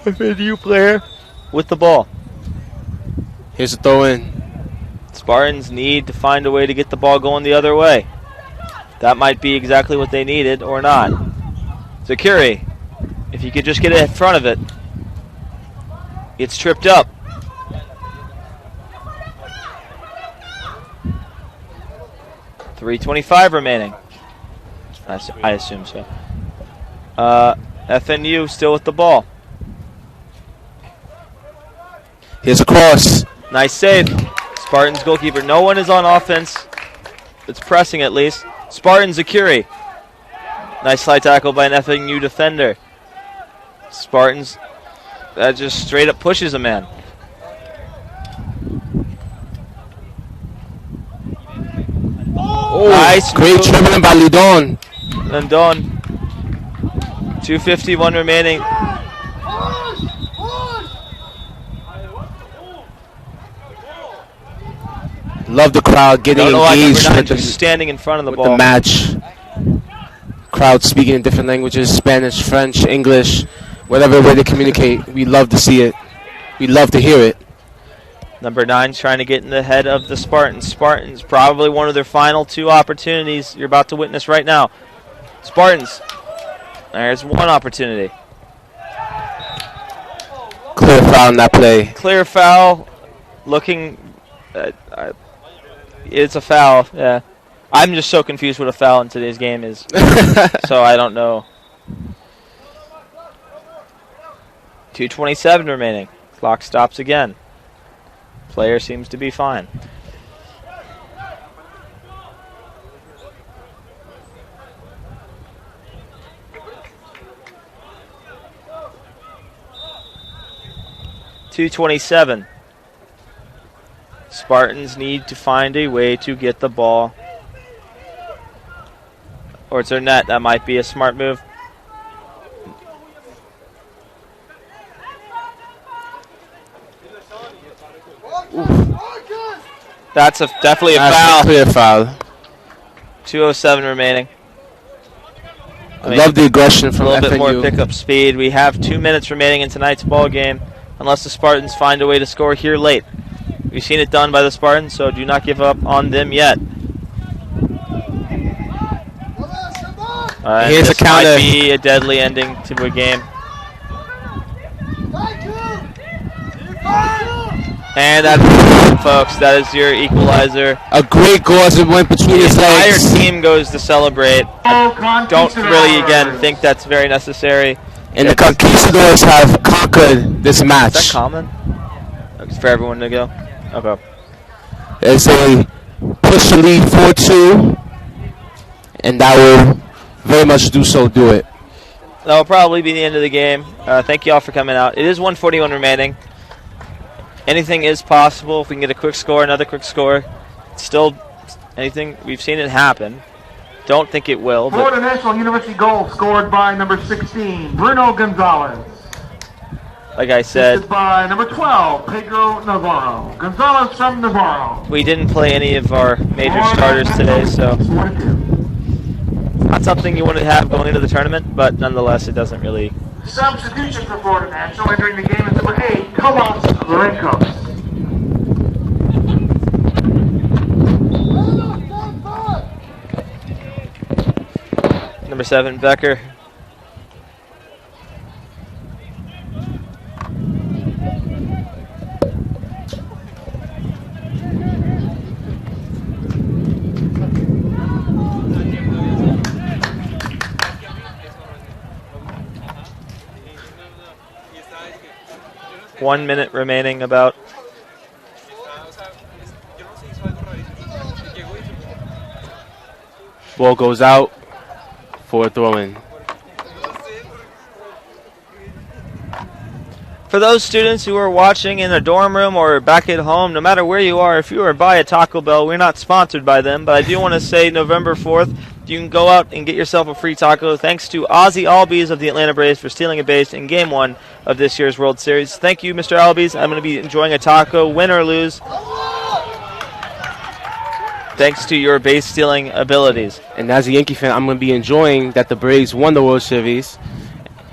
FNU player with the ball. Here's a throw in. Spartans need to find a way to get the ball going the other way. That might be exactly what they needed or not. Zakiri, if you could just get in front of it. It's tripped up. .325 remaining. I assume so. FNU still with the ball. Here's a cross. Nice save. Spartans goalkeeper. No one is on offense. It's pressing at least. Spartans Zakiri. Nice slide tackle by an FNU defender. Spartans, that just straight up pushes a man. Oh, nice. Great dribbling by Lidon. Lidon. 2:51 remaining. Love the crowd getting Don't know why engaged number 9 with just standing in front of the with ball. the match. Crowd speaking in different languages, Spanish, French, English, whatever way they communicate. We love to see it. We love to hear it. Number 9 trying to get in the head of the Spartans. Spartans probably one of their final 2 opportunities you're about to witness right now. Spartans, there's one opportunity. Clear foul in that play. Clear foul. Looking, it's a foul. Yeah, I'm just so confused what a foul in today's game is. So I don't know. 2:27 remaining. Clock stops again. Player seems to be fine. .227. Spartans need to find a way to get the ball. Or it's their net. That might be a smart move. That's definitely a foul. A clear foul. 2:07 remaining. I love the aggression from a little bit more FNU. pickup speed. We have 2 minutes remaining in tonight's ball game, unless the Spartans find a way to score here late. We've seen it done by the Spartans, so do not give up on them yet. Here's this a counter. Might be a deadly ending to a game. And that's folks. That is your equalizer. A great goal as it went between his The entire legs. team goes to celebrate. I don't really, again, think that's very necessary. And the Conquistadors have conquered this match. Is that common? It's for everyone to go? Okay. As they push the lead 4-2, and that will very much do it. That'll probably be the end of the game. Thank you all for coming out. It is 1:41 remaining. Anything is possible. If we can get a quick score, another quick score. Still, anything. We've seen it happen. Don't think it will. But Florida National University goal scored by number 16, Bruno Gonzalez. like I said, Assisted by number 12, Pedro Navarro. Gonzalez from Navarro. we didn't play any of our major starters today, so not something you want to have going into the tournament, but nonetheless, it doesn't really. Substitution for Florida National entering the game is number 8, Tomas Lorenkos. Number 7, Becker. One minute remaining about. Ball goes out for a throw-in. For those students who are watching in a dorm room or back at home, no matter where you are, if you are by a Taco Bell, we're not sponsored by them, but I do want to say November 4th, you can go out and get yourself a free taco thanks to Ozzy Albies of the Atlanta Braves for stealing a base in Game 1 of this year's World Series. Thank you, Mr. Albies. I'm going to be enjoying a taco, win or lose, thanks to your base stealing abilities. And as a Yankee fan, I'm going to be enjoying that the Braves won the World Series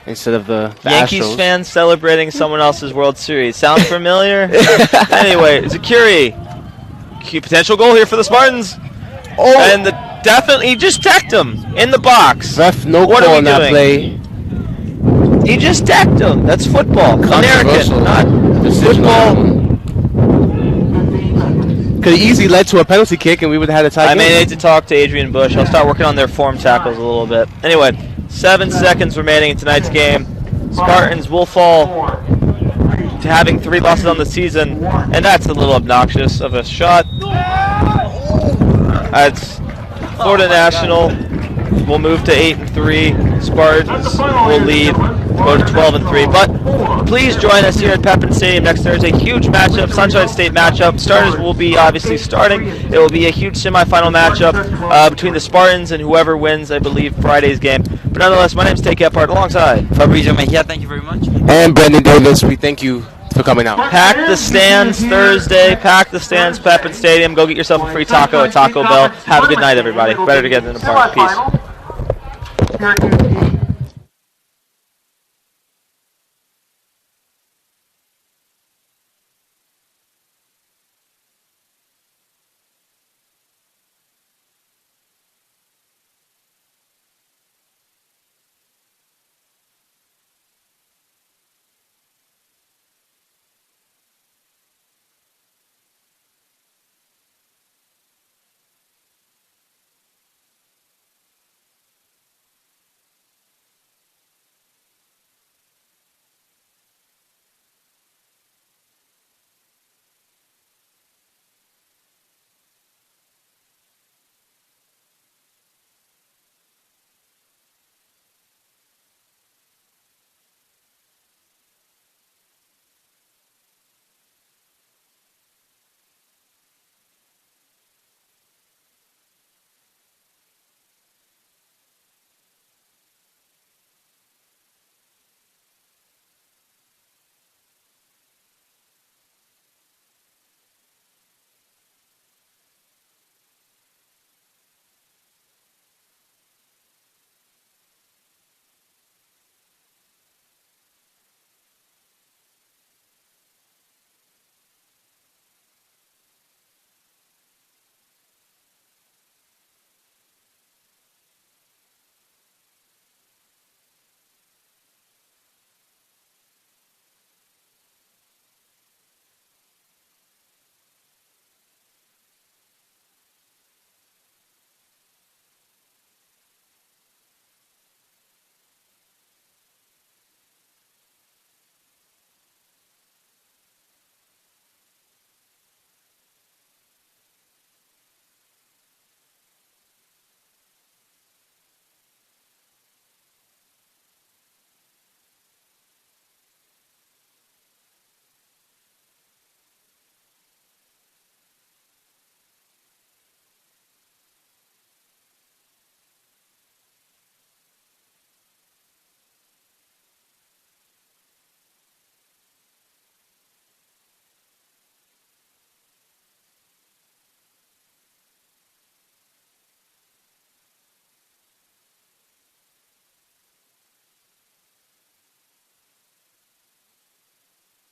instead of the Yankees Astros. fans celebrating someone else's World Series. Sound familiar? Anyway, Zakiri. Potential goal here for the Spartans. Oh, and definitely he just decked him in the box. Ref, no what call are we on that doing? play. He just decked him. That's football. American, not football. Could have easily led to a penalty kick, and we would have had a tie. I may need to talk to Adrian Bush. I'll start working on their form tackles a little bit. Anyway, 7 seconds remaining in tonight's game. Spartans will fall to having 3 losses on the season, and that's a little obnoxious of a shot. That's Florida National will move to 8-3. Spartans will lead, go to 12-3. But please join us here at Pepin Stadium next Thursday. Huge matchup, Sunshine State matchup. Starters will be obviously starting. It will be a huge semifinal matchup between the Spartans and whoever wins, I believe, Friday's game. But nonetheless, my name is Take Epart alongside Fabrizio Mejia. Thank you very much. And Brendan Davis, we thank you for coming out. Pack the stands Thursday. Pack the stands, Pepin Stadium. Go get yourself a free taco at Taco Bell. Have a good night, everybody. Better together than apart. Peace.